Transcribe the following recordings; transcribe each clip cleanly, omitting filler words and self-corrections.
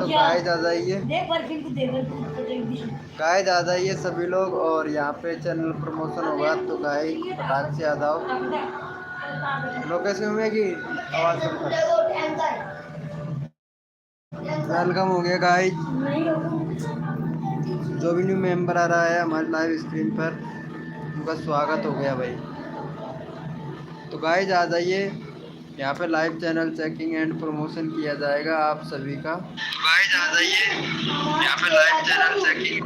तो गाइस आ जाइए, गाइस आ जाइए सभी लोग। और यहाँ पे चैनल प्रमोशन होगा तो गाइस फटाक से आ जाओ। लोकेशन में की आवाज कम कर। वेलकम हो गया गाइस, जो भी न्यू मेंबर आ रहा है हमारे लाइव स्क्रीन पर उनका स्वागत हो गया भाई। तो गाइस आ जाइए, यहाँ पे live channel checking and promotion किया जाएगा आप सभी का। गाइस आ जाइए, यहाँ पे live channel checking.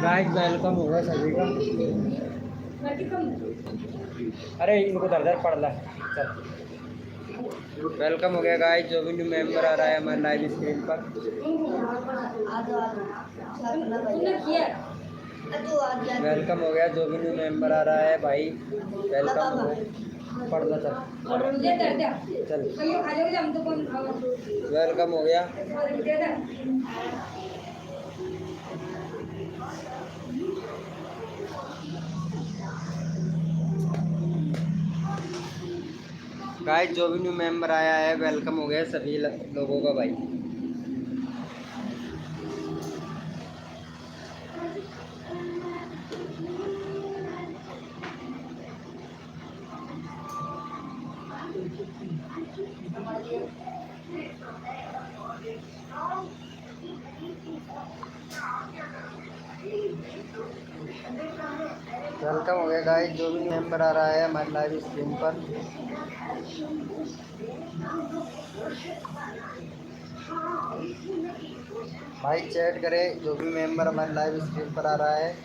Guys welcome होगा सभी का। अरे इनको दर दर पड़ रहा है, चल। वेलकम हो गया गाइस, जो भी न्यू मेंबर आ रहा है हमारे लाइव स्क्रीन पर। वेलकम हो गया, जो भी न्यू मेंबर आ रहा है भाई वेलकम हो गया। पढ़ लो चल वेलकम हो गया। गाइस जो भी न्यू मेंबर आया है वेलकम हो गया सभी लोगों का भाई। वेलकम हो गया गाइस, जो भी मेंबर आ रहा है हमारे लाइव स्ट्रीम पर। भाई चैट करें, जो भी मेंबर हमारे लाइव स्ट्रीम पर आ रहा है।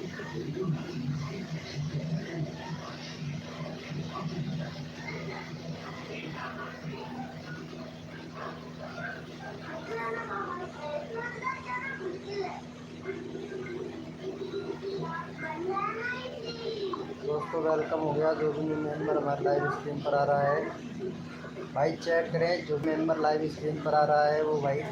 दोस्तों वेलकम हो गया, जो भी न्यू मेंबर हमारे लाइव स्ट्रीम पर आ रहा है। भाई चैट करें, जो मेंबर लाइव स्ट्रीम पर आ रहा है वो भाई।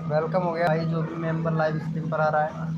वेलकम हो गया भाई, जो भी मेंबर लाइव स्ट्रीम पर आ रहा है।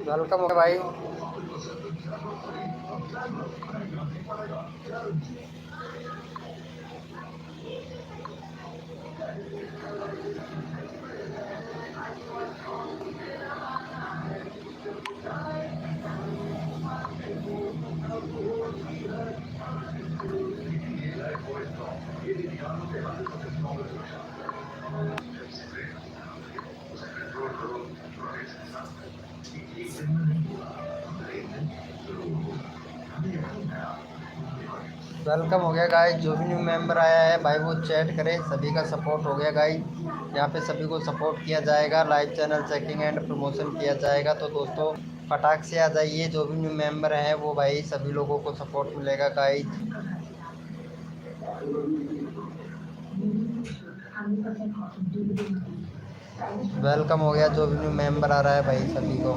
वेलकम हो गया भाई। वेलकम हो गया गाइस, जो भी न्यू मेंबर आया है भाई वो चैट करे, सभी का सपोर्ट हो गया गाइस। यहाँ पे सभी को सपोर्ट किया जाएगा, live channel checking and promotion किया जाएगा। तो दोस्तों फटाक से आ जाइए, जो भी न्यू मेंबर हैं वो भाई सभी लोगों को सपोर्ट मिलेगा गाइस। वेलकम हो गया, जो भी न्यू मेंबर आ रहा है भाई सभी को।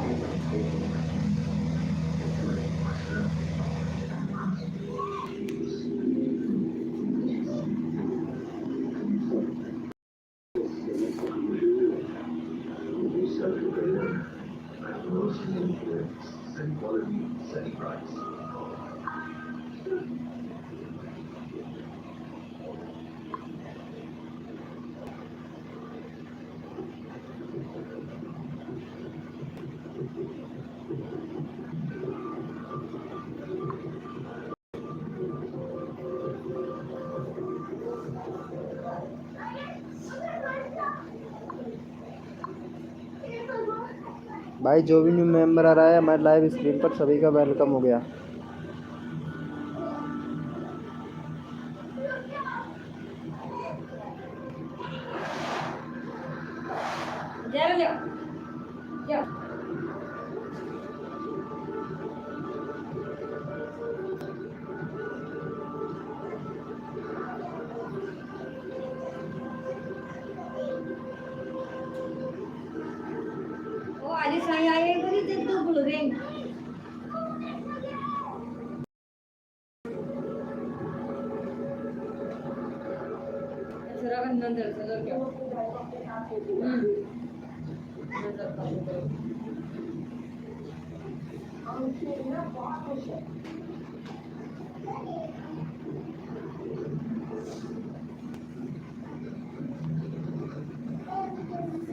भाई जो भी न्यू मेंबर आ रहा है हमारे लाइव स्ट्रीम पर सभी का वेलकम हो गया।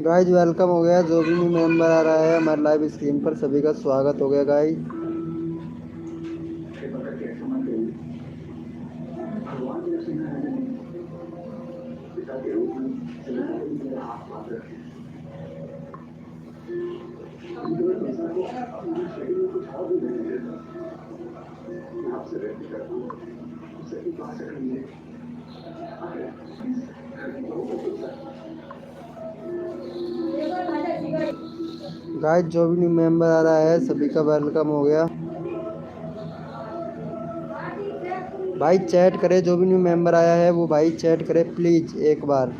गाइज वेलकम हो गया। जो भी न्यू मेंबर आ रहा है हमारे लाइव स्ट्रीम पर सभी का स्वागत हो गया गाइज। गाइज जो भी न्यू मेंबर आ रहा है सभी का वेलकम हो गया। भाई चैट करे, जो भी न्यू मेंबर आया है वो भाई चैट करे प्लीज एक बार।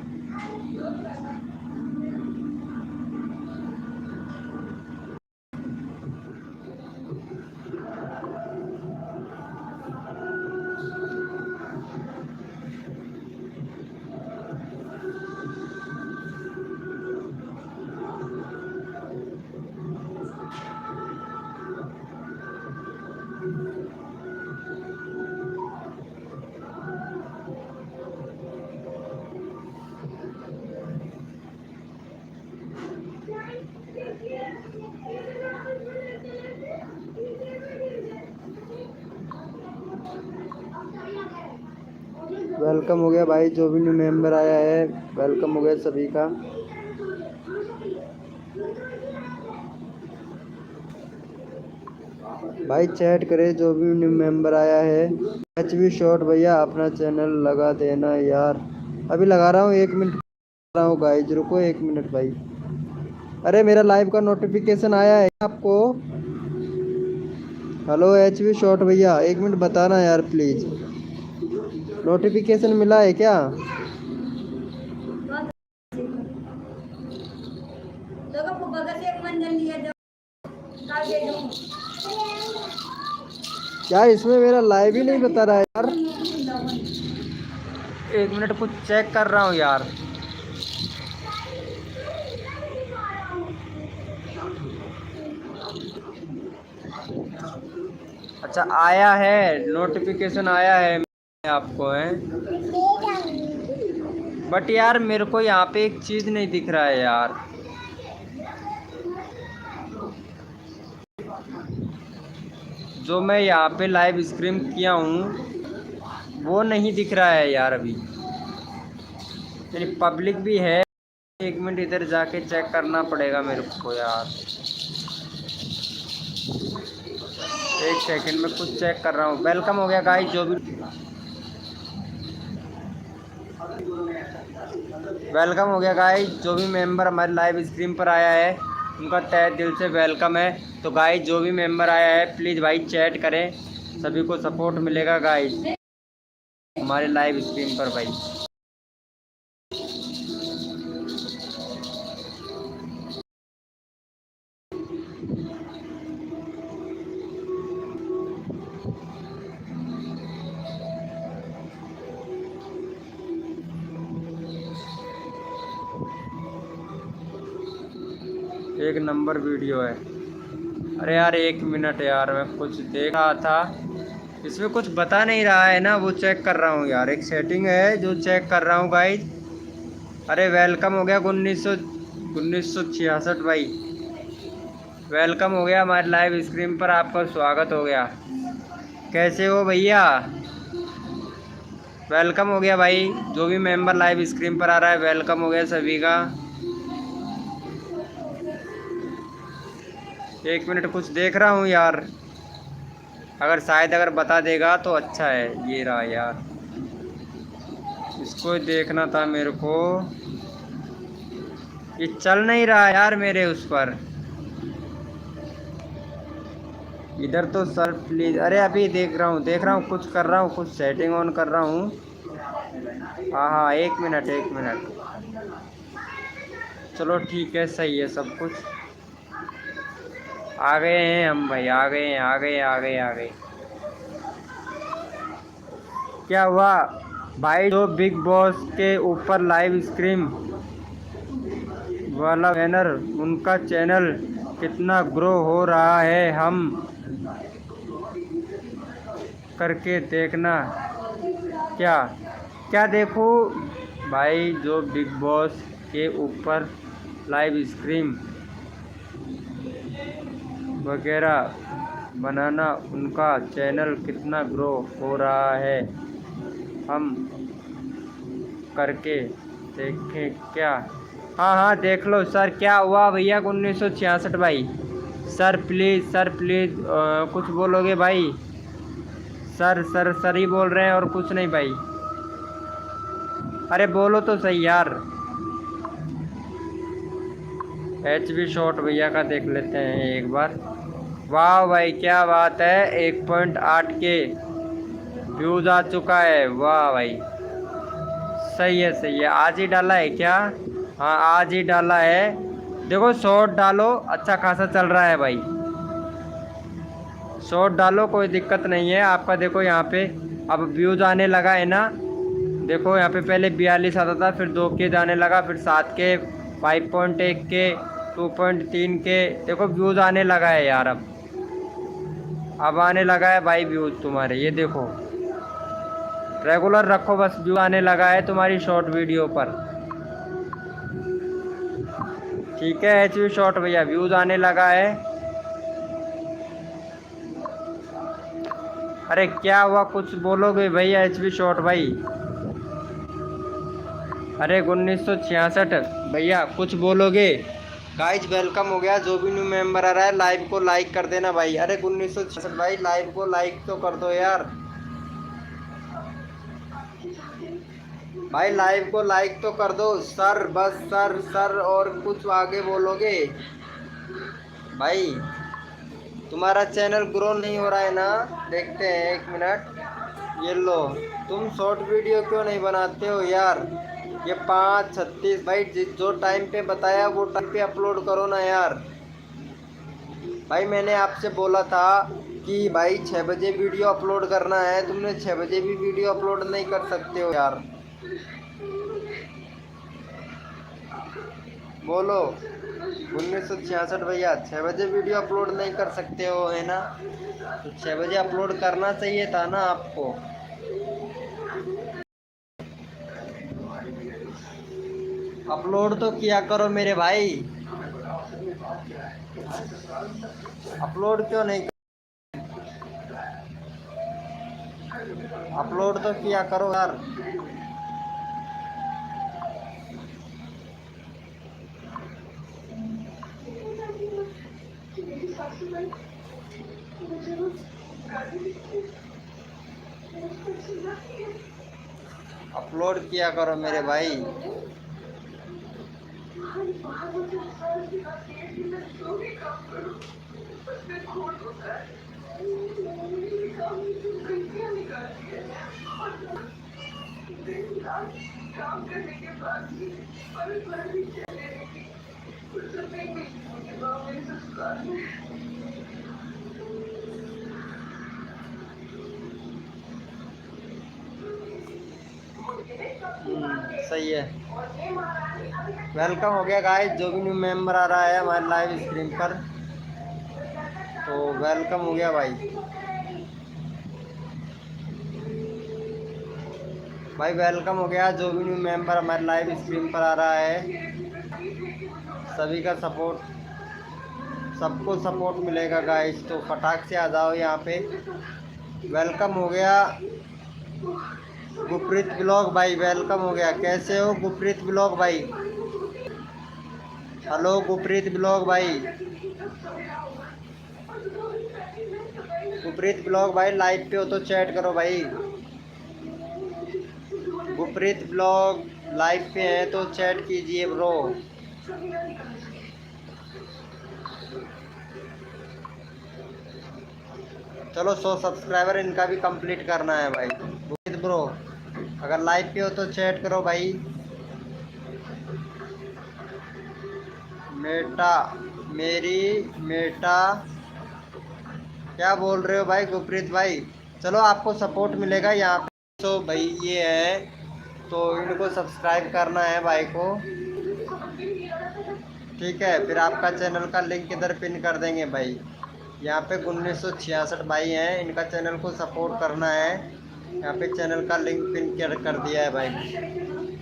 वेलकम हो गया भाई, जो भी न्यू मेंबर आया है वेलकम हो गया सभी का। भाई चैट करे जो भी न्यू मेंबर आया है। HV शॉट भैया अपना चैनल लगा देना यार। अभी लगा रहा हूँ, 1 मिनट रहा हूँ गाइज, रुको 1 मिनट भाई। अरे मेरा लाइव का नोटिफिकेशन आया है आपको? हेलो HV शॉट भैया 1 मिनट बताना यार प्लीज, नोटिफिकेशन मिला है क्या? यार इसमें मेरा लाइव ही नहीं बता रहा है यार। 1 मिनट कुछ चेक कर रहा हूँ यार। अच्छा आया है, नोटिफिकेशन आया है आपको है, बट यार मेरे को यहाँ पे एक चीज़ नहीं दिख रहा है यार। जो मैं यहाँ पे लाइव स्ट्रीम किया हूँ वो नहीं दिख रहा है यार अभी, यानी पब्लिक भी है। 1 मिनट इधर जाके चेक करना पड़ेगा मेरे को यार। 1 सेकंड में कुछ चेक कर रहा हूँ। वेलकम हो गया गाइस, जो भी वेलकम हो गया गाइस, जो भी मेंबर हमारे लाइव स्ट्रीम पर आया है उनका तहे दिल से वेलकम है। तो गाइस जो भी मेंबर आया है प्लीज़ भाई चैट करें, सभी को सपोर्ट मिलेगा गाइस हमारे लाइव स्ट्रीम पर भाई। एक नंबर वीडियो है। अरे यार 1 मिनट यार, मैं कुछ देख रहा था, इसमें कुछ बता नहीं रहा है ना, वो चेक कर रहा हूँ यार। एक सेटिंग है जो चेक कर रहा हूँ गाइज। अरे वेलकम हो गया 1966 भाई, वेलकम हो गया हमारे लाइव स्क्रीन पर, आपका स्वागत हो गया। कैसे हो भैया? वेलकम हो गया भाई, जो भी मेंबर लाइव स्क्रीन पर आ रहा है वेलकम हो गया सभी का। 1 मिनट कुछ देख रहा हूँ यार, अगर शायद अगर बता देगा तो अच्छा है। ये रहा यार, इसको देखना था मेरे को, ये चल नहीं रहा यार मेरे उस पर। इधर तो सर प्लीज, अरे अभी देख रहा हूँ कुछ कर रहा हूँ, कुछ सेटिंग ऑन कर रहा हूँ। हाँ हाँ 1 मिनट। चलो ठीक है, सही है सब कुछ। आ गए हैं हम भाई, आ गए हैं, आ गए आ गए आ गए। क्या हुआ भाई? जो बिग बॉस के ऊपर लाइव स्ट्रीम वाला बैनर, उनका चैनल कितना ग्रो हो रहा है, हम करके देखना। क्या क्या देखो भाई? जो बिग बॉस के ऊपर लाइव स्ट्रीम वगैरह बनाना, उनका चैनल कितना ग्रो हो रहा है, हम करके देखें क्या? हाँ हाँ देख लो सर। क्या हुआ भैया 1966 भाई? सर प्लीज़ कुछ बोलोगे भाई? सर ही बोल रहे हैं और कुछ नहीं भाई। अरे बोलो तो सही यार। HB शॉट भैया का देख लेते हैं एक बार। वाह भाई क्या बात है, 1.8 के व्यूज़ आ चुका है। वाह भाई सही है। आज ही डाला है क्या? हाँ आज ही डाला है। देखो शॉर्ट डालो, अच्छा खासा चल रहा है भाई, शॉर्ट डालो, कोई दिक्कत नहीं है आपका। देखो यहाँ पे अब व्यूज़ आने लगा है ना, देखो यहाँ पे पहले 42 आता था, फिर 2 के जाने लगा, फिर 7 के, 5.1 के, 2.3 के। देखो व्यूज़ आने लगा है यार, अब आने लगा है भाई व्यूज़ तुम्हारे, ये देखो। रेगुलर रखो बस, व्यू आने लगा है तुम्हारी शॉर्ट वीडियो पर। ठीक है HB शॉर्ट भैया, व्यूज़ आने लगा है। अरे क्या हुआ, कुछ बोलोगे भैया HB शॉर्ट भाई? अरे 1966 भैया कुछ बोलोगे? गाइज वेलकम हो गया, जो भी न्यू मेंबर आ रहा है लाइव को लाइक कर देना भाई। अरे 1966 भाई लाइव को लाइक तो कर दो यार भाई, लाइव को लाइक तो कर दो सर, बस सर और कुछ आगे बोलोगे भाई? तुम्हारा चैनल ग्रो नहीं हो रहा है ना, देखते हैं 1 मिनट। ये लो, तुम शॉर्ट वीडियो क्यों नहीं बनाते हो यार? ये 5:36 भाई, जो टाइम पे बताया वो टाइम पे अपलोड करो ना यार। भाई मैंने आपसे बोला था कि भाई 6 बजे वीडियो अपलोड करना है, तुमने 6 बजे भी वीडियो अपलोड नहीं कर सकते हो यार। बोलो 1966 भैया, 6 बजे वीडियो अपलोड नहीं कर सकते हो है ना? तो 6 बजे अपलोड करना चाहिए था ना आपको। अपलोड तो किया करो मेरे भाई, अपलोड क्यों नहीं? अपलोड तो किया करो यार। अपलोड किया करो मेरे भाई। सही है, वेलकम हो गया गाइस, जो भी न्यू मेंबर आ रहा है हमारे लाइव स्क्रीन पर। तो वेलकम हो गया भाई। भाई वेलकम हो गया। जो भी न्यू मेंबर हमारे लाइव स्ट्रीम पर आ रहा है, सभी का सपोर्ट, सबको सपोर्ट मिलेगा गाइस। तो फटाक से आ जाओ यहाँ पे। वेलकम हो गया गुरप्रीत ब्लॉग भाई, वेलकम हो गया। कैसे हो गुरप्रीत ब्लॉग भाई? हेलो गुरप्रीत ब्लॉग भाई। गुरप्रीत ब्लॉग भाई लाइव पे हो तो चैट करो भाई। गुरप्रीत ब्लॉग लाइव पे है तो चैट कीजिए ब्रो। चलो 100 सब्सक्राइबर इनका भी कंप्लीट करना है भाई। गुरप्रीत ब्रो अगर लाइव पे हो तो चैट करो भाई। मेटा मेरी मेटा क्या बोल रहे हो भाई गुरप्रीत भाई? चलो आपको सपोर्ट मिलेगा यहाँ पे। तो भाई ये है, तो इनको सब्सक्राइब करना है भाई को, ठीक है। फिर आपका चैनल का लिंक इधर पिन कर देंगे भाई। यहाँ पे 1966 भाई हैं, इनका चैनल को सपोर्ट करना है। यहाँ पे चैनल का लिंक पिन कर दिया है भाई।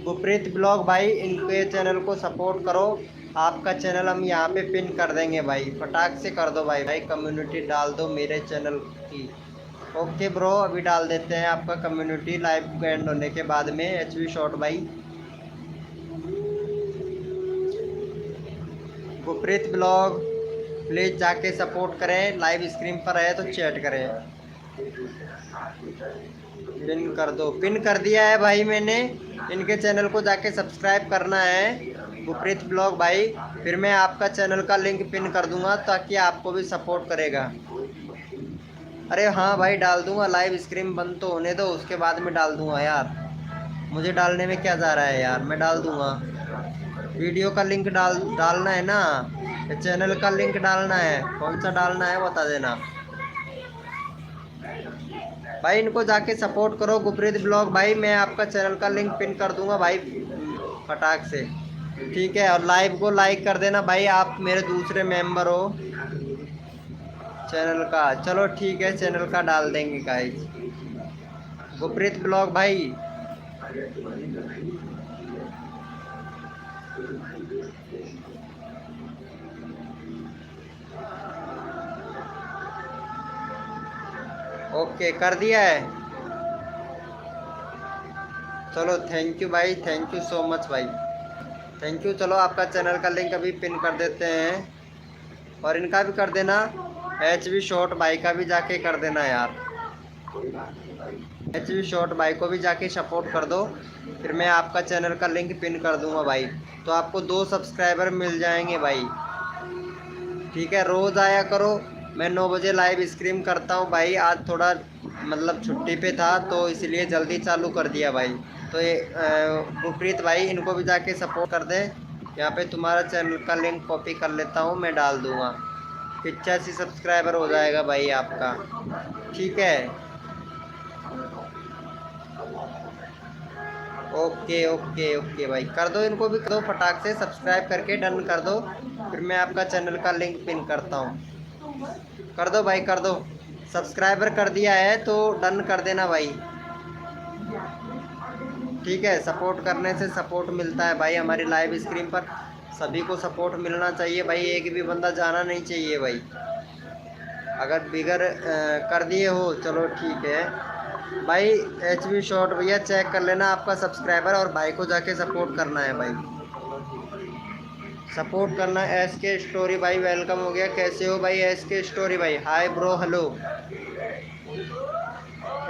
गुरप्रीत ब्लॉग भाई इनके चैनल को सपोर्ट करो। आपका चैनल हम यहाँ पे पिन कर देंगे भाई। फटाक से कर दो भाई। भाई कम्युनिटी डाल दो मेरे चैनल की। ओके ब्रो अभी डाल देते हैं आपका कम्युनिटी लाइव एंड होने के बाद में। HV शॉट भाई। गुरप्रीत ब्लॉग प्लीज़ जाके सपोर्ट करें। लाइव स्क्रीन पर है तो चैट करें। पिन कर दो, पिन कर दिया है भाई मैंने। इनके चैनल को जाके सब्सक्राइब करना है गुरप्रीत ब्लॉग भाई। फिर मैं आपका चैनल का लिंक पिन कर दूंगा ताकि आपको भी सपोर्ट करेगा। अरे हाँ भाई डाल दूंगा। लाइव स्क्रीन बंद तो होने दो, उसके बाद में डाल दूंगा यार। मुझे डालने में क्या जा रहा है यार, मैं डाल दूंगा। वीडियो का लिंक डालना है ना, चैनल का लिंक डालना है। कौन सा डालना है बता देना भाई। इनको जाके सपोर्ट करो गुरप्रीत ब्लॉग भाई। मैं आपका चैनल का लिंक पिन कर दूंगा भाई फटाक से, ठीक है। और लाइव को लाइक कर देना भाई। आप मेरे दूसरे मेंबर हो चैनल का। चलो ठीक है चैनल का डाल देंगे गाइस। गुरप्रीत ब्लॉग भाई ओके कर दिया है। चलो थैंक यू भाई, थैंक यू सो मच भाई, थैंक यू। चलो आपका चैनल का लिंक अभी पिन कर देते हैं। और इनका भी कर देना, HV शॉट भाई का भी जाके कर देना यार। HV शॉट भाई को भी जाके सपोर्ट कर दो। फिर मैं आपका चैनल का लिंक पिन कर दूंगा भाई। तो आपको 2 सब्सक्राइबर मिल जाएंगे भाई, ठीक है। रोज़ आया करो। मैं 9 बजे लाइव स्ट्रीम करता हूँ भाई। आज थोड़ा मतलब छुट्टी पे था तो इसलिए जल्दी चालू कर दिया भाई। तो ये गुरप्रीत भाई इनको भी जाके सपोर्ट कर दे। यहाँ पे तुम्हारा चैनल का लिंक कॉपी कर लेता हूँ, मैं डाल दूँगा। 85 सब्सक्राइबर हो जाएगा भाई आपका, ठीक है। ओके ओके ओके भाई कर दो, इनको भी कर दो फटाक से सब्सक्राइब करके डन कर दो। फिर मैं आपका चैनल का लिंक पिन करता हूँ। कर दो भाई कर दो। सब्सक्राइबर कर दिया है तो डन कर देना भाई, ठीक है। सपोर्ट करने से सपोर्ट मिलता है भाई। हमारी लाइव स्क्रीन पर सभी को सपोर्ट मिलना चाहिए भाई। एक भी बंदा जाना नहीं चाहिए भाई। अगर बिगर कर दिए हो चलो ठीक है भाई। HV शॉट भैया चेक कर लेना आपका सब्सक्राइबर, और भाई को जाके सपोर्ट करना है भाई। सपोर्ट करना। SK स्टोरी भाई वेलकम हो गया। कैसे हो भाई SK स्टोरी भाई? Hi bro hello.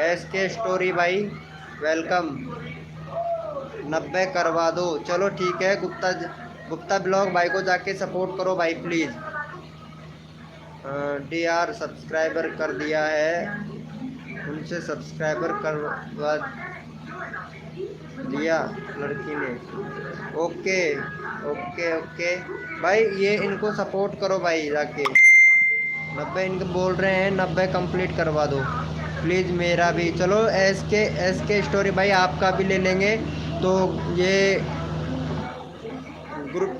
SK story भाई वेलकम। 90 करवा दो, चलो ठीक है। गुप्ता ब्लॉग भाई को जाके सपोर्ट करो भाई प्लीज़। DR सब्सक्राइबर कर दिया है, उनसे सब्सक्राइबर करवा दिया लड़की ने। ओके ओके ओके भाई ये इनको सपोर्ट करो भाई जाके। 90 इनके बोल रहे हैं, 90 कंप्लीट करवा दो प्लीज़ मेरा भी। चलो SK स्टोरी भाई आपका भी ले लेंगे। तो ये ग्रुप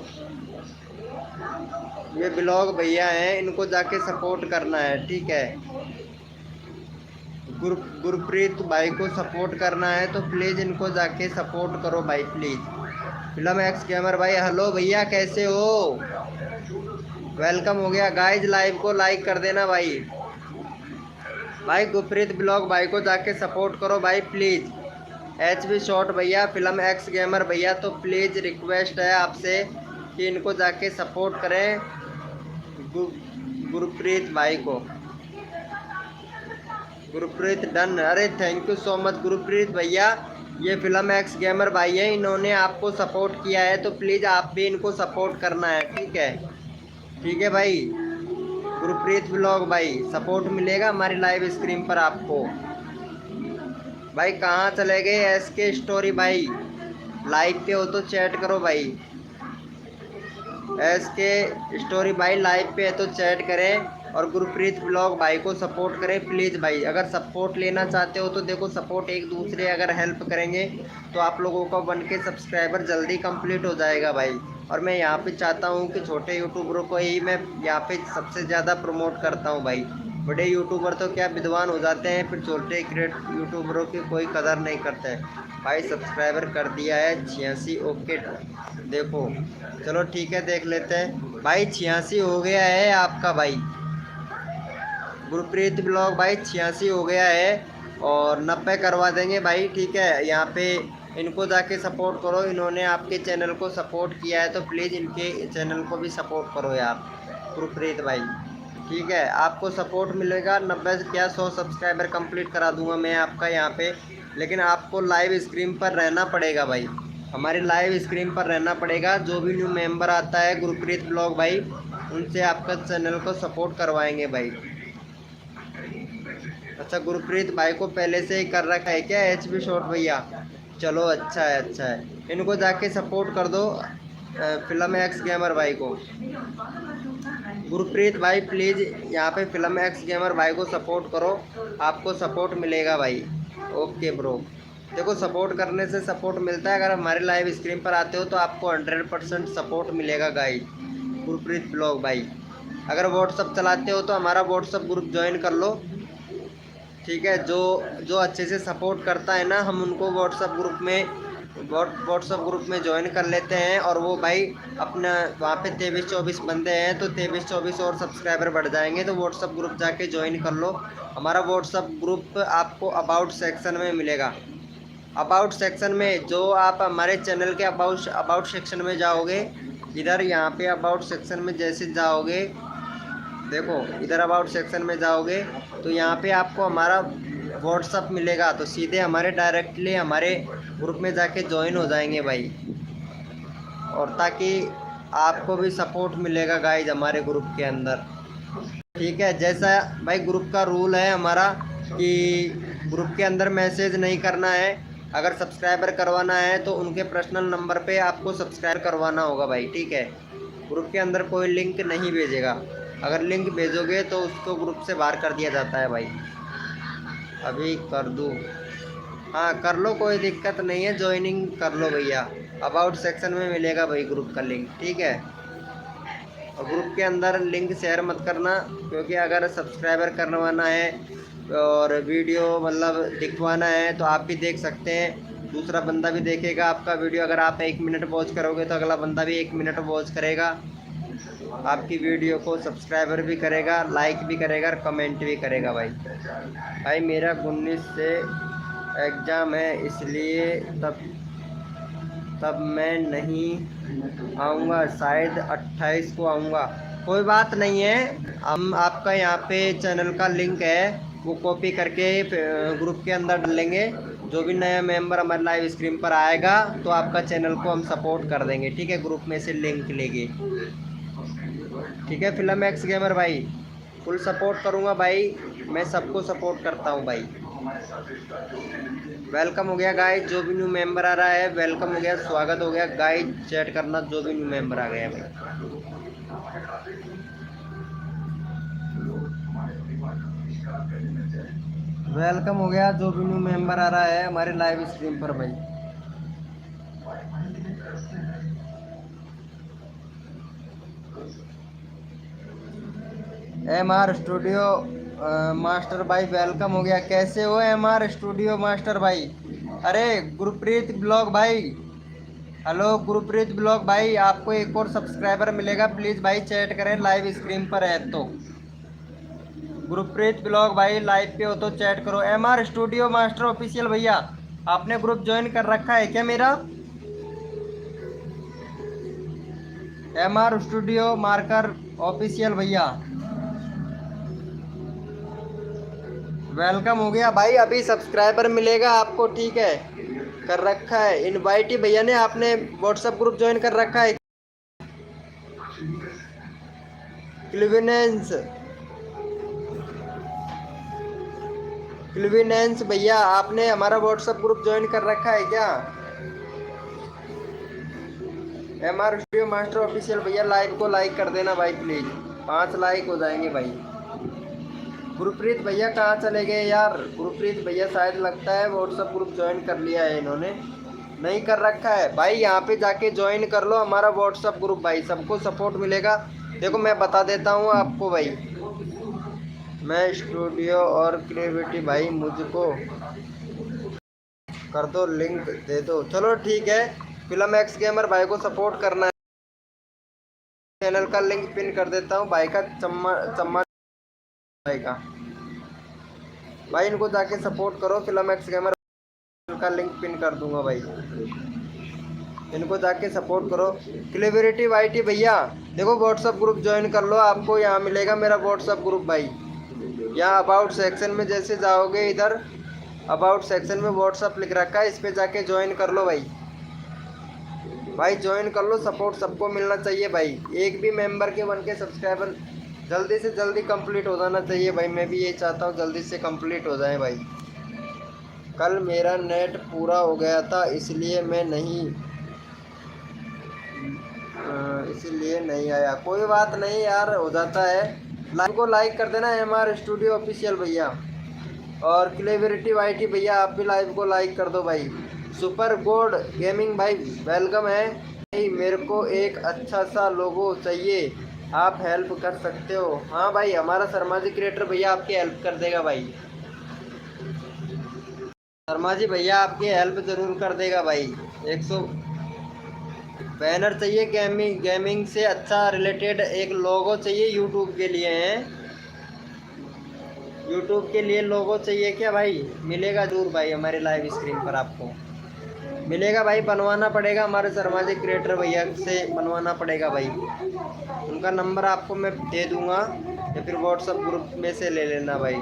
ये ब्लॉग भैया हैं, इनको जाके सपोर्ट करना है, ठीक है। गुरप्रीत भाई को सपोर्ट करना है तो प्लीज़ इनको जाके सपोर्ट करो भाई प्लीज़। फिल्म एक्स गेमर भाई, हेलो भैया कैसे हो, वेलकम हो गया गाइज। लाइव को लाइक कर देना भाई। भाई गुरप्रीत ब्लॉग भाई को जाके सपोर्ट करो भाई प्लीज़। HB शॉट भैया, फिल्म एक्स गेमर भैया, तो प्लीज़ रिक्वेस्ट है आपसे कि इनको जाके सपोर्ट करें गुरप्रीत भाई को। गुरप्रीत डन, अरे thank you so much Gurpreet भैया। ये फिल्म एक्स गेमर भाई है, इन्होंने आपको सपोर्ट किया है तो प्लीज़ आप भी इनको सपोर्ट करना है, ठीक है। ठीक है भाई, गुरप्रीत ब्लॉग भाई सपोर्ट मिलेगा हमारी लाइव स्क्रीन पर आपको। भाई कहाँ चले गए SK स्टोरी भाई, लाइव पे हो तो चैट करो भाई। SK स्टोरी भाई लाइव पे है तो चैट करें और गुरप्रीत ब्लॉग भाई को सपोर्ट करें प्लीज़ भाई। अगर सपोर्ट लेना चाहते हो तो देखो, सपोर्ट एक दूसरे अगर हेल्प करेंगे तो आप लोगों का 1K सब्सक्राइबर जल्दी कंप्लीट हो जाएगा भाई। और मैं यहाँ पे चाहता हूँ कि छोटे यूट्यूबरों को ही मैं यहाँ पे सबसे ज़्यादा प्रमोट करता हूँ भाई। बड़े यूट्यूबर तो क्या विद्वान हो जाते हैं, फिर छोटे क्रिएट यूट्यूबरों की कोई कदर नहीं करते हैं भाई। सब्सक्राइबर कर दिया है 86, ओके देखो, चलो ठीक है देख लेते हैं भाई। 86 हो गया है आपका भाई, गुरप्रीत ब्लॉग भाई 86 हो गया है और 90 करवा देंगे भाई, ठीक है। यहाँ पे इनको जाके सपोर्ट करो, इन्होंने आपके चैनल को सपोर्ट किया है तो प्लीज़ इनके चैनल को भी सपोर्ट करो यार गुरप्रीत भाई, ठीक है। आपको सपोर्ट मिलेगा 90 क्या 100 सब्सक्राइबर कंप्लीट करा दूंगा मैं आपका यहाँ पे, लेकिन आपको लाइव स्क्रीन पर रहना पड़ेगा भाई, हमारी लाइव स्क्रीन पर रहना पड़ेगा। जो भी न्यू मेंबर आता है गुरप्रीत ब्लॉग भाई, उनसे आपका चैनल को सपोर्ट करवाएंगे भाई। अच्छा, गुरप्रीत भाई को पहले से ही कर रखा है क्या HB शॉट भैया, चलो अच्छा है अच्छा है, इनको जाके सपोर्ट कर दो फिल्म एक्स गेमर भाई को। गुरप्रीत भाई प्लीज़ यहाँ पे फिल्म एक्स गेमर भाई को सपोर्ट करो, आपको सपोर्ट मिलेगा भाई, ओके ब्रो। देखो सपोर्ट करने से सपोर्ट मिलता है, अगर हमारे लाइव स्क्रीन पर आते हो तो आपको 100% सपोर्ट मिलेगा गाइस। गुरप्रीत ब्लॉग भाई, अगर व्हाट्सअप चलाते हो तो हमारा व्हाट्सअप ग्रुप ज्वाइन कर लो, ठीक है। जो जो अच्छे से सपोर्ट करता है ना, हम उनको व्हाट्सअप ग्रुप में ज्वाइन कर लेते हैं और वो भाई अपना वहाँ पे 23-24 बंदे हैं तो 23-24 और सब्सक्राइबर बढ़ जाएंगे, तो व्हाट्सअप ग्रुप जाके ज्वाइन कर लो। हमारा व्हाट्सअप ग्रुप आपको अबाउट सेक्शन में मिलेगा। अबाउट सेक्शन में जो आप हमारे चैनल के अबाउट सेक्शन में जाओगे, इधर यहाँ पे अबाउट सेक्शन में जैसे जाओगे, देखो इधर अबाउट सेक्शन में जाओगे तो यहाँ पे आपको हमारा व्हाट्सअप मिलेगा, तो सीधे हमारे डायरेक्टली हमारे ग्रुप में जाके ज्वाइन हो जाएंगे भाई, और ताकि आपको भी सपोर्ट मिलेगा गाइज हमारे ग्रुप के अंदर, ठीक है। जैसा भाई ग्रुप का रूल है हमारा कि ग्रुप के अंदर मैसेज नहीं करना है, अगर सब्सक्राइबर करवाना है तो उनके पर्सनल नंबर पे आपको सब्सक्राइब करवाना होगा भाई, ठीक है। ग्रुप के अंदर कोई लिंक नहीं भेजेगा, अगर लिंक भेजोगे तो उसको ग्रुप से बाहर कर दिया जाता है भाई। अभी कर दूँ, हाँ कर लो, कोई दिक्कत नहीं है, ज्वाइनिंग कर लो भैया। अबाउट सेक्शन में मिलेगा भाई ग्रुप का लिंक, ठीक है। और ग्रुप के अंदर लिंक शेयर मत करना, क्योंकि अगर सब्सक्राइबर करवाना है और वीडियो मतलब दिखवाना है तो आप भी देख सकते हैं, दूसरा बंदा भी देखेगा आपका वीडियो। अगर आप 1 मिनट वॉच करोगे तो अगला बंदा भी 1 मिनट वॉच करेगा आपकी वीडियो को, सब्सक्राइबर भी करेगा, लाइक भी करेगा और कमेंट भी करेगा भाई। भाई मेरा 19 से एग्ज़ाम है, इसलिए तब मैं नहीं आऊँगा, शायद 28 को आऊँगा। कोई बात नहीं है, हम आपका यहाँ पे चैनल का लिंक है वो कॉपी करके ग्रुप के अंदर डालेंगे। जो भी नया मेंबर हमारे लाइव स्क्रीन पर आएगा तो आपका चैनल को हम सपोर्ट कर देंगे, ठीक है, ग्रुप में से लिंक लेके, ठीक है। फिल्म एक्स गेमर भाई फुल सपोर्ट करूँगा भाई, मैं सबको सपोर्ट करता हूँ भाई। वेलकम हो गया गाइस, जो भी न्यू मेंबर आ रहा है वेलकम हो गया, स्वागत हो गया गाइस, चैट करना जो भी न्यू मेंबर आ गया भाई। वेलकम हो गया जो भी न्यू मेंबर आ रहा है हमारे लाइव स्ट्रीम पर भाई। MR स्टूडियो मास्टर भाई वेलकम हो गया। कैसे हो MR स्टूडियो मास्टर भाई? अरे गुरप्रीत ब्लॉग भाई, हेलो गुरप्रीत ब्लॉग भाई, आपको एक और सब्सक्राइबर मिलेगा, प्लीज़ भाई चैट करें, लाइव स्क्रीन पर है तो। गुरप्रीत ब्लॉग भाई लाइव पे हो तो चैट करो। MR स्टूडियो मास्टर ऑफिशियल भैया, आपने ग्रुप ज्वाइन कर रखा है क्या मेरा? MR स्टूडियो मार्कर ऑफिशियल भैया वेलकम हो गया भाई, अभी सब्सक्राइबर मिलेगा आपको, ठीक है? कर रखा है इनवाइट ही भैया ने, आपने व्हाट्सएप ग्रुप ज्वाइन कर रखा है? क्लिविनेंस क्लिविनेंस भैया, आपने हमारा व्हाट्सएप ग्रुप ज्वाइन कर रखा है क्या? MR स्टूडियो मास्टर ऑफिशियल भैया लाइव को लाइक कर देना भाई प्लीज, 5 लाइक हो जाएंगे भाई। गुरप्रीत भैया कहाँ चले गए यार? गुरप्रीत भैया शायद लगता है व्हाट्सएप ग्रुप ज्वाइन कर लिया है इन्होंने, नहीं कर रखा है भाई। यहाँ पे जाके ज्वाइन कर लो हमारा व्हाट्सएप ग्रुप भाई, सबको सपोर्ट मिलेगा। देखो मैं बता देता हूँ आपको भाई, मैं स्टूडियो और क्रिएटिविटी भाई, मुझको कर दो, लिंक दे दो। चलो ठीक है, फिल्म एक्स गेमर भाई को सपोर्ट करना है, चैनल का लिंक पिन कर देता हूँ भाई का, चम्मा चम्मा भाई का। भाई इनको जाके सपोर्ट करो, फिल्म एक्स गेमर का लिंक पिन कर दूंगा भाई, इनको जाके सपोर्ट करो। क्लेविरिटी वाईटी भैया देखो व्हाट्सअप ग्रुप ज्वाइन कर लो, आपको यहाँ मिलेगा मेरा व्हाट्सअप ग्रुप भाई। यहाँ अबाउट सेक्शन में जैसे जाओगे, इधर अबाउट सेक्शन में व्हाट्सअप लिख रखा है, इस पर जाके ज्वाइन कर लो भाई। भाई ज्वाइन कर लो, सपोर्ट सबको मिलना चाहिए भाई, एक भी मेंबर के बन के सब्सक्राइबर जल्दी से जल्दी कंप्लीट हो जाना चाहिए भाई, मैं भी ये चाहता हूँ जल्दी से कंप्लीट हो जाए भाई। कल मेरा नेट पूरा हो गया था इसलिए मैं नहीं इसीलिए नहीं आया, कोई बात नहीं यार, हो जाता है। लाइव को लाइक कर देना MR स्टूडियो ऑफिशियल भैया, और क्लेविरिटी वाईटी भैया आप भी लाइव को लाइक कर दो भाई। सुपर गोड गेमिंग भाई वेलकम है भाई, मेरे को एक अच्छा सा लोगो चाहिए, आप हेल्प कर सकते हो? हाँ भाई, हमारा शर्मा जी क्रिएटर भैया आपकी हेल्प कर देगा भाई, शर्मा जी भैया आपकी हेल्प ज़रूर कर देगा भाई। 100 बैनर चाहिए, गेमिंग से अच्छा रिलेटेड एक लोगो चाहिए यूट्यूब के लिए है, यूट्यूब के लिए लोगो चाहिए क्या भाई? मिलेगा जरूर भाई, हमारे लाइव स्क्रीन पर आपको मिलेगा भाई, बनवाना पड़ेगा, हमारे शर्मा जी क्रिएटर भैया से बनवाना पड़ेगा भाई। उनका नंबर आपको मैं दे दूंगा या फिर व्हाट्सएप ग्रुप में से ले लेना भाई।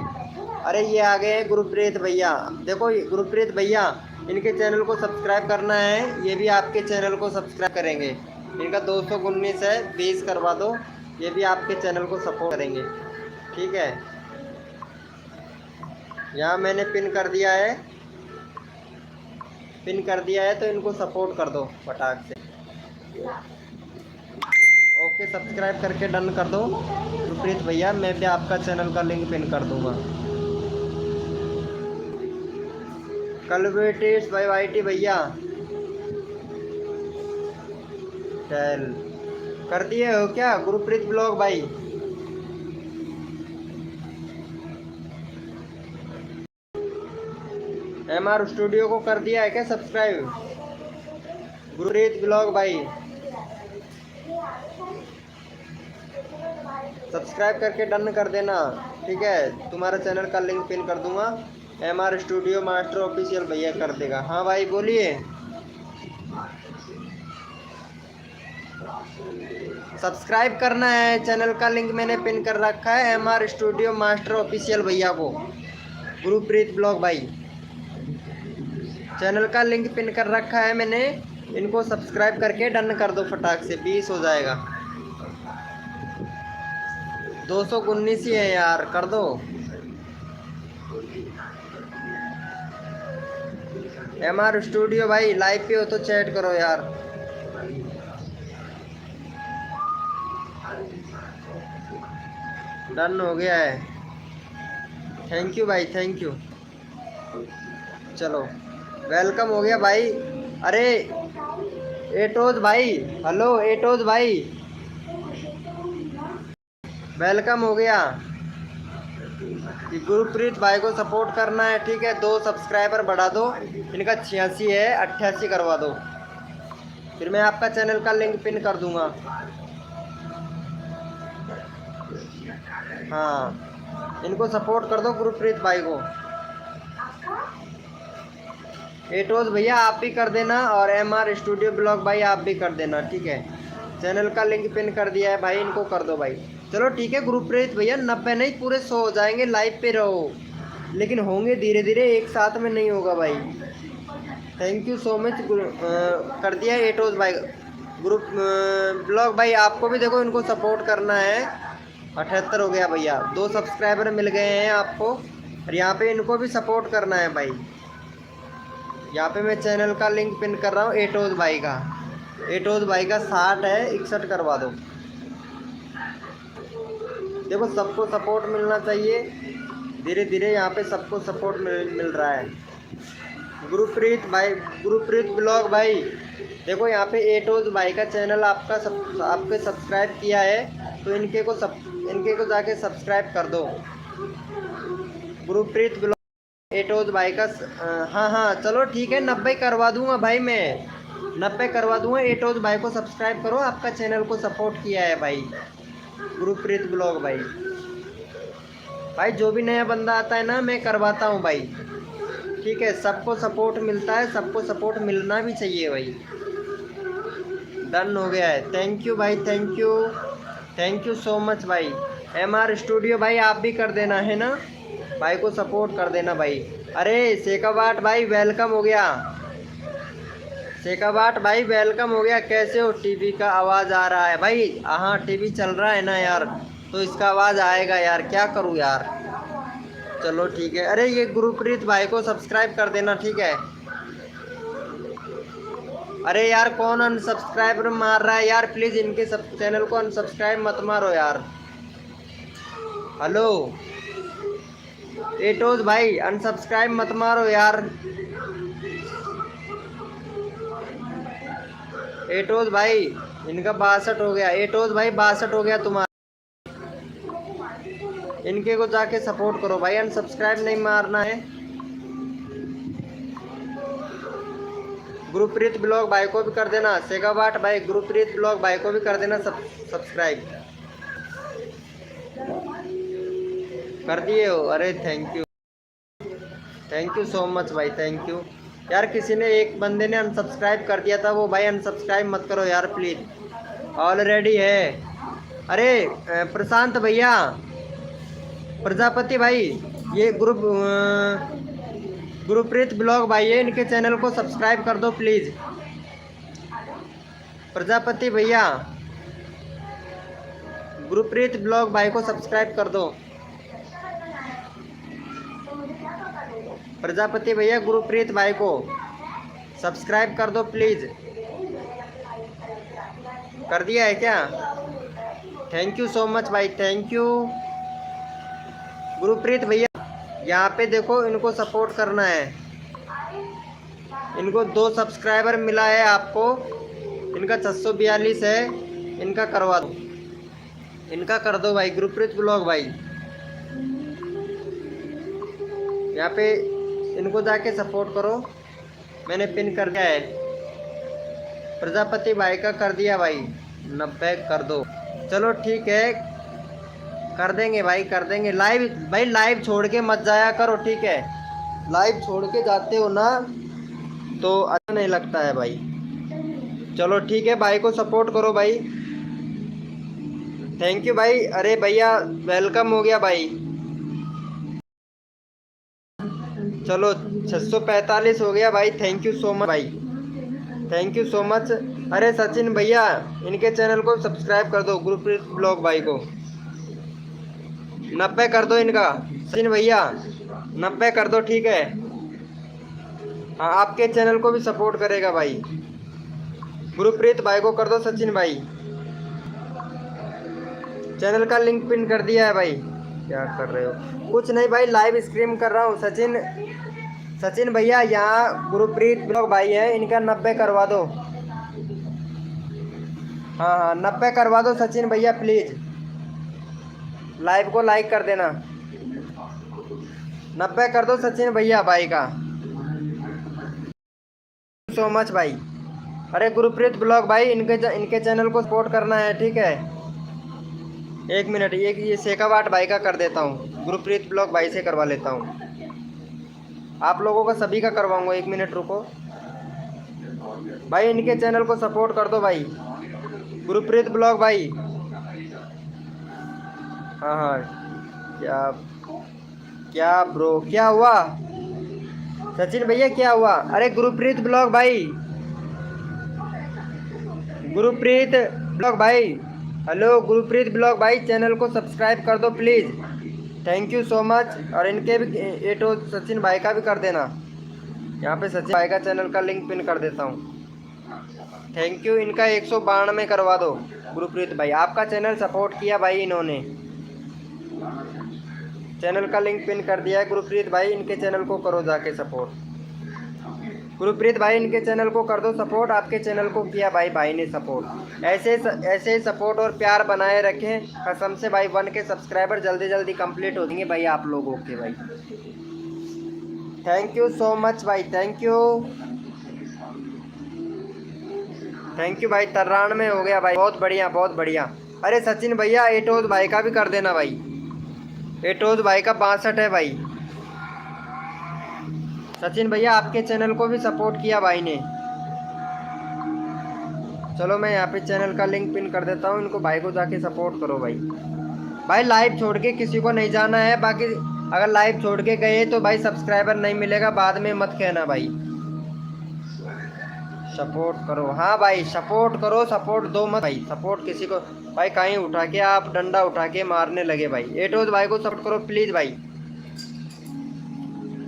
अरे ये आ गए हैं गुरप्रीत भैया, देखो गुरप्रीत भैया इनके चैनल को सब्सक्राइब करना है, ये भी आपके चैनल को सब्सक्राइब करेंगे, इनका 219 है, 20 करवा दो, ये भी आपके चैनल को सपोर्ट करेंगे, ठीक है? यहाँ मैंने पिन कर दिया है, पिन कर दिया है, तो इनको सपोर्ट कर दो फटाक से। ओके, सब्सक्राइब करके डन कर दो गुरप्रीत भैया, मैं भी आपका चैनल का लिंक पिन कर दूंगा। कलवेटिस भाई वाईटी भैया टेल कर दिए हो क्या? गुरप्रीत ब्लॉग भाई MR स्टूडियो को कर दिया है क्या सब्सक्राइब? गुरप्रीत ब्लॉग भाई सब्सक्राइब करके डन कर देना, ठीक है? तुम्हारा चैनल का लिंक पिन कर दूंगा, MR स्टूडियो मास्टर ऑफिशियल भैया कर देगा। हाँ भाई बोलिए, सब्सक्राइब करना है, चैनल का लिंक मैंने पिन कर रखा है MR स्टूडियो मास्टर ऑफिशियल भैया को, गुरप्रीत ब्लॉग भाई चैनल का लिंक पिन कर रखा है मैंने, इनको सब्सक्राइब करके डन कर दो फटाक से, 20 हो जाएगा। 219 ही है यार, कर दो। MR स्टूडियो भाई लाइव पे हो तो चैट करो यार। डन हो गया है, थैंक यू भाई, थैंक यू। चलो वेलकम हो गया भाई। अरे एटोज भाई, हेलो एटोज भाई, वेलकम हो गया। गुरप्रीत भाई को सपोर्ट करना है, ठीक है। 2 सब्सक्राइबर बढ़ा दो, इनका 86 है, 88 करवा दो, फिर मैं आपका चैनल का लिंक पिन कर दूंगा। हाँ, इनको सपोर्ट कर दो गुरप्रीत भाई को। एटोज भैया आप भी कर देना, और MR स्टूडियो ब्लॉग भाई आप भी कर देना, ठीक है। चैनल का लिंक पिन कर दिया है भाई, इनको कर दो भाई। चलो ठीक है गुरप्रीत भैया, 90 नहीं पूरे 100 हो जाएंगे, लाइव पे रहो, लेकिन होंगे धीरे धीरे, एक साथ में नहीं होगा भाई। Thank you so much. कर दिया एटोज भाई। ग्रुप ब्लॉग भाई आपको भी देखो इनको सपोर्ट करना है। 78 हो गया भैया, 2 सब्सक्राइबर मिल गए हैं आपको, और यहाँ पे इनको भी सपोर्ट करना है भाई। यहाँ पे मैं चैनल का लिंक पिन कर रहा हूँ एटोज भाई का। एटोज भाई का 60 है, 61 करवा दो। देखो सबको सपोर्ट मिलना चाहिए, धीरे धीरे यहाँ पे सबको सपोर्ट मिल रहा है। गुरप्रीत भाई, गुरप्रीत ब्लॉग भाई देखो यहाँ पे एटोज भाई का चैनल आपके सब्सक्राइब किया है, तो इनके को जाके सब्सक्राइब कर दो। गुरप्रीत ब्लॉग एटोज भाई का हाँ हाँ चलो ठीक है, 90 करवा दूंगा भाई, मैं 90 करवा दूंगा। एटोज भाई को सब्सक्राइब करो, आपका चैनल को सपोर्ट किया है भाई गुरप्रीत ब्लॉग भाई। भाई जो भी नया बंदा आता है ना, मैं करवाता हूँ भाई, ठीक है। सबको सपोर्ट मिलता है, सबको सपोर्ट मिलना भी चाहिए भाई। डन हो गया है, थैंक यू भाई, थैंक यू सो मच भाई। MR स्टूडियो भाई आप भी कर देना है ना, भाई को सपोर्ट कर देना भाई। अरे शेखावाट भाई वेलकम हो गया, शेखावाट भाई वेलकम हो गया। कैसे हो? टीवी का आवाज़ आ रहा है भाई? हाँ टीवी चल रहा है ना यार, तो इसका आवाज़ आएगा यार, क्या करूँ यार। चलो ठीक है। अरे ये गुरप्रीत भाई को सब्सक्राइब कर देना, ठीक है। अरे यार कौन अनसब्सक्राइबर मार रहा है यार, प्लीज़ इनके चैनल को अनसब्सक्राइब मत मारो यार। हेलो एटोज भाई, अनसब्सक्राइब मत मारो यार। एटोज भाई इनका 62 हो गया, एटोज भाई 62 हो गया तुम्हारा। इनके को जाके सपोर्ट करो भाई, अनसब्सक्राइब नहीं मारना है। गुरप्रीत ब्लॉग भाई को भी कर देना, शेखावाट भाई गुरप्रीत ब्लॉग भाई को भी कर देना सब्सक्राइब। कर दिए हो? अरे थैंक यू सो मच भाई, थैंक यू यार। किसी ने एक बंदे ने अनसब्सक्राइब कर दिया था, वो भाई अनसब्सक्राइब मत करो यार प्लीज़, ऑलरेडी है। अरे प्रशांत भैया, प्रजापति भाई, ये गुरप्रीत ब्लॉग भाई है, इनके चैनल को सब्सक्राइब कर दो प्लीज़। प्रजापति भैया गुरप्रीत ब्लॉग भाई को सब्सक्राइब कर दो। प्रजापति भैया गुरप्रीत भाई को सब्सक्राइब कर दो प्लीज़। कर दिया है क्या? थैंक यू सो मच भाई, थैंक यू गुरप्रीत भैया। यहाँ पे देखो इनको सपोर्ट करना है, इनको 2 सब्सक्राइबर मिला है आपको, इनका 642 है, इनका करवा दो, इनका कर दो भाई गुरप्रीत ब्लॉग भाई। यहाँ पे इनको जाके सपोर्ट करो, मैंने पिन कर दिया है। प्रजापति भाई का कर दिया भाई, 90 कर दो। चलो ठीक है, कर देंगे भाई, कर देंगे। लाइव भाई, लाइव छोड़ के मत जाया करो, ठीक है। लाइव छोड़ के जाते हो ना तो अच्छा नहीं लगता है भाई। चलो ठीक है, भाई को सपोर्ट करो भाई। थैंक यू भाई। अरे भैया वेलकम हो गया भाई। चलो 645 हो गया भाई, थैंक यू सो मच भाई, थैंक यू सो मच। अरे सचिन भैया, इनके चैनल को सब्सक्राइब कर दो, गुरप्रीत ब्लॉग भाई को 90 कर दो इनका। सचिन भैया 90 कर दो, ठीक है। हाँ आपके चैनल को भी सपोर्ट करेगा भाई। गुरप्रीत भाई को कर दो सचिन भाई। चैनल का लिंक पिन कर दिया है भाई। क्या कर रहे हो? कुछ नहीं भाई, लाइव स्ट्रीम कर रहा हूँ। सचिन भैया यहाँ गुरप्रीत ब्लॉग भाई है, इनका 90 करवा दो। हाँ 90 करवा दो सचिन भैया प्लीज़। लाइव को लाइक कर देना। 90 कर दो सचिन भैया भाई का। सो मच भाई। अरे गुरप्रीत ब्लॉग भाई, इनके चैनल को सपोर्ट करना है, ठीक है। 1 मिनट, ये शेखावाट भाई का कर देता हूँ, गुरप्रीत ब्लॉग भाई से करवा लेता हूँ। आप लोगों का सभी का करवाऊंगा, 1 मिनट रुको भाई। इनके चैनल को सपोर्ट कर दो भाई, गुरप्रीत ब्लॉग भाई। हाँ हाँ, क्या क्या ब्रो, क्या हुआ सचिन भैया, क्या हुआ? अरे गुरप्रीत ब्लॉग भाई, गुरप्रीत ब्लॉग भाई, हेलो गुरप्रीत ब्लॉग भाई, चैनल को सब्सक्राइब कर दो please, thank you so much. और इनके भी ये तो सचिन भाई का भी कर देना, यहाँ पे सचिन भाई का चैनल का लिंक पिन कर देता हूँ। थैंक यू, इनका 192 करवा दो गुरप्रीत भाई, आपका चैनल सपोर्ट किया भाई इन्होंने, चैनल का लिंक पिन कर दिया है गुरप्रीत भाई, इनके चैनल को करो जाके सपोर्ट। गुरप्रीत भाई इनके चैनल को कर दो सपोर्ट, आपके चैनल को किया भाई ने सपोर्ट। ऐसे ही सपोर्ट और प्यार बनाए रखें, कसम से भाई 1 के सब्सक्राइबर जल्दी जल्दी कंप्लीट हो जाएंगे भाई आप लोगों के भाई। थैंक यू सो मच भाई, थैंक यू भाई। 93 हो गया भाई, बहुत बढ़िया बहुत बढ़िया। अरे सचिन भैया एटोज भाई का भी कर देना भाई, एटोज भाई का 62 है भाई। सचिन भैया आपके चैनल को भी सपोर्ट किया भाई ने। चलो मैं यहाँ पे चैनल का लिंक पिन कर देता हूँ, इनको भाई को जाके सपोर्ट करो भाई। भाई लाइव छोड़ के किसी को नहीं जाना है, बाकी अगर लाइव छोड़ के गए तो भाई सब्सक्राइबर नहीं मिलेगा, बाद में मत कहना भाई। सपोर्ट करो, हाँ भाई सपोर्ट करो, सपोर्ट दो मत भाई, सपोर्ट किसी को भाई कहीं उठा के आप डंडा उठा के मारने लगे भाई। एटोज भाई को सपोर्ट करो प्लीज़ भाई,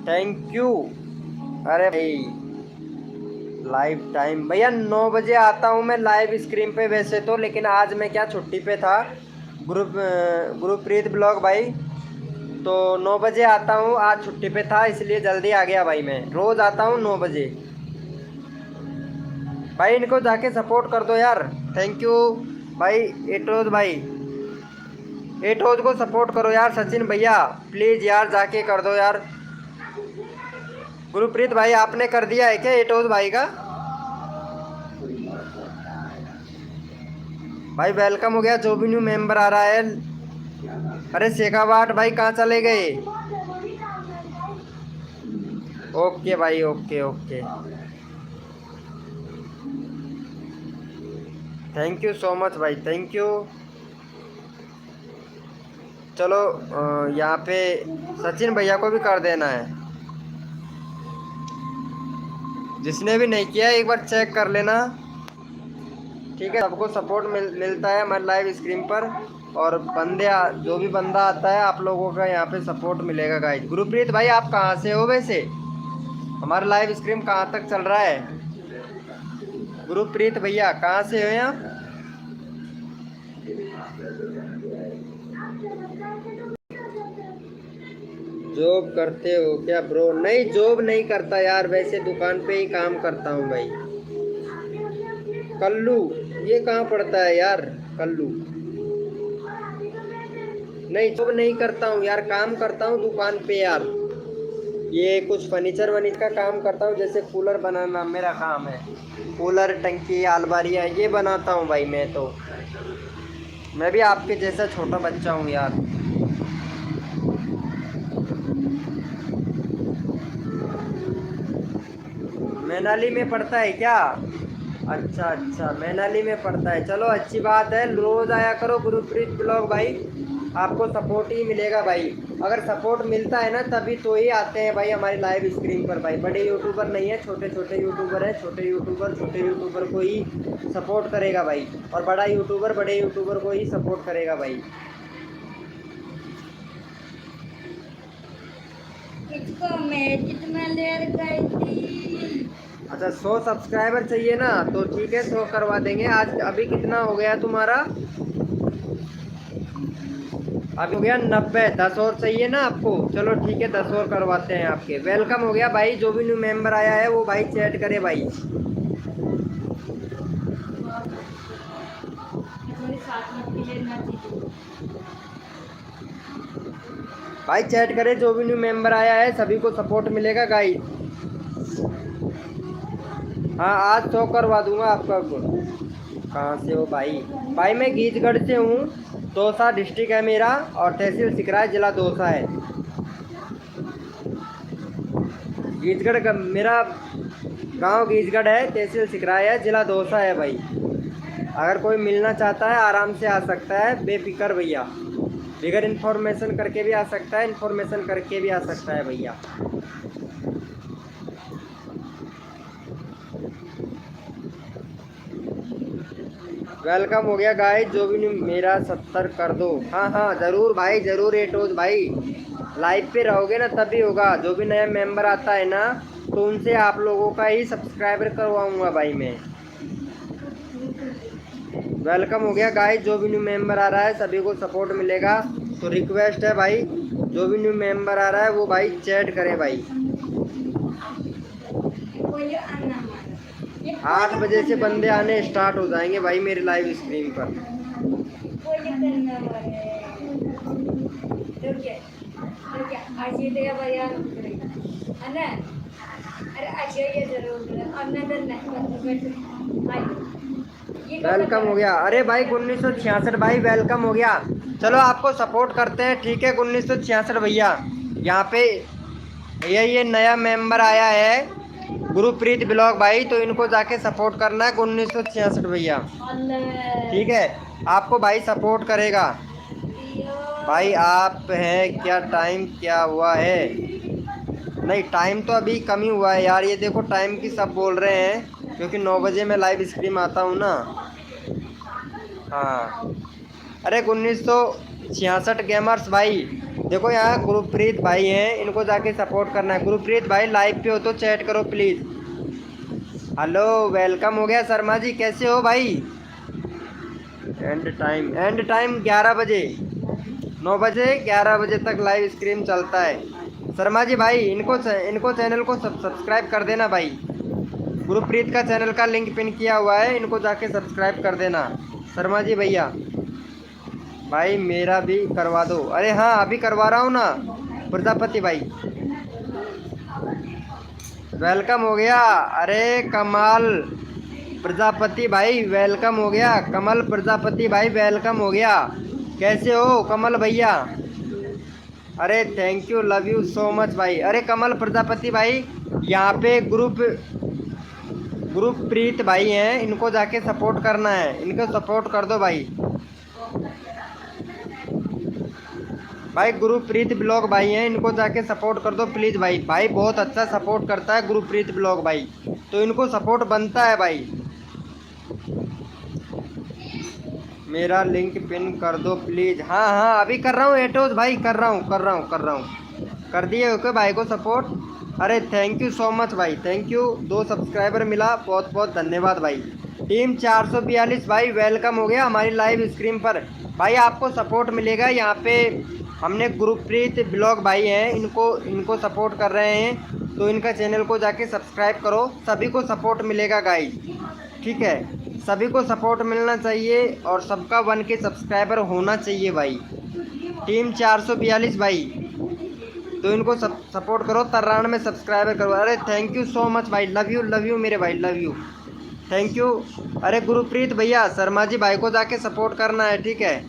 थैंक यू। अरे भाई लाइव टाइम भैया 9 बजे आता हूँ मैं लाइव स्क्रीन पे वैसे तो, लेकिन आज मैं क्या छुट्टी पे था, गुरप्रीत ब्लॉग भाई, तो 9 बजे आता हूँ, आज छुट्टी पे था इसलिए जल्दी आ गया भाई। मैं रोज़ आता हूँ 9 बजे भाई, इनको जाके सपोर्ट कर दो यार, थैंक यू भाई। एटोज भाई, एटोज को सपोर्ट करो यार, सचिन भैया प्लीज़ यार जाके कर दो यार। गुरप्रीत भाई आपने कर दिया है क्या एटोज भाई का? भाई वेलकम हो गया, जो भी न्यू मेंबर आ रहा है। अरे शेखावाट भाई कहाँ चले गए? ओके भाई, okay okay, thank you so much भाई, थैंक यू। चलो यहाँ पे सचिन भैया को भी कर देना है, जिसने भी नहीं किया एक बार चेक कर लेना, ठीक है। सबको सपोर्ट मिलता है हमारे लाइव स्क्रीन पर, और जो भी बंदा आता है आप लोगों का यहाँ पे सपोर्ट मिलेगा गाइस। गुरप्रीत भाई आप कहाँ से हो वैसे? हमारा लाइव स्क्रीन कहाँ तक चल रहा है? गुरप्रीत भैया कहाँ से हो आप? जॉब करते हो क्या ब्रो? नहीं जॉब नहीं करता यार, वैसे दुकान पे ही काम करता हूँ भाई। कल्लू ये कहाँ पड़ता है यार? कल्लू नहीं, जॉब नहीं करता हूँ यार, काम करता हूँ दुकान पे यार, ये कुछ फर्नीचर का काम करता हूँ, जैसे कूलर बनाना मेरा काम है, कूलर टंकी अलमारियाँ ये बनाता हूँ भाई। मैं भी आपके जैसा छोटा बच्चा हूँ यार। मैनाली में पढ़ता है क्या? अच्छा अच्छा, मैनाली में पढ़ता है, चलो अच्छी बात है। रोज़ आया करो गुरप्रीत ब्लॉग भाई, आपको सपोर्ट ही मिलेगा भाई। अगर सपोर्ट मिलता है ना तभी तो ही आते हैं भाई हमारी लाइव स्क्रीन पर भाई। बड़े यूट्यूबर नहीं है, छोटे छोटे यूट्यूबर है, छोटे यूट्यूबर को ही सपोर्ट करेगा भाई, और बड़ा यूट्यूबर बड़े यूट्यूबर को ही सपोर्ट करेगा भाई। इसको मैं कितना देर गई थी। अच्छा 100 सब्सक्राइबर चाहिए ना, तो ठीक है 100 करवा देंगे। आज अभी कितना हो गया तुम्हारा? अभी हो गया 90, 10 और चाहिए ना आपको? चलो ठीक है 10 और करवाते हैं आपके। वेलकम हो गया भाई, जो भी न्यू मेंबर आया है वो भाई चैट करे भाई। भाई चैट करे, जो भी न्यू मेंबर आया है सभी को सपोर्ट मिलेगा गाइस। हाँ आज 100 करवा दूंगा आपका। कहाँ से हो भाई? भाई मैं गीजगढ़ से हूँ, दौसा डिस्ट्रिक्ट है मेरा और तहसील सिकरा है, जिला दौसा है। गीजगढ़ का मेरा गांव गीजगढ़ है, तहसील सिकरा है, जिला दौसा है भाई। अगर कोई मिलना चाहता है आराम से आ सकता है, बेफिक्र भैया। बगैर इन्फॉर्मेशन करके भी आ सकता है, इन्फॉर्मेशन करके भी आ सकता है भैया। वेलकम हो गया गाइस, जो भी मेरा 70 कर दो। हाँ हाँ ज़रूर भाई ज़रूर। एटोज भाई लाइव पे रहोगे ना तभी होगा। जो भी नया मेंबर आता है ना तो उनसे आप लोगों का ही सब्सक्राइबर करवाऊंगा भाई मैं। वेलकम हो गया गाइस, जो भी न्यू मेंबर आ रहा है सभी को सपोर्ट मिलेगा। तो रिक्वेस्ट है भाई, जो भी न्यू मेंबर आ रहा है वो भाई चैट करे भाई। 8 बजे से बंदे आने स्टार्ट हो जाएंगे भाई मेरे लाइव स्ट्रीम पर। वेलकम हो गया। अरे भाई 1966 भाई वेलकम हो गया। चलो आपको सपोर्ट करते हैं, ठीक है 1966 भैया। यहाँ पे ये नया मेंबर आया है गुरुप्रीत ब्लॉग भाई, तो इनको जाके सपोर्ट करना है 1966 भैया, ठीक है। आपको भाई सपोर्ट करेगा भाई। आप हैं क्या? टाइम क्या हुआ है? नहीं टाइम तो अभी कम ही हुआ है यार। ये देखो टाइम की सब बोल रहे हैं क्योंकि 9 बजे मैं लाइव स्ट्रीम आता हूँ ना। हाँ अरे 1966 गेमर्स भाई देखो, यहाँ गुरुप्रीत भाई हैं, इनको जाके सपोर्ट करना है। गुरुप्रीत भाई लाइव पे हो तो चैट करो प्लीज़। हेलो वेलकम हो गया। शर्मा जी कैसे हो भाई? एंड टाइम 11 बजे, 9 बजे 11 बजे तक लाइव स्ट्रीम चलता है। शर्मा जी भाई इनको चैनल को सब्सक्राइब कर देना भाई। गुरुप्रीत का चैनल का लिंक पिन किया हुआ है, इनको जाके सब्सक्राइब कर देना। शर्मा जी भैया भाई मेरा भी करवा दो। अरे हाँ अभी करवा रहा हूँ ना प्रजापति भाई। वेलकम हो गया। अरे कमाल प्रजापति भाई वेलकम हो गया। कमल प्रजापति भाई वेलकम हो गया। कैसे हो कमल भैया? अरे thank you, love you so much भाई। अरे कमल प्रजापति भाई यहाँ पे गुरुप्रीत भाई हैं, इनको जाके सपोर्ट करना है, इनको सपोर्ट कर दो भाई। भाई गुरुप्रीत ब्लॉग भाई हैं, इनको जाके सपोर्ट कर दो प्लीज़ भाई। भाई बहुत अच्छा सपोर्ट करता है गुरुप्रीत ब्लॉग भाई, तो इनको सपोर्ट बनता है भाई। मेरा लिंक पिन कर दो प्लीज़। हाँ हाँ अभी कर रहा हूँ एटोज भाई, कर रहा हूँ। कर दिए ओके भाई को सपोर्ट। अरे थैंक यू सो मच भाई, थैंक यू। 2 सब्सक्राइबर मिला, बहुत बहुत धन्यवाद भाई। टीम 442 भाई वेलकम हो गया हमारी लाइव स्ट्रीम पर। भाई आपको सपोर्ट मिलेगा यहाँ पे। हमने गुरुप्रीत ब्लॉग भाई हैं, इनको सपोर्ट कर रहे हैं, तो इनका चैनल को जाके सब्सक्राइब करो। सभी को सपोर्ट मिलेगा गाइस, ठीक है। सभी को सपोर्ट मिलना चाहिए और सबका 1K सब्सक्राइबर होना चाहिए भाई। टीम 442 भाई, तो इनको सपोर्ट करो। 93 सब्सक्राइबर करो। अरे थैंक यू सो मच भाई, लव यू मेरे भाई, लव यू, थैंक यू। अरे गुरुप्रीत भैया शर्मा जी भाई को जाके सपोर्ट करना है, ठीक है।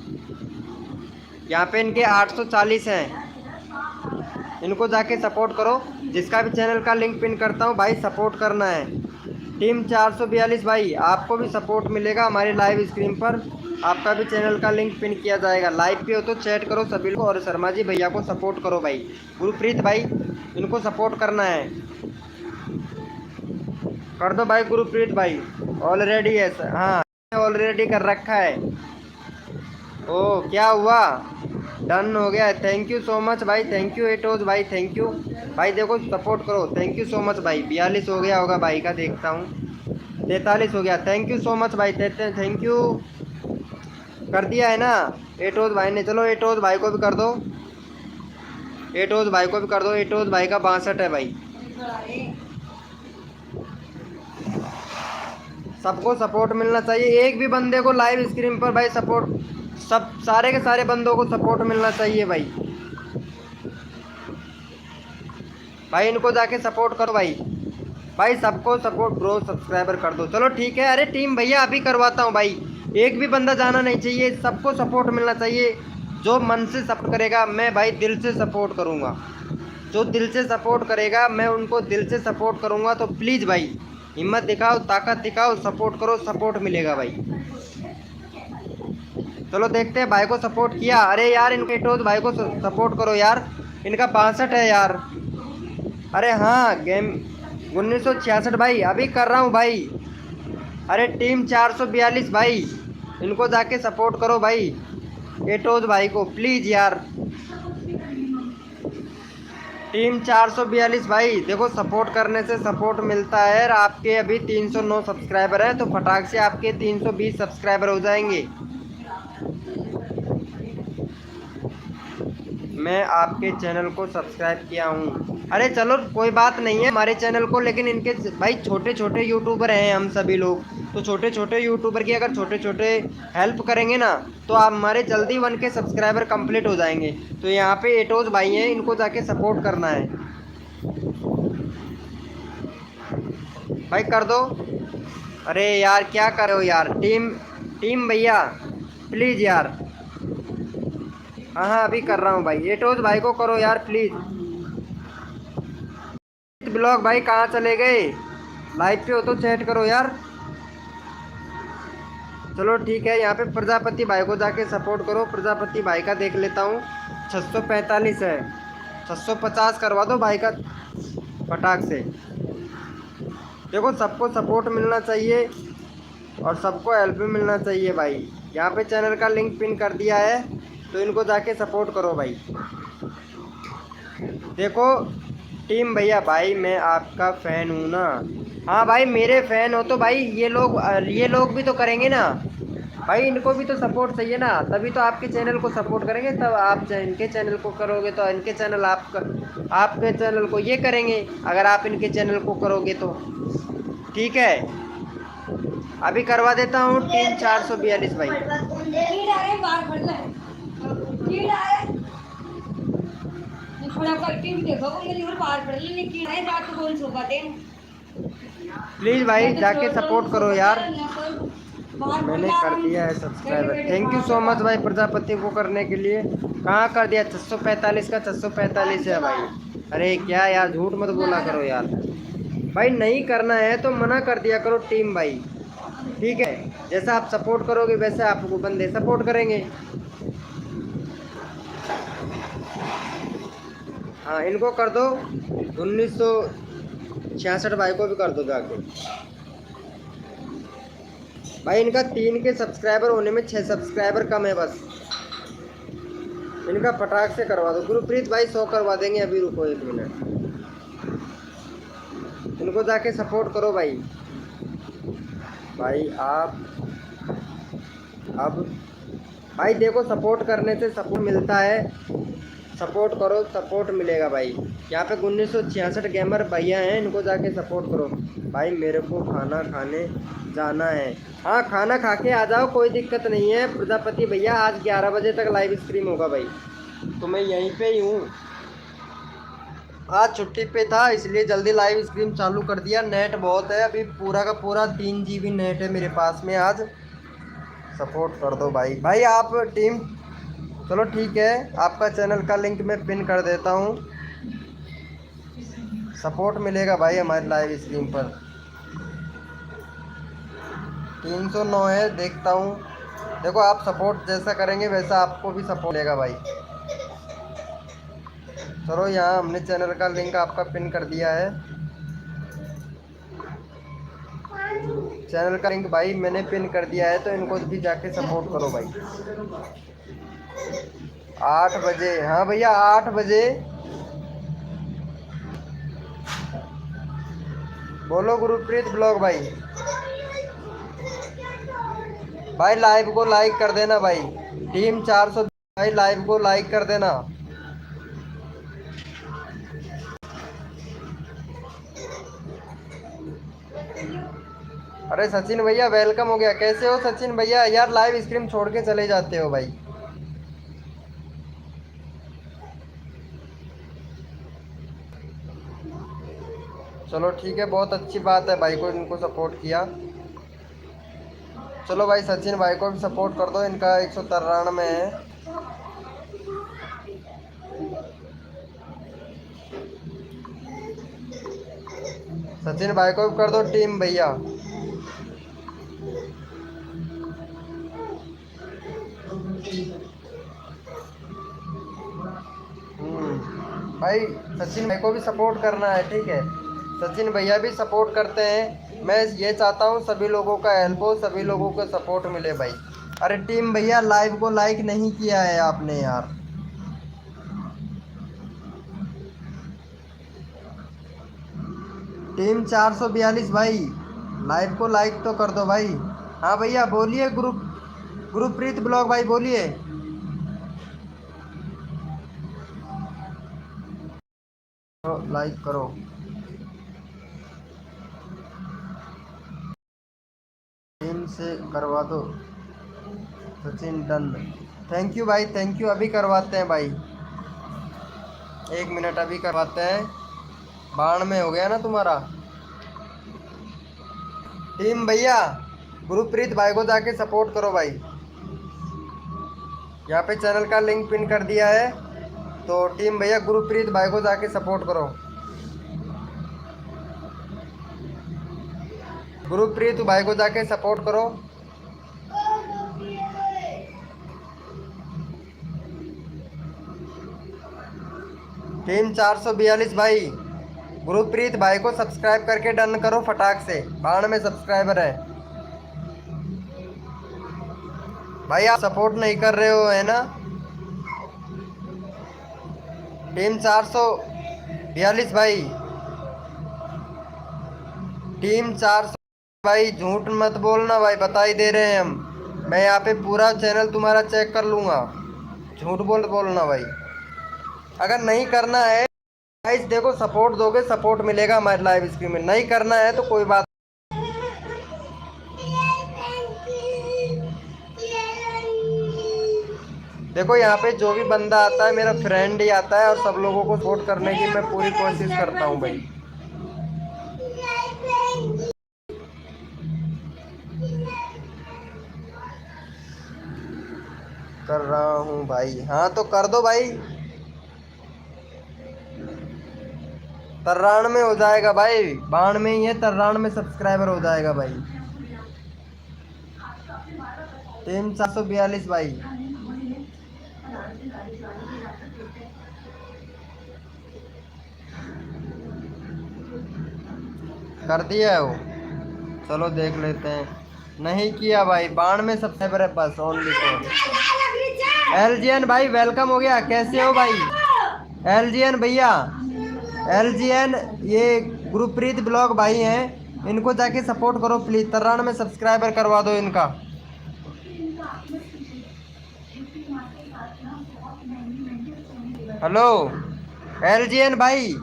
यहाँ पे इनके 840 हैं, इनको जाके सपोर्ट करो। जिसका भी चैनल का लिंक पिन करता हूँ भाई, सपोर्ट करना है। टीम 442 भाई आपको भी सपोर्ट मिलेगा हमारी लाइव स्क्रीन पर। आपका भी चैनल का लिंक पिन किया जाएगा। लाइव पे हो तो चैट करो सभी को, और शर्मा जी भैया को सपोर्ट करो भाई। गुरुप्रीत भाई इनको सपोर्ट करना है, कर दो भाई। गुरुप्रीत भाई ऑलरेडी है, हाँ ऑलरेडी कर रखा है। ओ क्या हुआ, डन हो गया। थैंक यू सो मच भाई, थैंक यू एटोज भाई, थैंक यू भाई। देखो सपोर्ट करो, थैंक यू सो मच भाई। 42 हो गया होगा भाई का, देखता हूँ 43 हो गया। थैंक यू सो मच भाई, थैंक यू। कर दिया है ना एटोज भाई ने। चलो एटोज भाई को भी कर दो, एटोज भाई को भी कर दो। एटोज भाई का 62 है भाई। सबको सपोर्ट मिलना चाहिए। एक भी बंदे को लाइव स्क्रीन पर भाई सपोर्ट, सब सारे के सारे बंदों को सपोर्ट मिलना चाहिए भाई। भाई इनको जाके सपोर्ट करो भाई। भाई सबको सपोर्ट ब्रो, सब्सक्राइबर कर दो। चलो ठीक है। अरे टीम भैया अभी करवाता हूँ भाई, एक भी बंदा जाना नहीं चाहिए, सबको सपोर्ट मिलना चाहिए। जो मन से सपोर्ट करेगा मैं भाई दिल से सपोर्ट करूँगा। जो दिल से सपोर्ट करेगा मैं उनको दिल से सपोर्ट करूँगा। तो प्लीज़ भाई हिम्मत दिखाओ, ताकत दिखाओ, सपोर्ट करो, सपोर्ट मिलेगा भाई। चलो देखते हैं। भाई को सपोर्ट किया। अरे यार इनके टोज भाई को सपोर्ट करो यार, इनका 62 है यार। अरे हाँ गेम 1966 भाई, अभी कर रहा हूँ भाई। अरे टीम 442 भाई, इनको जाके सपोर्ट करो भाई, एटोज भाई को प्लीज़ यार। टीम 442 भाई, देखो सपोर्ट करने से सपोर्ट मिलता है। और आपके अभी 309 सब्सक्राइबर हैं, तो फटाक से आपके 320 सब्सक्राइबर हो जाएंगे। मैं आपके चैनल को सब्सक्राइब किया हूँ। अरे चलो कोई बात नहीं है हमारे चैनल को, लेकिन इनके भाई छोटे छोटे यूट्यूबर हैं हम सभी लोग, तो छोटे छोटे यूट्यूबर की अगर छोटे छोटे हेल्प करेंगे ना, तो आप हमारे जल्दी 1 के सब्सक्राइबर कंप्लीट हो जाएंगे। तो यहाँ पे एटोज भाई हैं, इनको जाके सपोर्ट करना है भाई, कर दो। अरे यार क्या कर रहे हो यार, टीम टीम भैया प्लीज़ यार। हाँ हाँ अभी कर रहा हूँ भाई, एटोज भाई को करो यार प्लीज़। ब्लॉग भाई कहाँ चले गए, लाइव पे हो तो चैट करो यार। चलो ठीक है। यहाँ पे प्रजापति भाई को जाके सपोर्ट करो। प्रजापति भाई का देख लेता हूँ, 645 है, 650 करवा दो भाई का फटाक से। देखो सबको सपोर्ट मिलना चाहिए और सबको हेल्प भी मिलना चाहिए भाई। यहाँ पे चैनल का लिंक पिन कर दिया है, तो इनको जाके सपोर्ट करो भाई। देखो टीम भैया भाई मैं आपका फ़ैन हूँ ना। हाँ भाई मेरे फ़ैन हो तो भाई ये लोग भी तो करेंगे ना भाई, इनको भी तो सपोर्ट चाहिए ना, तभी तो आपके चैनल को सपोर्ट करेंगे। तब आप इनके चैनल को करोगे तो इनके चैनल आपके चैनल को ये करेंगे, अगर आप इनके चैनल को करोगे तो। ठीक है अभी करवा देता हूँ टीम 442 भाई। प्लीज़ भाई जाके सपोर्ट करो यार। मैंने कर दिया है subscriber, thank you so much भाई प्रजापति को करने के लिए। कहाँ कर दिया, 645 का 645 है भाई। अरे क्या यार झूठ मत बोला करो यार भाई, नहीं करना है तो मना कर दिया करो टीम भाई। ठीक है जैसा आप सपोर्ट करोगे वैसे आपको बंदे सपोर्ट करेंगे। हाँ इनको कर दो, 1966 भाई को भी कर दो जाके भाई। इनका 3 के सब्सक्राइबर होने में 6 सब्सक्राइबर कम है बस, इनका फटाक से करवा दो। गुरप्रीत भाई 100 करवा देंगे, अभी रुको 1 मिनट। इनको जाके सपोर्ट करो भाई। भाई आप अब भाई देखो सपोर्ट करने से सपोर्ट मिलता है, सपोर्ट करो सपोर्ट मिलेगा भाई। यहाँ पे 1966 गेमर भैया हैं, इनको जाके सपोर्ट करो भाई। मेरे को खाना खाने जाना है। हाँ खाना खा के आ जाओ, कोई दिक्कत नहीं है प्रजापति भैया। आज 11 बजे तक लाइव स्ट्रीम होगा भाई, तो मैं यहीं पे ही हूँ। आज छुट्टी पे था इसलिए जल्दी लाइव स्ट्रीम चालू कर दिया। नेट बहुत है अभी, पूरा का पूरा 3 GB नेट है मेरे पास में आज। सपोर्ट कर दो भाई। भाई आप टीम चलो ठीक है, आपका चैनल का लिंक मैं पिन कर देता हूँ, सपोर्ट मिलेगा भाई हमारे लाइव स्ट्रीम पर। 309 है, देखता हूँ। देखो आप सपोर्ट जैसा करेंगे वैसा आपको भी सपोर्ट मिलेगा भाई। चलो यहाँ हमने चैनल का लिंक आपका पिन कर दिया है, चैनल का लिंक भाई मैंने पिन कर दिया है, तो इनको भी जाके सपोर्ट करो भाई। 8 बजे, हाँ भैया 8 बजे। बोलो गुरप्रीत ब्लॉग भाई। भाई लाइव को लाइक कर देना भाई, टीम 400 भाई लाइव को लाइक कर देना। अरे सचिन भैया वेलकम हो गया, कैसे हो सचिन भैया? यार लाइव स्ट्रीम छोड़ के चले जाते हो भाई। चलो ठीक है, बहुत अच्छी बात है भाई को इनको सपोर्ट किया। चलो भाई सचिन भाई को भी सपोर्ट कर दो, इनका 193 है। सचिन भाई को भी कर दो टीम भैया। भाई सचिन भाई को भी सपोर्ट करना है, ठीक है। सचिन भैया भी सपोर्ट करते हैं। मैं ये चाहता हूँ सभी लोगों का हेल्प हो, सभी लोगों को सपोर्ट मिले भाई। अरे टीम भैया लाइव को लाइक नहीं किया है आपने यार। टीम 442 भाई, लाइव को लाइक तो कर दो भाई। हाँ भैया बोलिए, गुरुप्रीत ब्लॉग भाई बोलिए। तो लाइक करो। टीम से करवा दो सचिन डन। थैंक यू भाई, थैंक यू। अभी करवाते हैं भाई, 1 मिनट अभी करवाते हैं। बाण में हो गया ना तुम्हारा। टीम भैया गुरुप्रीत भाई को जाके सपोर्ट करो भाई। यहाँ पे चैनल का लिंक पिन कर दिया है, तो टीम भैया गुरुप्रीत भाई को जाके सपोर्ट करो। गुरुप्रीत भाई को जाके सपोर्ट करो। टीम 442 भाई, गुरुप्रीत भाई को सब्सक्राइब करके डन करो फटाक से। 92 सब्सक्राइबर है भाई, आप सपोर्ट नहीं कर रहे हो है ना। टीम 442 भाई, टीम 400 भाई, झूठ मत बोलना भाई, बता ही दे रहे हैं हम। मैं यहाँ पे पूरा चैनल तुम्हारा चेक कर लूँगा, झूठ बोलना भाई। अगर नहीं करना है गाइस, देखो सपोर्ट दोगे सपोर्ट मिलेगा हमारे लाइव स्ट्रीम में, नहीं करना है तो कोई बात। देखो यहाँ पे जो भी बंदा आता है मेरा फ्रेंड ही आता है, और सब लोगों को सपोर्ट करने की मैं पूरी कोशिश करता हूँ भाई। कर रहा हूँ भाई। हाँ तो कर दो भाई, 93 हो जाएगा भाई, 92 ही है, 93 सब्सक्राइबर हो जाएगा भाई। टीम 442 भाई, कर दिया है वो। चलो देख लेते हैं। नहीं किया भाई, 92 सब्सक्राइबर है बस, ओनली फॉर। एलजीएन भाई वेलकम हो गया, कैसे हो भाई एलजीएन भैया। एलजीएन ये गुरुप्रीत ब्लॉग भाई हैं, इनको जाके सपोर्ट करो प्लीज। 93 सब्सक्राइबर करवा दो इनका। हेलो एलजीएन भाई,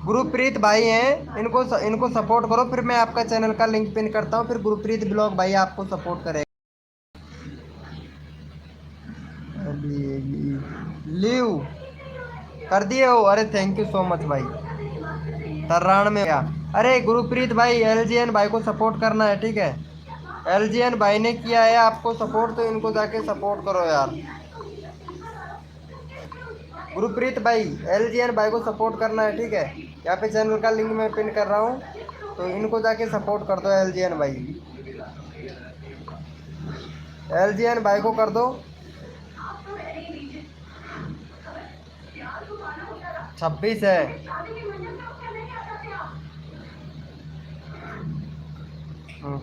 गुरुप्रीत भाई हैं, इनको सपोर्ट करो, फिर मैं आपका चैनल का लिंक पिन करता हूँ, फिर गुरुप्रीत ब्लॉग भाई आपको सपोर्ट करेगा। लीव कर दिए हो, अरे थैंक यू सो मच भाई। 93 क्या, अरे गुरुप्रीत भाई एलजीएन भाई को सपोर्ट करना है, ठीक है। एलजीएन भाई ने किया है आपको सपोर्ट, तो इनको जाके सपोर्ट करो यार। गुरुप्रीत भाई एलजीएन भाई को सपोर्ट करना है, ठीक है। यहाँ पे चैनल का लिंक मैं पिन कर रहा हूँ, तो इनको जाके सपोर्ट कर दो एलजीएन भाई। एलजीएन भाई को कर दो। 26 है।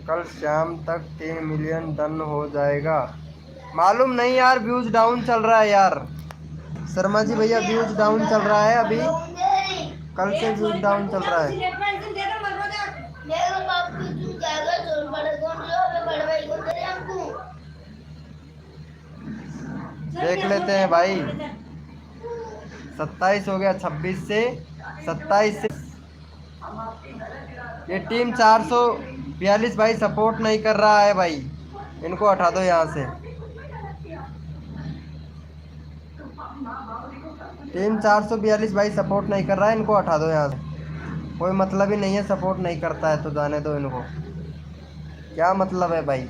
कल शाम तक 3 मिलियन डन हो जाएगा। मालूम नहीं यार, व्यूज डाउन चल रहा है यार। शर्मा जी भैया व्यूज डाउन चल रहा है अभी, कल से व्यूज डाउन चल रहा है। देख लेते हैं भाई, 27 हो गया, 26 से 27 से। ये टीम 442 भाई सपोर्ट नहीं कर रहा है भाई, इनको हटा दो यहाँ से। टीम 442 भाई सपोर्ट नहीं कर रहा है, इनको हटा दो यहाँ से। कोई मतलब ही नहीं है, सपोर्ट नहीं करता है तो जाने दो इनको, क्या मतलब है भाई।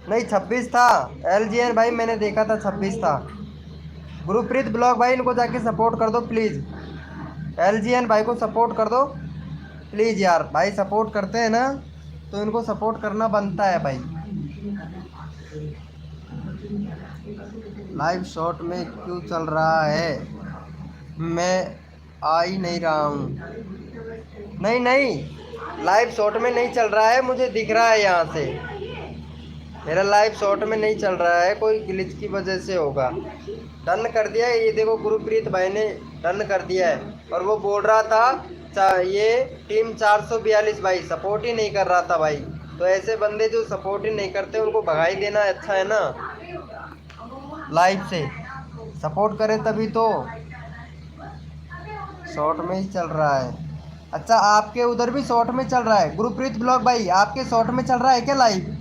नहीं 26 था LGN भाई, मैंने देखा था 26 था। गुरुप्रीत ब्लॉग भाई इनको जाके सपोर्ट कर दो प्लीज़। LGN भाई को सपोर्ट कर दो प्लीज़ यार, भाई सपोर्ट करते हैं ना तो इनको सपोर्ट करना बनता है भाई। लाइव शॉट में क्यों चल रहा है, मैं आ ही नहीं रहा हूँ। नहीं नहीं, लाइव शॉट में नहीं चल रहा है, मुझे दिख रहा है यहाँ से। मेरा लाइव शॉट में नहीं चल रहा है, कोई ग्लिच की वजह से होगा। डन कर दिया है, ये देखो गुरुप्रीत भाई ने डन कर दिया है। और वो बोल रहा था ये टीम 442 भाई सपोर्ट ही नहीं कर रहा था भाई। तो ऐसे बंदे जो सपोर्ट ही नहीं करते उनको भगाई देना अच्छा है ना, लाइव से सपोर्ट करे तभी तो। शॉर्ट में ही चल रहा है। अच्छा आपके उधर भी शॉर्ट में चल रहा है गुरुप्रीत ब्लॉग भाई, आपके शॉर्ट में चल रहा है क्या लाइव?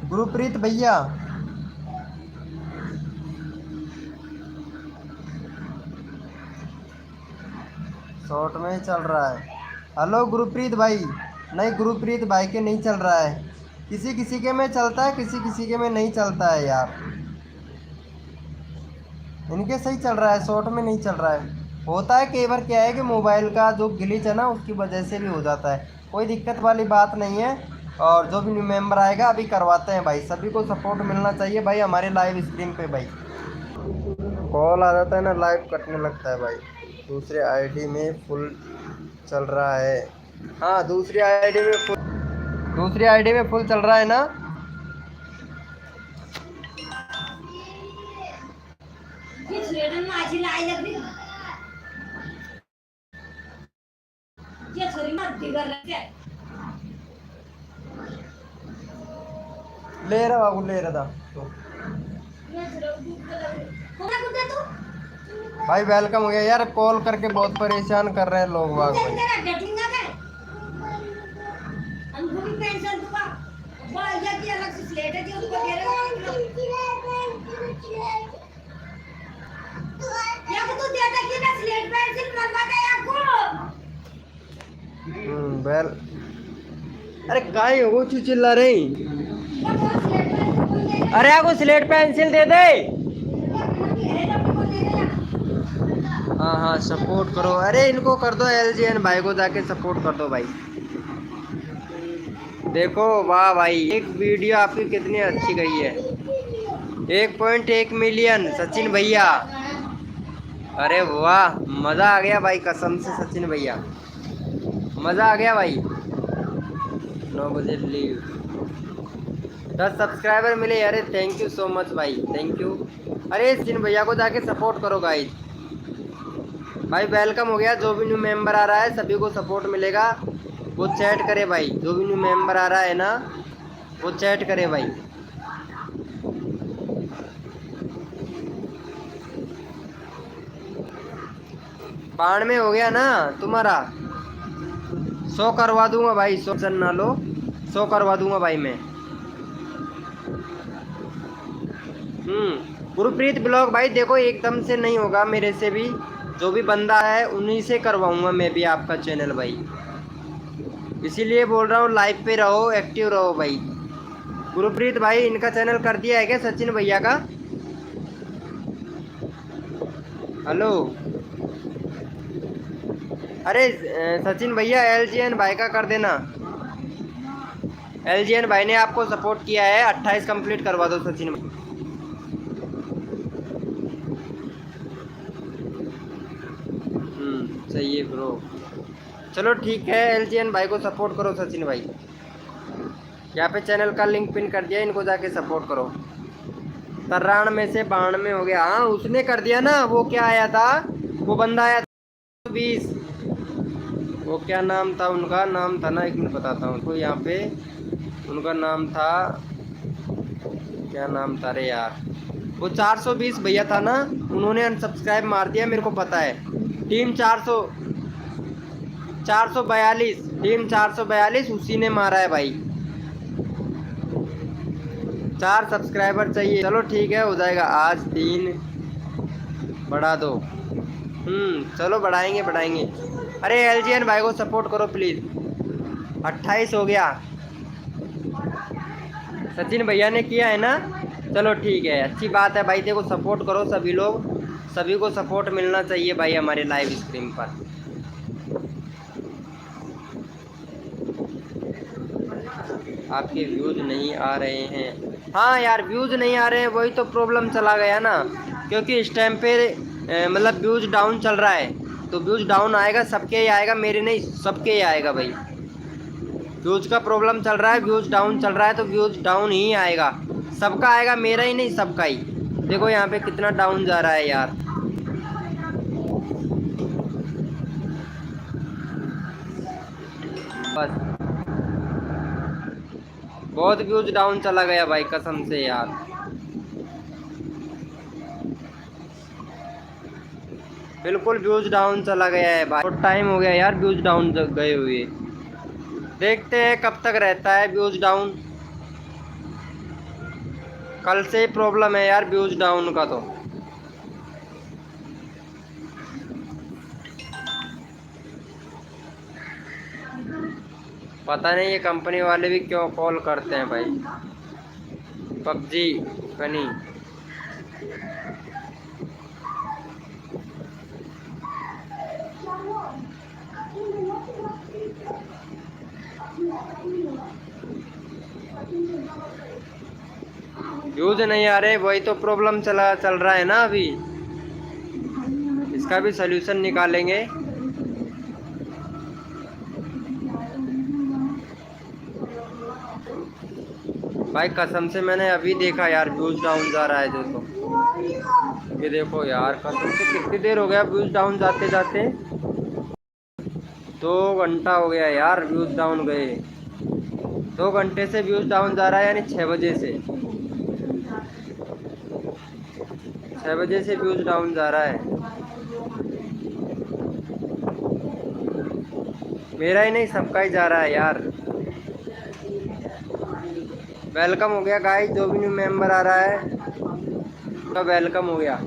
गुरुप्रीत भैया शॉर्ट में ही चल रहा है। हेलो गुरुप्रीत भाई, नहीं गुरुप्रीत भाई के नहीं चल रहा है, किसी किसी के में चलता है, किसी किसी के में नहीं चलता है यार। इनके सही चल रहा है, शॉर्ट में नहीं चल रहा है। होता है कई बार, क्या है कि मोबाइल का जो ग्लिच है ना उसकी वजह से भी हो जाता है, कोई दिक्कत वाली बात नहीं है। और जो भी न्यू मेंबर आएगा अभी करवाते हैं भाई, सभी को सपोर्ट मिलना चाहिए भाई हमारे लाइव स्ट्रीम पे भाई। कॉल आ जाता है ना लाइव कटने लगता है भाई। दूसरे आईडी में फुल चल रहा है, हाँ दूसरी आईडी में फुल, दूसरी आईडी में फुल चल रहा है ना। ले रहा बाबू, ले रहा था तो भाई वेलकम हो गया यार, कॉल करके बहुत परेशान कर रहे हैं लोग बाग भाई। वेल अरे काहे हो चू चिल्ला रही, अरे आपको स्लेट पेंसिल दे दे। हाँ हाँ सपोर्ट करो, अरे इनको कर दो LGN भाई को जाके सपोर्ट कर दो भाई। देखो वाह भाई, एक वीडियो आपकी कितनी अच्छी गई है, 1.1 मिलियन सचिन भैया। अरे वाह मज़ा आ गया भाई, कसम से सचिन भैया मज़ा आ गया भाई। 9 बजे लीव, 10 सब्सक्राइबर मिले, अरे थैंक यू सो मच भाई, थैंक यू। अरे सचिन भैया को जाके सपोर्ट करो गाइस भाई। वेलकम हो गया, जो भी न्यू मेंबर आ रहा है सभी को सपोर्ट मिलेगा, वो चैट करे भाई। जो भी न्यू मेंबर आ रहा है ना वो चैट करे भाई। बाढ़ में हो गया ना तुम्हारा, 100 करवा दूंगा भाई, 100 ना लो, 100 करवा दूंगा भाई मैं। गुरुप्रीत ब्लॉग भाई देखो एकदम से नहीं होगा मेरे से भी, जो भी बंदा है उन्हीं से करवाऊंगा मैं भी आपका चैनल भाई, इसीलिए बोल रहा हूँ लाइव पे रहो, एक्टिव रहो भाई। गुरुप्रीत भाई इनका चैनल कर दिया है क्या सचिन भैया का? हेलो अरे सचिन भैया LGN भाई का कर देना, LGN भाई ने आपको सपोर्ट किया है, 28 कंप्लीट करवा दो सचिन भाई। सही है ब्रो, चलो ठीक है, LGN भाई को सपोर्ट करो सचिन भाई। यहाँ पे चैनल का लिंक पिन कर दिया, इनको जाके सपोर्ट करो। 93 में से 92 हो गया, हाँ उसने कर दिया ना, वो क्या आया था, वो बंदा आया था 20, वो क्या नाम था, उनका नाम था ना, एक मिनट बताता हूँ उनको यहाँ पे, उनका नाम था, क्या नाम था रे यार, वो 420 भैया था ना, उन्होंने अनसब्सक्राइब मार दिया, मेरे को पता है। टीम 442 टीम 442 उसी ने मारा है भाई, 4 सब्सक्राइबर चाहिए। चलो ठीक है, हो जाएगा। आज 3 बढ़ा दो। चलो बढ़ाएंगे बढ़ाएंगे। अरे एलजीएन भाई को सपोर्ट करो प्लीज़। 28 हो गया। सचिन भैया ने किया है ना। चलो ठीक है, अच्छी बात है भाई। देखो सपोर्ट करो सभी लोग, सभी को सपोर्ट मिलना चाहिए भाई हमारे लाइव स्ट्रीम पर। आपके व्यूज़ नहीं आ रहे हैं। हाँ यार, व्यूज़ नहीं आ रहे हैं, वही तो प्रॉब्लम चला गया ना। क्योंकि इस टाइम पे मतलब व्यूज़ डाउन चल रहा है, तो व्यूज़ डाउन आएगा, सबके ही आएगा, मेरे नहीं सबके ही आएगा भाई। व्यूज़ का प्रॉब्लम चल रहा है, व्यूज़ डाउन चल रहा है, तो व्यूज़ डाउन ही आएगा, सबका आएगा, मेरा ही नहीं सबका ही। देखो यहाँ पे कितना डाउन जा रहा है यार। बस बहुत व्यूज़ डाउन चला गया भाई, कसम से यार। बिल्कुल व्यूज़ डाउन चला गया है भाई, बहुत टाइम हो गया यार व्यूज़ डाउन गए हुए। देखते हैं कब तक रहता है व्यूज़ डाउन। कल से प्रॉब्लम है यार व्यूज़ डाउन का। तो पता नहीं ये कंपनी वाले भी क्यों कॉल करते हैं भाई। PUBG funny. व्यूज नहीं आ रहे, वही तो प्रॉब्लम चल रहा है ना अभी। इसका भी सलूशन निकालेंगे। भाई कसम से मैंने अभी देखा यार व्यूज डाउन जा रहा है। देखो ये देखो यार, कसम से कितनी देर हो गया व्यूज डाउन जाते जाते। 2 घंटा हो गया यार व्यूज डाउन गए। 2 घंटे से व्यूज डाउन जा रहा है, यानी 6 बजे से। 6 बजे से व्यूज डाउन जा रहा है। मेरा ही नहीं सबका ही जा रहा है यार। वेलकम हो गया गाइस, जो भी न्यू मेंबर आ रहा है तो वेलकम हो गया।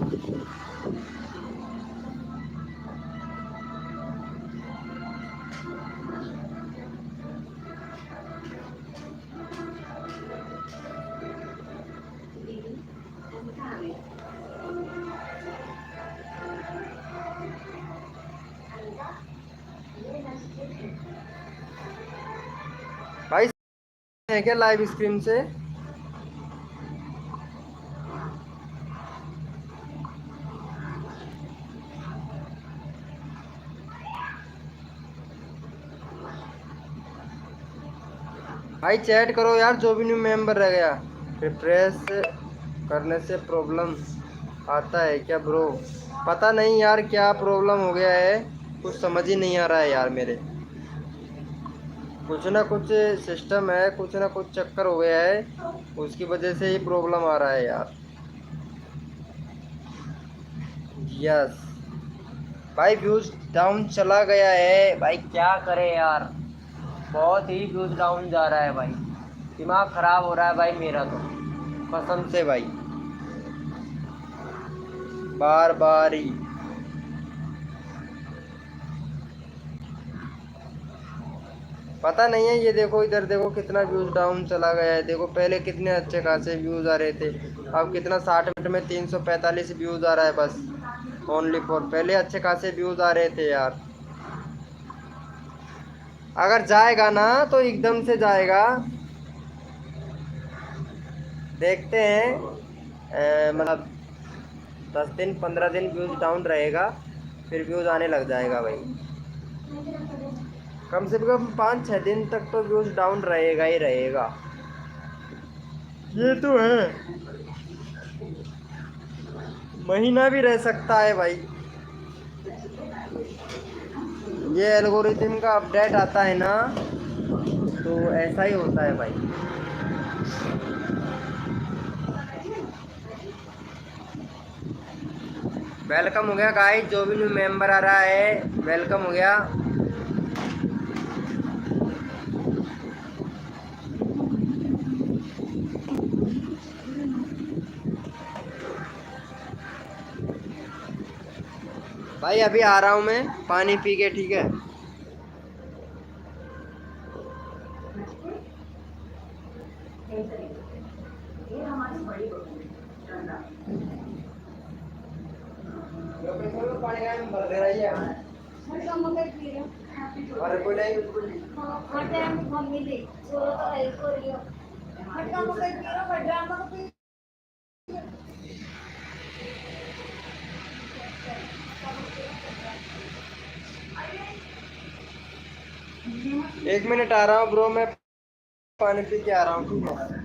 भाई है क्या लाइव स्ट्रीम से? भाई चैट करो यार, जो भी न्यू मेंबर रह गया। रिफ्रेश करने से प्रॉब्लम आता है क्या ब्रो? पता नहीं यार क्या प्रॉब्लम हो गया है, कुछ समझ ही नहीं आ रहा है यार मेरे। कुछ ना कुछ सिस्टम है, कुछ ना कुछ चक्कर हो गया है, उसकी वजह से ही प्रॉब्लम आ रहा है यार। यस भाई, व्यूज डाउन चला गया है भाई, क्या करे यार। बहुत ही व्यूज डाउन जा रहा है भाई, दिमाग खराब हो रहा है भाई मेरा तो, कसम से भाई, बार बार ही। पता नहीं है, ये देखो इधर देखो कितना व्यूज डाउन चला गया है। देखो पहले कितने अच्छे खासे व्यूज आ रहे थे, अब कितना 60 मिनट में 345 व्यूज आ रहा है बस, ओनली फॉर। पहले अच्छे खासे व्यूज आ रहे थे यार। अगर जाएगा ना तो एकदम से जाएगा, देखते हैं। मतलब 10 दिन 15 दिन व्यूज डाउन रहेगा, फिर व्यूज आने लग जाएगा भाई। कम से कम 5-6 दिन तक तो व्यूज डाउन रहेगा ही रहेगा, ये तो है। महीना भी रह सकता है भाई। ये एल्गोरिथम का अपडेट आता है ना, तो ऐसा ही होता है भाई। वेलकम हो गया गाइस, जो भी न्यू मेंबर आ रहा है वेलकम हो गया। भाई अभी आ रहा हूँ मैं पानी पी के, ठीक है। अरे कोई नहीं, बिल्कुल नहीं। एक मिनट आ रहा हूँ ब्रो, मैं पानी पी के आ रहा हूँ, ठीक है।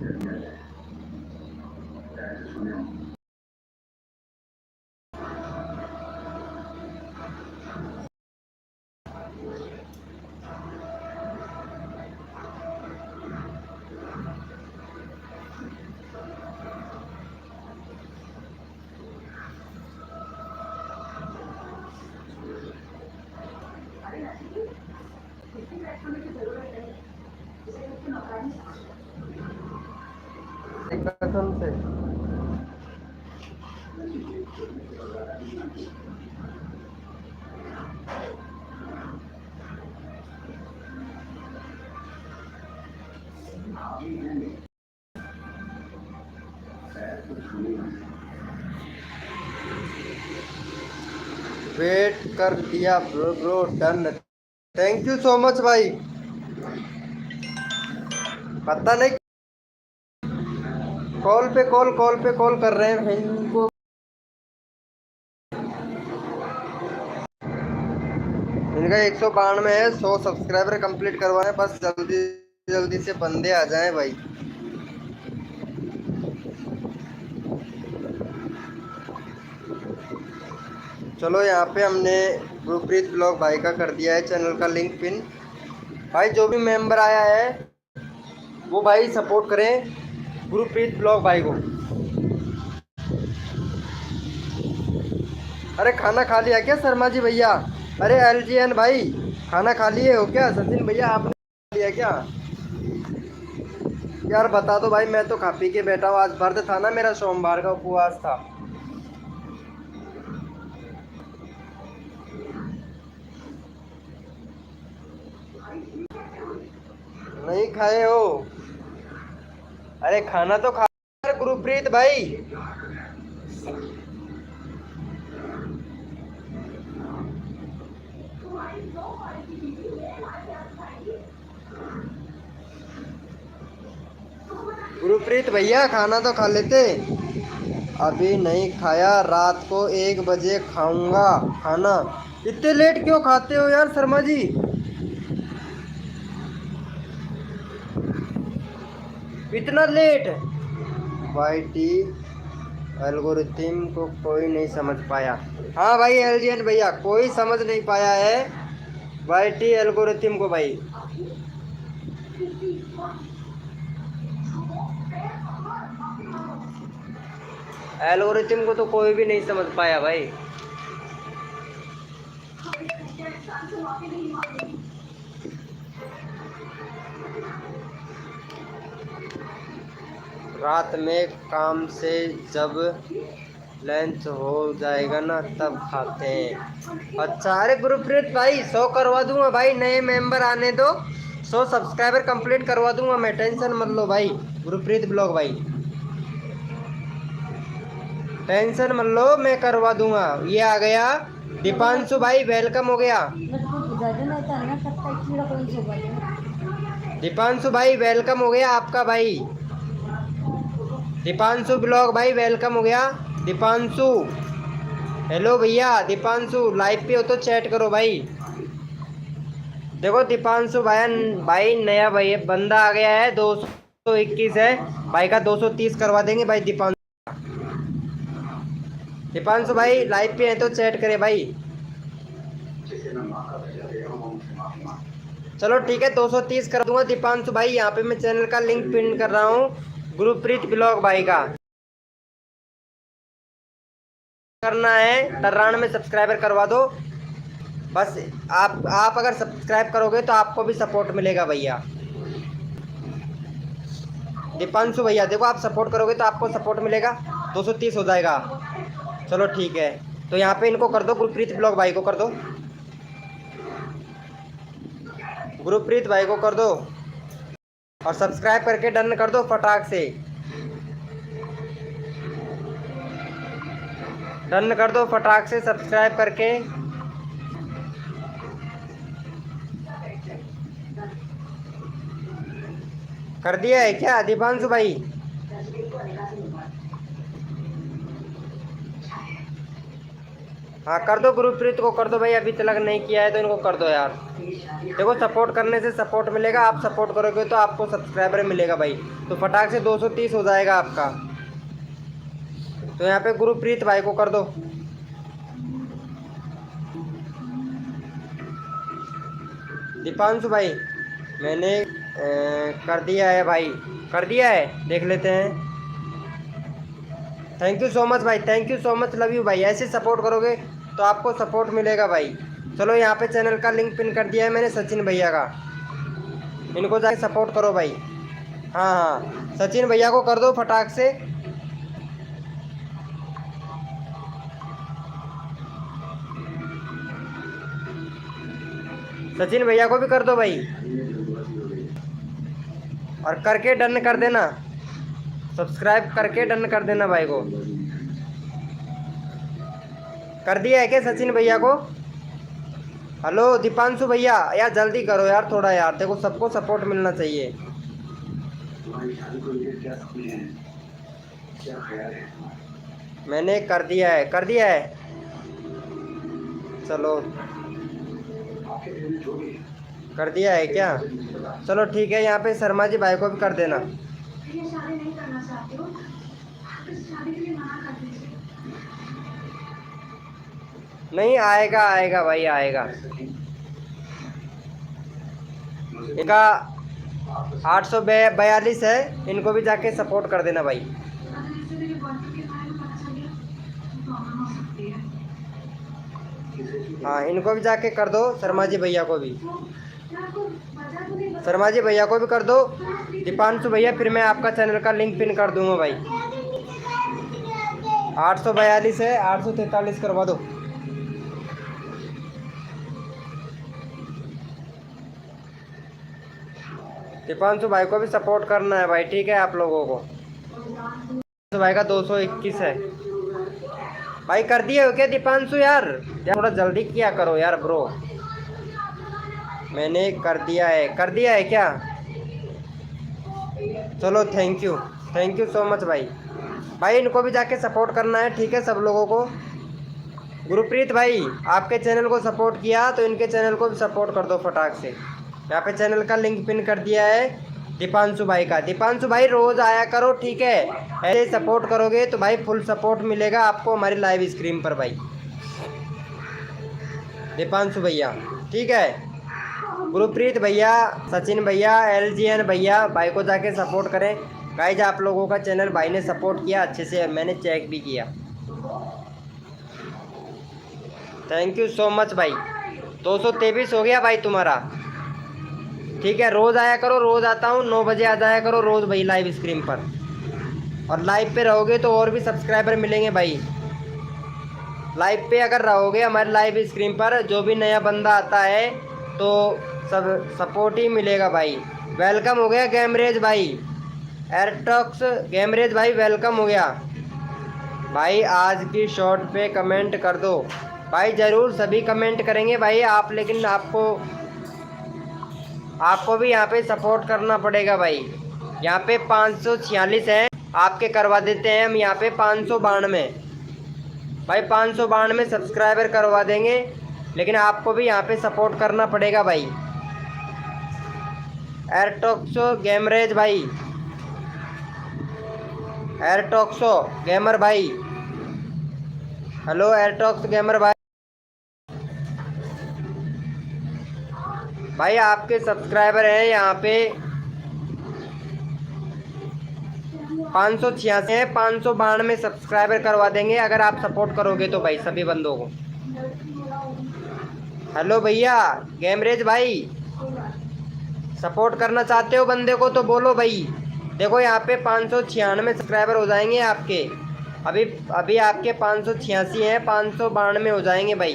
कसम से वेट कर दिया bro, bro done. Thank you so much भाई। पता नहीं कॉल कर रहे हैं इनको। इनका 192 है, 100 सब्सक्राइबर कंप्लीट करवाए, बस जल्दी जल्दी से बंदे आ जाएं भाई। चलो यहाँ पे हमने गुरप्रीत ब्लॉग भाई का कर दिया है चैनल का लिंक पिन। भाई जो भी मेंबर आया है वो भाई सपोर्ट करें गुरप्रीत ब्लॉग भाई को। अरे खाना खा लिया क्या शर्मा जी भैया? अरे LGN भाई खाना खा लिए हो क्या? सचिन भैया आपने खा लिया क्या? यार बता दो भाई, मैं तो खा पी के बैठा हूँ। आज व्रत था ना मेरा, सोमवार का उपवास था। नहीं खाए हो? अरे खाना तो खा गुरप्रीत भाई। गुरप्रीत भैया खाना तो खा लेते। अभी नहीं खाया, रात को 1 बजे खाऊंगा खाना। इतने लेट क्यों खाते हो यार शर्मा जी? इतना लेट? वाईटी एल्गोरिथम को कोई नहीं समझ पाया। हाँ भाई LGN भैया कोई समझ नहीं पाया है वाईटी एल्गोरिथम को भाई। एल्गोरिथम को तो कोई भी नहीं समझ पाया भाई। रात में काम से जब लंच हो जाएगा ना तब खाते हैं। अच्छा अरे गुरप्रीत भाई 100 करवा दूंगा भाई, नए मेंबर आने दो, 100 सब्सक्राइबर कंप्लीट करवा दूंगा मैं, टेंशन मत लो भाई। गुरप्रीत ब्लॉग भाई टेंशन मत लो, मैं करवा दूंगा। ये आ गया दीपांशु भाई, वेलकम हो गया। दीपांशु भाई वेलकम हो गया आपका भाई। दीपांशु ब्लॉग भाई वेलकम हो गया। दीपांशु हेलो भैया। दीपांशु लाइव पे हो तो चैट करो भाई। देखो दीपांशु भाई नया भाई बंदा आ गया है, 221 है भाई का, 230 करवा देंगे भाई। दीपांशु भाई लाइव पे है तो चैट करे भाई। चलो ठीक है 230 कर दूंगा दीपांशु भाई। यहाँ पे मैं चैनल का लिंक पिन कर रहा हूँ गुरप्रीत ब्लॉग भाई का। करना है 93 सब्सक्राइबर करवा दो बस। आप अगर सब्सक्राइब करोगे तो आपको भी सपोर्ट मिलेगा भैया। दीपांशु भैया देखो आप सपोर्ट करोगे तो आपको सपोर्ट मिलेगा, 230 हो जाएगा। चलो ठीक है तो यहाँ पे इनको कर दो, गुरप्रीत ब्लॉग भाई को कर दो, गुरप्रीत भाई को कर दो और सब्सक्राइब करके डन कर दो फटाक से, डन कर दो फटाक से सब्सक्राइब करके। कर दिया है क्या दीपांशु भाई? हाँ कर दो, गुरप्रीत को कर दो भाई, अभी तक नहीं किया है तो इनको कर दो यार। देखो सपोर्ट करने से सपोर्ट मिलेगा, आप सपोर्ट करोगे तो आपको सब्सक्राइबर मिलेगा भाई, तो फटाक से 230 हो जाएगा आपका। तो यहाँ पे गुरप्रीत भाई को कर दो, दीपांशु भाई मैंने कर दिया है भाई, कर दिया है, देख लेते हैं। थैंक यू सो मच भाई, thank you so much, love you भाई। ऐसे सपोर्ट करोगे तो आपको सपोर्ट मिलेगा भाई। चलो यहाँ पे चैनल का लिंक पिन कर दिया है मैंने सचिन भैया का, इनको जाके सपोर्ट करो भाई। हाँ हाँ सचिन भैया को कर दो फटाक से। सचिन भैया को भी कर दो भाई और करके डन कर देना, सब्सक्राइब करके डन कर देना भाई को। कर दिया है क्या सचिन भैया को? हेलो दीपांशु भैया यार जल्दी करो यार थोड़ा यार, देखो सबको सपोर्ट मिलना चाहिए। मैंने कर दिया है, कर दिया है। चलो कर दिया है क्या? चलो ठीक है, यहाँ पे शर्मा जी भाई को भी कर देना। नहीं आएगा, आएगा भाई आएगा। इनका 842 है, इनको भी जाके सपोर्ट कर देना भाई। हाँ इनको भी जाके कर दो, शर्मा जी भैया को भी, शर्मा जी भैया को भी कर दो। दीपांशु भैया फिर मैं आपका चैनल का लिंक पिन कर दूंगा भाई। 842 है, 843 करवा दो। दीपांशु भाई को भी सपोर्ट करना है भाई, ठीक है आप लोगों को। दीपांशु भाई का 221 है भाई। कर दिए हो क्या दीपांशु यार? थोड़ा जल्दी किया करो यार ब्रो। मैंने कर दिया है, कर दिया है क्या? चलो थैंक यू सो मच भाई। भाई इनको भी जाके सपोर्ट करना है, ठीक है सब लोगों को। गुरप्रीत भाई आपके चैनल को सपोर्ट किया तो इनके चैनल को भी सपोर्ट कर दो फटाक से। यहाँ पे चैनल का लिंक पिन कर दिया है दीपांशु भाई का। दीपांशु भाई रोज़ आया करो, ठीक है? ऐसे सपोर्ट करोगे तो भाई फुल सपोर्ट मिलेगा आपको हमारी लाइव स्क्रीन पर भाई, दीपांशु भैया, ठीक है? गुरप्रीत भैया, सचिन भैया, LGN भैया भाई को जाके सपोर्ट करें। गाइज आप लोगों का चैनल भाई ने सपोर्ट किया अच्छे से, मैंने चेक भी किया। थैंक यू सो मच भाई। 223 हो गया भाई तुम्हारा, ठीक है? रोज़ आया करो, रोज़ आता हूँ 9 बजे आ जाया करो रोज़ भाई लाइव स्क्रीन पर, और लाइव पे रहोगे तो और भी सब्सक्राइबर मिलेंगे भाई। लाइव पे अगर रहोगे हमारे लाइव स्क्रीन पर, जो भी नया बंदा आता है तो सब सपोर्ट ही मिलेगा भाई। वेलकम हो गया गैमरेज भाई, एयरटॉक्स गैमरेज भाई वेलकम हो गया भाई। आज की शॉर्ट पे कमेंट कर दो भाई, ज़रूर सभी कमेंट करेंगे भाई आप, लेकिन आपको भी यहाँ पे सपोर्ट करना पड़ेगा भाई। यहाँ पे 546 है, आपके करवा देते हैं हम यहाँ पे 592 भाई, 592 सब्सक्राइबर करवा देंगे, लेकिन आपको भी यहाँ पे सपोर्ट करना पड़ेगा भाई। एयरटॉक्सो गैमरेज भाई, एयरटॉक्सो गेमर भाई, हेलो एयरटॉक्स गेमर भाई। भाई आपके सब्सक्राइबर हैं यहाँ पे 586 है, 592 सब्सक्राइबर करवा देंगे अगर आप सपोर्ट करोगे तो भाई सभी बंदों को। हेलो भैया गैमरेज भाई, सपोर्ट करना चाहते हो बंदे को तो बोलो भाई। देखो यहाँ पे 596 सब्सक्राइबर हो जाएंगे आपके, अभी अभी आपके 586 हैं, 592 हो जाएंगे भाई।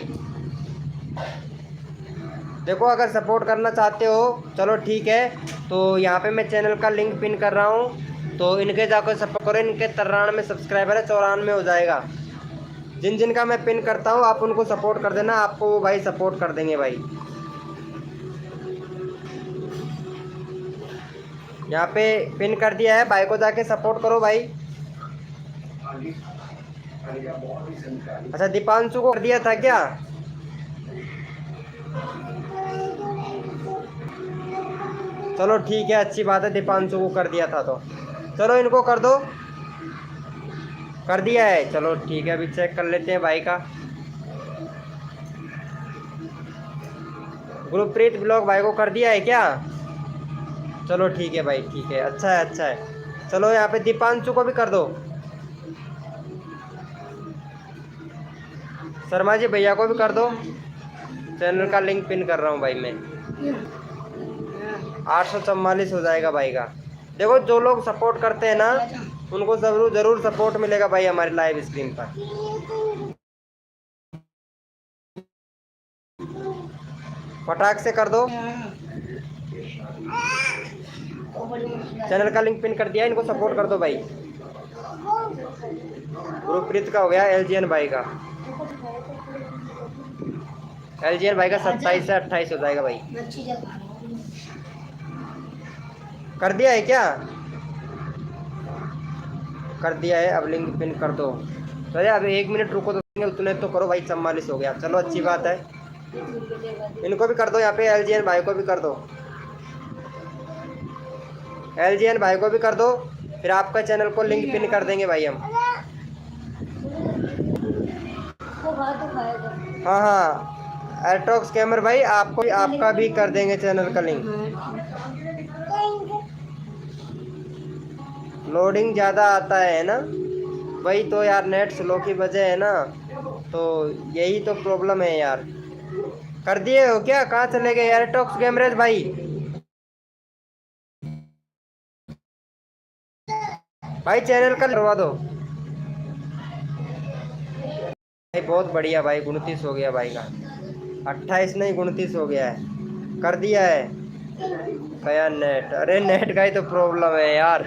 देखो अगर सपोर्ट करना चाहते हो चलो ठीक है, तो यहाँ पे मैं चैनल का लिंक पिन कर रहा हूँ, तो इनके जाकर सपोर्ट करो। इनके 93 सब्सक्राइबर है, 94 हो जाएगा। जिन जिन का मैं पिन करता हूँ आप उनको सपोर्ट कर देना, आपको वो भाई सपोर्ट कर देंगे भाई। यहाँ पे पिन कर दिया है, भाई को जाके सपोर्ट करो भाई। अच्छा दीपांशु को कर दिया था क्या? चलो ठीक है, अच्छी बात है, दीपांशु को कर दिया था तो चलो इनको कर दो। कर दिया है, चलो ठीक है, अभी चेक कर लेते हैं भाई का। गुरप्रीत ब्लॉग भाई को कर दिया है क्या? चलो ठीक है भाई, ठीक है, अच्छा है अच्छा है। चलो यहाँ पे दीपांशु को भी कर दो। शर्मा जी भैया को भी कर दो। चैनल का लिंक पिन कर रहा हूँ भाई मैं। 844 हो जाएगा भाई का। देखो जो लोग सपोर्ट करते हैं ना उनको जरूर जरूर सपोर्ट मिलेगा भाई हमारी लाइव स्ट्रीम पर। फटाक से कर दो। चैनल का लिंक पिन कर दिया, इनको सपोर्ट कर दो भाई। गुरप्रीत का हो गया, एलजीएन भाई का, एलजीएन भाई का 27 से 28 हो जाएगा भाई। कर दिया है क्या? कर दिया है, अब लिंक पिन कर दो। चलिए अभी 1 मिनट रुको तो उतने तो करो भाई। 44 हो गया, चलो अच्छी बात है। इनको भी कर दो, यहाँ पे एलजीएन भाई को भी कर दो। एलजीएन भाई को भी कर दो, फिर आपका चैनल को लिंक पिन कर देंगे भाई हम। हाँ हाँ एयरटॉक्स कैमर भाई आपको आपका भी कर देंगे चैनल का लिंक। लोडिंग ज़्यादा आता है ना, वही तो यार, नेट स्लो की वजह है ना, तो यही तो प्रॉब्लम है यार। कर दिए हो क्या? कहाँ चले गए एयरटॉक्स कैमरेज भाई? भाई चैनल का करवा दो भाई। बहुत बढ़िया भाई, 29 हो गया भाई का। 28 नहीं 29 हो गया है, कर दिया है। गया नेट, अरे नेट का ही तो प्रॉब्लम है यार।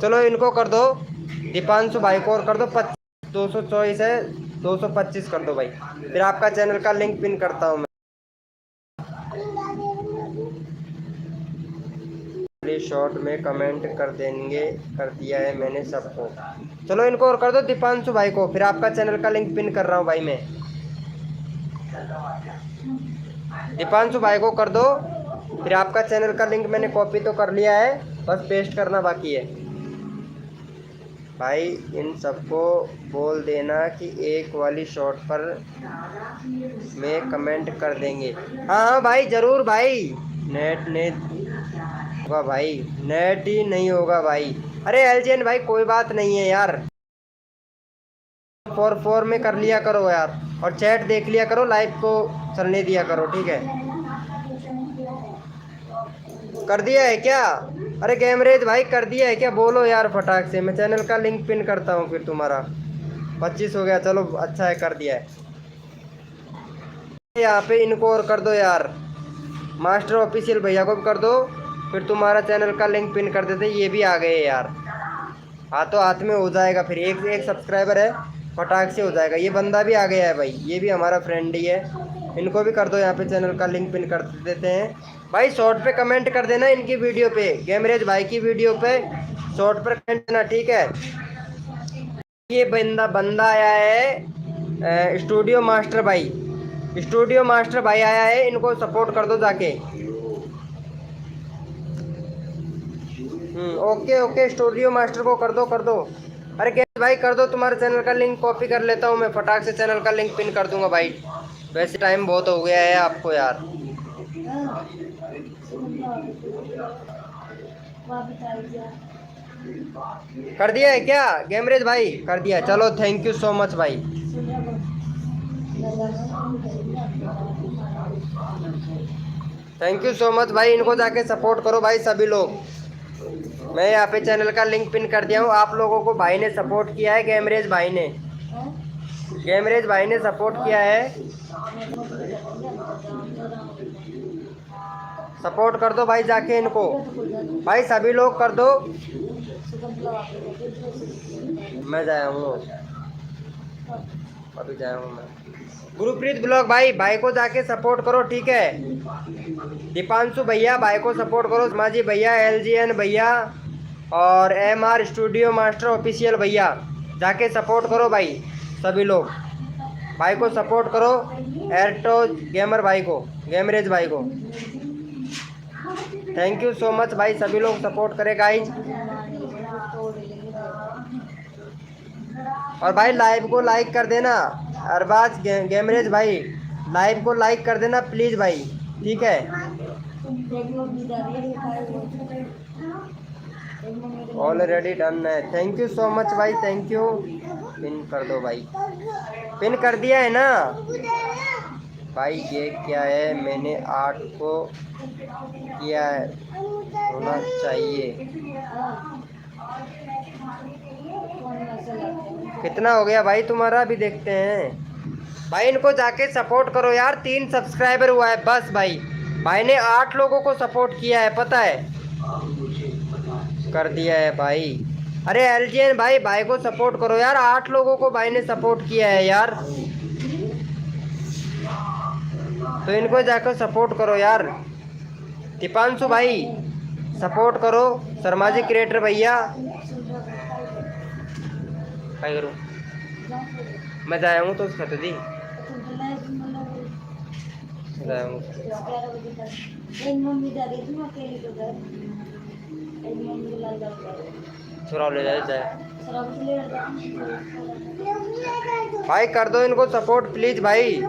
चलो इनको कर दो, दीपांशु भाई को और कर दो। 224 है, 225 कर दो भाई, फिर आपका चैनल का लिंक पिन करता हूँ मैं। शॉर्ट में कमेंट कर देंगे, कर दिया है मैंने सबको। चलो इनको और कर दो, दीपांशु भाई को, फिर आपका चैनल का लिंक पिन कर रहा हूँ भाई मैं। दीपांशु भाई को कर दो, फिर आपका चैनल का लिंक मैंने कॉपी तो कर लिया है, बस पेस्ट करना बाकी है भाई। इन सबको बोल देना कि एक वाली शॉर्ट पर में कमेंट कर देंगे। हाँ हाँ भाई ज़रूर भाई। नेट होगा भाई, नेट ही नहीं होगा भाई। अरे एलजीएन भाई कोई बात नहीं है यार, 4 में कर लिया करो यार, और चैट देख लिया करो, लाइव को चलने दिया करो, ठीक है। कर दिया है क्या? अरे कैमरेज भाई कर दिया है क्या? बोलो यार फटाक से, मैं चैनल का लिंक पिन करता हूँ फिर तुम्हारा। 25 हो गया, चलो अच्छा है, कर दिया है। यहाँ पे इनको और कर दो यार, मास्टर ऑफिशियल भैया को भी कर दो, फिर तुम्हारा चैनल का लिंक पिन कर देते। ये भी आ गए यार, हाथों हाथ में हो जाएगा फिर। एक सब्सक्राइबर है, फटाक से हो जाएगा। ये बंदा भी आ गया है भाई, ये भी हमारा फ्रेंड ही है। इनको भी कर दो, यहाँ पे चैनल का लिंक पिन कर देते हैं भाई। शॉर्ट पे कमेंट कर देना इनकी वीडियो पे, गेमरेज भाई की वीडियो पे शॉर्ट पर कमेंट देना, ठीक है। ये बंदा आया है स्टूडियो मास्टर भाई, स्टूडियो मास्टर भाई आया है, इनको सपोर्ट कर दो जाके। ओके ओके, स्टूडियो मास्टर को कर दो। अरे क्या भाई कर दो, तुम्हारे चैनल का लिंक कॉपी कर लेता हूँ मैं, फटाक से चैनल का लिंक पिन कर दूंगा भाई। वैसे टाइम बहुत हो गया है आपको यार। कर दिया है क्या गेमरेज भाई? कर दिया, चलो थैंक यू सो मच भाई। थैंक यू सो मच भाई, इनको जाके सपोर्ट करो भाई सभी लोग। मैं यहाँ पे चैनल का लिंक पिन कर दिया हूँ। आप लोगों को भाई ने सपोर्ट किया है, गेमरेज भाई ने, गेमरेज भाई ने सपोर्ट किया है। सपोर्ट कर दो भाई जाके इनको, भाई सभी लोग कर दो। मैं जाया हूँ, अभी जाया हूँ मैं। गुरुप्रीत ब्लॉग भाई, भाई को जाके सपोर्ट करो, ठीक है। दीपांशु भैया भाई को सपोर्ट करो, समाजी भैया, LGN भैया और MR स्टूडियो मास्टर ऑफिशियल भैया, जाके सपोर्ट करो भाई सभी लोग। भाई को सपोर्ट करो, एयरटो गेमर भाई को, गेमरेज भाई को। थैंक यू सो मच भाई, सभी लोग सपोर्ट करें गाइज। और भाई लाइव को लाइक कर देना, अरबाज गेमरेज भाई लाइव को लाइक कर देना प्लीज़ भाई, ठीक है। ऑलरेडी डन है, थैंक यू सो मच भाई, थैंक यू। पिन कर दो भाई, पिन कर दिया है ना भाई। ये क्या है, मैंने 8 को किया है, होना चाहिए। कितना हो गया भाई तुम्हारा, अभी देखते हैं भाई। इनको जाके सपोर्ट करो यार, 3 सब्सक्राइबर हुआ है बस भाई। भाई ने 8 लोगों को सपोर्ट किया है, पता है, कर दिया है भाई। अरे LGN भाई, भाई को सपोर्ट करो यार, 8 लोगों को भाई ने सपोर्ट किया है यार, तो इनको जाकर सपोर्ट करो यार। दीपांशु भाई सपोर्ट करो, शर्माजी क्रिएटर भैया। क्या करूँ, मैं जाया हूँ तो उसका तो दी जाया हूँ। छोरा ले जाए भाई, कर दो इनको सपोर्ट प्लीज भाई।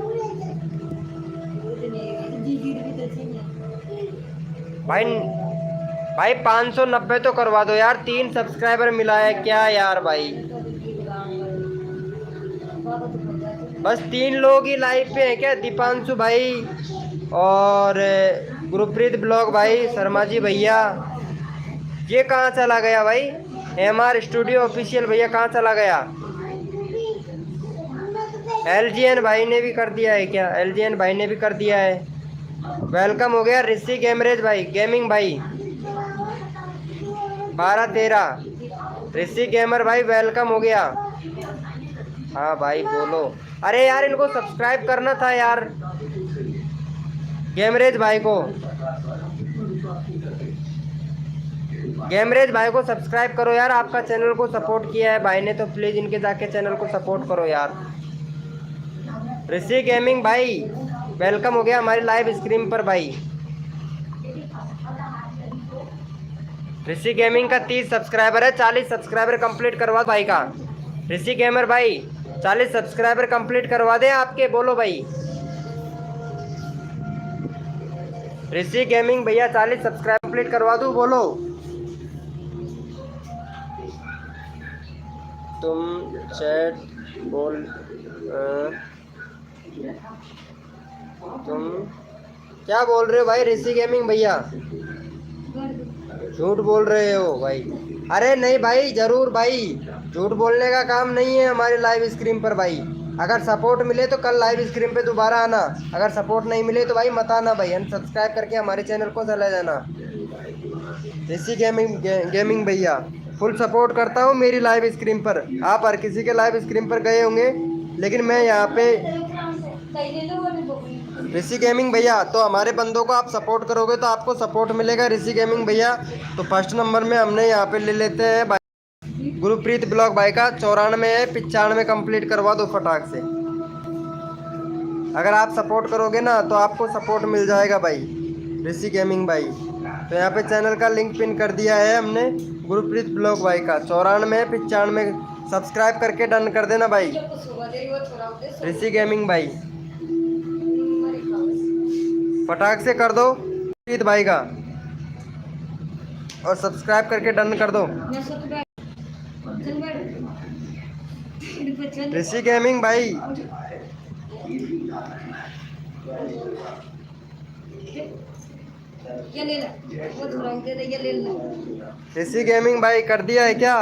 भाई भाई 590 तो करवा दो यार, 3 सब्सक्राइबर मिला है क्या यार भाई। बस 3 लोग ही लाइव पे हैं क्या, दीपांशु भाई और गुरुप्रीत ब्लॉग भाई, शर्माजी भैया। ये कहाँ चला गया भाई, MR स्टूडियो ऑफिशियल भैया कहाँ चला गया। LGN भाई ने भी कर दिया है क्या, LGN भाई ने भी कर दिया है। वेलकम हो गया ऋषि गेमरेज भाई, गेमिंग भाई 12-13। ऋषि गेमर भाई वेलकम हो गया। हाँ भाई बोलो। अरे यार इनको सब्सक्राइब करना था यार, गेमरेज भाई को, गेमरेज भाई को सब्सक्राइब करो यार। आपका चैनल को सपोर्ट किया है भाई ने, तो प्लीज़ इनके जाके चैनल को सपोर्ट करो यार। ऋषि गेमिंग भाई वेलकम हो गया हमारी लाइव स्क्रीन पर भाई। ऋषि गेमिंग का 30 सब्सक्राइबर है, 40 सब्सक्राइबर कंप्लीट करवा भाई का। ऋषि गेमर भाई 40 सब्सक्राइबर कंप्लीट करवा दे आपके, बोलो भाई। ऋषि गेमिंग भैया 40 सब्सक्राइब कंप्लीट करवा दूं, बोलो। तुम चैट बोल तुम क्या बोल रहे हो भाई ऋषि गेमिंग भैया, झूठ बोल रहे हो भाई। अरे नहीं भाई, जरूर भाई, झूठ बोलने का काम नहीं है हमारे लाइव स्क्रीन पर भाई। अगर सपोर्ट मिले तो कल लाइव स्क्रीन पे दोबारा आना, अगर सपोर्ट नहीं मिले तो भाई मत आना भाई, अनसब्सक्राइब करके हमारे चैनल को चला जाना। ऋषि गेमिंग भैया फुल सपोर्ट करता हूँ मेरी लाइव स्क्रीन पर। आप हर किसी के लाइव स्क्रीन पर गए होंगे, लेकिन मैं यहाँ पे ऋषि गेमिंग भैया, तो हमारे बंदों को आप सपोर्ट करोगे तो आपको सपोर्ट मिलेगा ऋषि गेमिंग भैया। तो फर्स्ट नंबर में हमने यहाँ पे ले लेते हैं भाई गुरुप्रीत ब्लॉग भाई का 94 है, 95 कंप्लीट करवा दो फटाक से। अगर आप सपोर्ट करोगे ना तो आपको सपोर्ट मिल जाएगा भाई ऋषि गेमिंग भाई। तो यहाँ पे चैनल का लिंक पिन कर दिया है हमने गुरुप्रीत ब्लॉग भाई का, 94 95 सब्सक्राइब करके डन कर देना भाई ऋषि गेमिंग भाई, फटाक से कर दो प्रीत भाई का, और सब्सक्राइब करके डन कर दो ऋषि गेमिंग भाई। ये ले ला, वो थोड़ा दे दे, ये ले ला। ऋषि गेमिंग भाई कर दिया है क्या?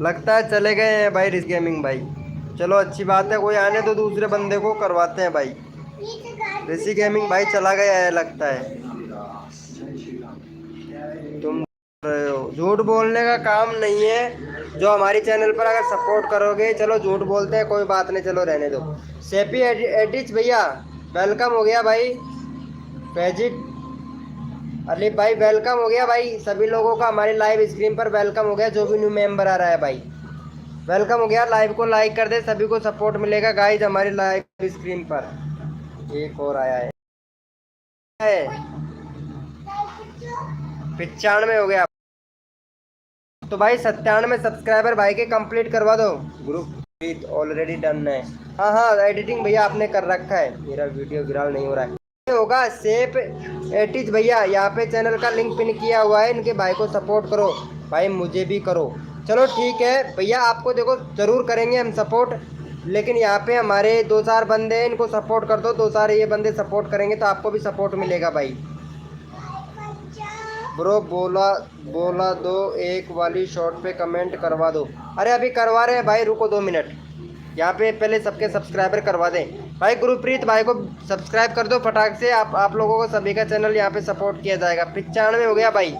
लगता है चले गए हैं भाई ऋषि गेमिंग भाई। चलो अच्छी बात है, कोई आने तो दूसरे बंदे को करवाते हैं भाई। ऋषि गेमिंग भाई चला गया है लगता है। तुम रहे हो, झूठ बोलने का काम नहीं है। जो हमारी चैनल पर अगर सपोर्ट करोगे, चलो झूठ बोलते हैं कोई बात नहीं, चलो रहने दो। सेपी एडिच भैया वेलकम हो गया भाई। फेजिट अली भाई वेलकम हो गया भाई। सभी लोगों का हमारी लाइव स्क्रीन पर वेलकम हो गया। जो भी न्यू मेंबर आ रहा है भाई वेलकम हो गया। लाइव को लाइक कर दे, सभी को सपोर्ट मिलेगा गाइज हमारी लाइव स्क्रीन पर। एक और आया है 95 हो गया। तो भाई 97 सब्सक्राइबर भाई के कंप्लीट करवा दो। ग्रुप ऑलरेडी डन है। हाँ हाँ एडिटिंग भैया आपने कर रखा है। मेरा वीडियो वायरल नहीं हो रहा है। होगा सेफ एटिज भैया, यहाँ पे चैनल का लिंक पिन किया हुआ है। इनके भाई को सपोर्ट करो भाई, मुझे भी करो। चलो ठीक है भैया, आपको देखो ज़रूर करेंगे हम सपोर्ट, लेकिन यहाँ पे हमारे 2-4 बंदे हैं, इनको सपोर्ट कर दो। 2-4 ये बंदे सपोर्ट करेंगे तो आपको भी सपोर्ट मिलेगा भाई। ब्रो बोला दो, एक वाली शॉर्ट पे कमेंट करवा दो। अरे अभी करवा रहे हैं भाई, रुको 2 मिनट। यहाँ पे पहले सबके सब्सक्राइबर करवा दें भाई। गुरुप्रीत भाई को सब्सक्राइब कर दो फटाक से। आप लोगों को सभी का चैनल यहाँ पे सपोर्ट किया जाएगा। 95 हो गया भाई।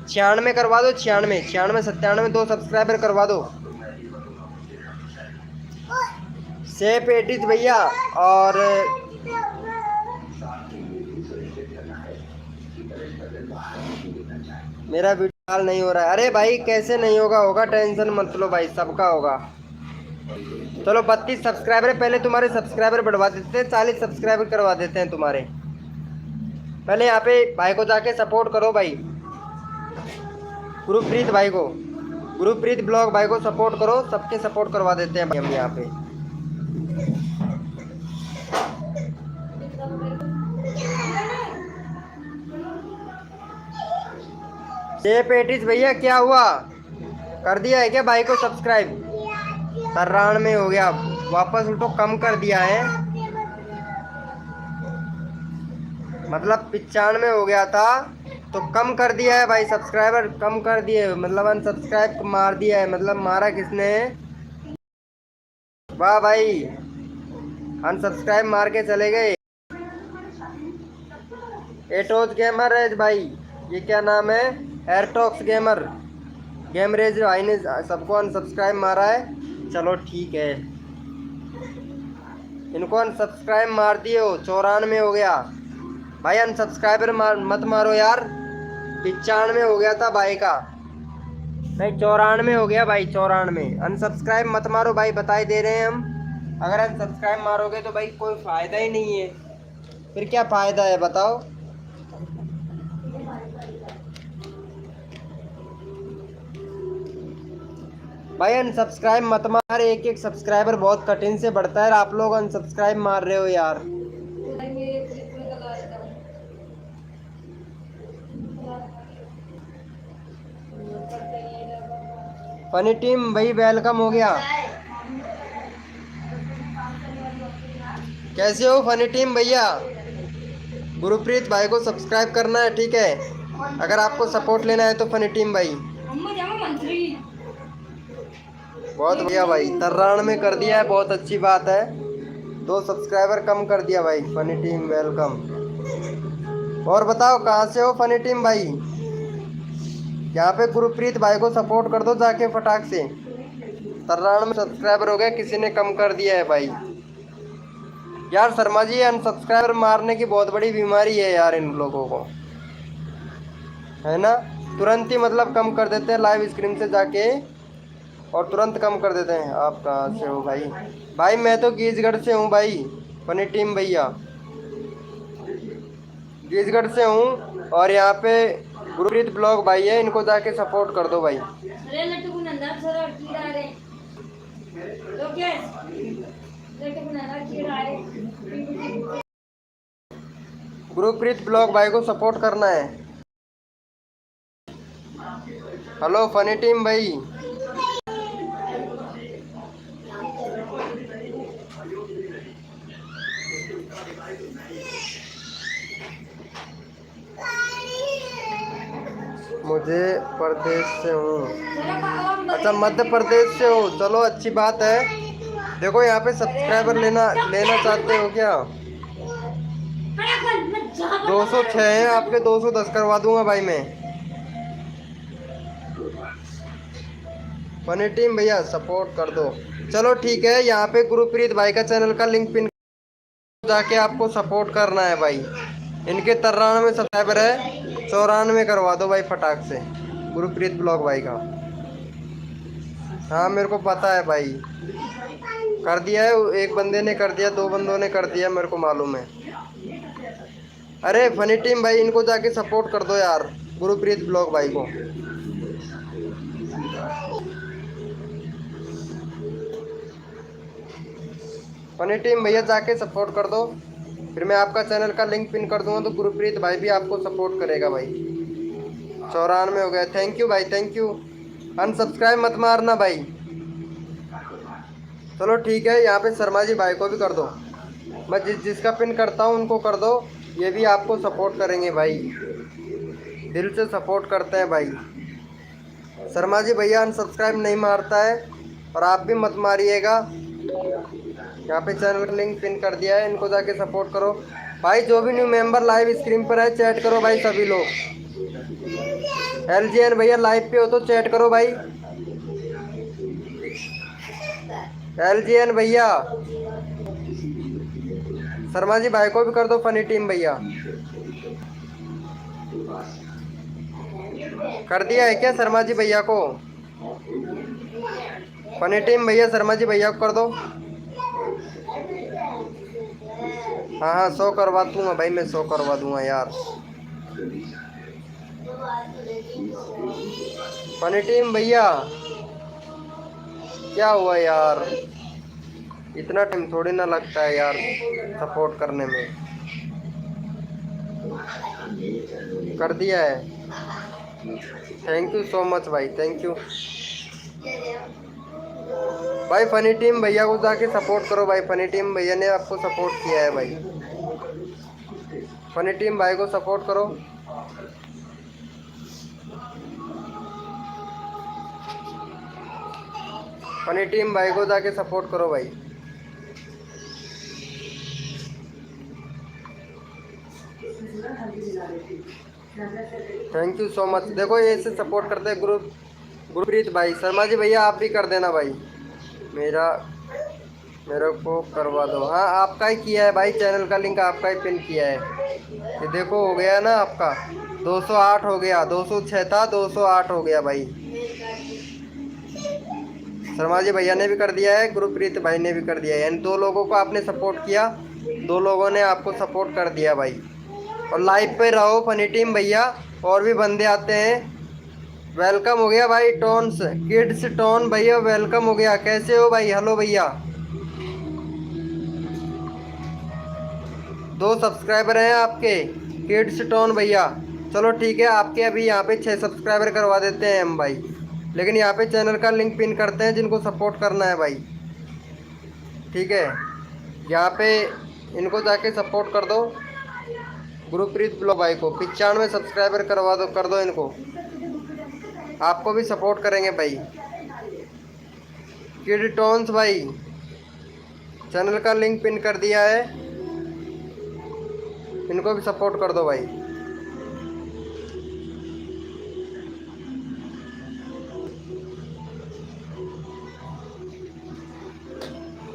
96 करवा दो। 96 97 2 सब्सक्राइबर करवा दो। सेफ एटिज भैया और मेरा वीडियो नहीं हो रहा है। अरे भाई कैसे नहीं होगा, होगा टेंशन मत लो भाई, सबका होगा। चलो 32 सब्सक्राइबर, पहले तुम्हारे सब्सक्राइबर बढ़वा देते हैं, 40 सब्सक्राइबर करवा देते हैं तुम्हारे। पहले यहाँ पे भाई को जाके सपोर्ट करो भाई। गुरुप्रीत भाई को, गुरुप्रीत ब्लॉग भाई को सपोर्ट करो। सबके सपोर्ट करवा देते हैं भाई हम यहाँ पे। सेफ एटिज भैया क्या हुआ, कर दिया है क्या भाई को सब्सक्राइब? 93 हो गया, वापस उल्टो कम कर दिया है। मतलब 95 हो गया था तो कम कर दिया है भाई, सब्सक्राइबर कम कर दिए, मतलब अनसब्सक्राइब मार दिया है। मतलब मारा किसने? वाह भाई, अनसब्सक्राइब मार के चले गए। एटोज गेमर है भाई, ये क्या नाम है? एयरटॉक्स गेमर गेमरेज भाई ने सबको अनसब्सक्राइब मारा है। चलो ठीक है, इनको अनसब्सक्राइब मार दिए हो। 94 हो गया भाई, अनसब्सक्राइबर मत मारो यार। 95 हो गया था भाई का, नहीं 94 हो गया भाई, 94। अनसब्सक्राइब मत मारो भाई, बताई दे रहे हैं हम। अगर अनसब्सक्राइब मारोगे तो भाई कोई फ़ायदा ही नहीं है, फिर क्या फ़ायदा है बताओ। भाई अनसब्सक्राइब मत मार, एक एक सब्सक्राइबर बहुत कठिन से बढ़ता है। आप लोग अनसब्सक्राइब मार रहे हो यार। फनी टीम भाई वेलकम हो गया। कैसे हो फनी टीम भैया? गुरुप्रीत भाई को सब्सक्राइब करना है, ठीक है? अगर आपको सपोर्ट लेना है तो फनी टीम भाई। बहुत बढ़िया भाई, 93 कर दिया है, बहुत अच्छी बात है। 2 सब्सक्राइबर कम कर दिया भाई। Funny team welcome. और बताओ कहाँ से हो फनी टीम भाई? यहाँ पे गुरुप्रीत भाई को सपोर्ट कर दो जाके फटाक से। 93 सब्सक्राइबर हो गए, किसी ने कम कर दिया है भाई। यार शर्मा जी, अनसब्सक्राइबर मारने की बहुत बड़ी बीमारी है यार इन लोगों को, है ना? तुरंत ही मतलब कम कर देते हैं लाइव स्क्रीन से जाके, और तुरंत कम कर देते हैं। आप कहाँ से हो भाई? भाई मैं तो गीजगढ़ से हूँ भाई। फनी टीम भैया गीजगढ़ से हूँ, और यहाँ पे गुरुप्रीत ब्लॉग भाई है, इनको जाके सपोर्ट कर दो भाई। गुरुप्रीत ब्लॉग भाई को सपोर्ट करना है। हेलो फनी टीम भाई। मुझे प्रदेश से हूँ। अच्छा, मध्य प्रदेश से हो, चलो अच्छी बात है। देखो यहाँ पे सब्सक्राइबर लेना लेना चाहते हो क्या? 206 हैं आपके, 210 करवा दूंगा भाई मैं। फनी टीम भैया सपोर्ट कर दो। चलो ठीक है, यहाँ पे गुरुप्रीत भाई का चैनल का लिंक पिन जाके आपको सपोर्ट करना है भाई। इनके 93 सब्सक्राइबर है, 94 करवा दो भाई फटाक से, गुरुप्रीत ब्लॉग भाई का। हाँ मेरे को पता है भाई, कर दिया है, एक बंदे ने कर दिया, 2 बंदों ने कर दिया, मेरे को मालूम है। अरे फनी टीम भाई इनको जाके सपोर्ट कर दो यार, गुरुप्रीत ब्लॉग भाई को। फनी टीम भैया जाके सपोर्ट कर दो, फिर मैं आपका चैनल का लिंक पिन कर दूंगा तो गुरुप्रीत भाई भी आपको सपोर्ट करेगा भाई। 94 हो गया, थैंक यू भाई, थैंक यू। अनसब्सक्राइब मत मारना भाई। चलो ठीक है, यहाँ पे शर्मा जी भाई को भी कर दो। मैं जिसका पिन करता हूँ उनको कर दो, ये भी आपको सपोर्ट करेंगे भाई, दिल से सपोर्ट करते हैं भाई। शर्मा जी भैया अनसब्सक्राइब नहीं मारता है, और आप भी मत मारिएगा। यहाँ पे चैनल का लिंक पिन कर दिया है, इनको जाके सपोर्ट करो भाई। जो भी न्यू मेंबर लाइव स्क्रीन पर है चैट करो भाई सभी लोग। LGN भैया लाइव पे हो तो चैट करो भाई। LGN भैया, शर्मा जी भाई को भी कर दो, फनी टीम भैया कर दिया है क्या शर्मा जी भैया को? फनी टीम भैया शर्मा जी भैया को कर दो। हाँ हाँ 100 करवा दूंगा भाई, मैं 100 करवा दूंगा यार। फनी टीम भैया क्या हुआ यार, इतना टाइम थोड़ी ना लगता है यार सपोर्ट करने में। कर दिया है, थैंक यू सो मच भाई, थैंक यू भाई। फनी टीम भैया को जाके सपोर्ट करो भाई, फनी टीम भैया ने आपको सपोर्ट किया है भाई। फनी टीम भाई को सपोर्ट करो। फनी टीम भाई को जाके सपोर्ट करो भाई। Thank you so much. देखो ये से सपोर्ट करते हैं गुरप्रीत भाई। शर्मा जी भैया आप भी कर देना भाई, मेरे को करवा दो। हाँ आपका ही किया है भाई, चैनल का लिंक आपका ही पिन किया है। ये देखो हो गया ना आपका, 208 हो गया, 206 था 208 हो गया भाई। शर्मा जी भैया ने भी कर दिया है, गुरप्रीत भाई ने भी कर दिया है, यानी 2 लोगों को आपने सपोर्ट किया, 2 लोगों ने आपको सपोर्ट कर दिया भाई। और लाइव पे रहो फनी टीम भैया, और भी बंदे आते हैं। वेलकम हो गया भाई टोन्स किड्स, टोन भैया वेलकम हो गया, कैसे हो भाई? हेलो भैया, 2 सब्सक्राइबर हैं आपके, किड्स टोन भैया। चलो ठीक है, आपके अभी यहाँ पे 6 सब्सक्राइबर करवा देते हैं हम भाई, लेकिन यहाँ पे चैनल का लिंक पिन करते हैं जिनको सपोर्ट करना है भाई, ठीक है। यहाँ पे इनको जाके सपोर्ट कर दो, गुरप्रीत ब्लॉग भाई को 95 सब्सक्राइबर करवा दो, कर दो इनको, आपको भी सपोर्ट करेंगे भाई। किड टोन्स भाई चैनल का लिंक पिन कर दिया है, इनको भी सपोर्ट कर दो भाई।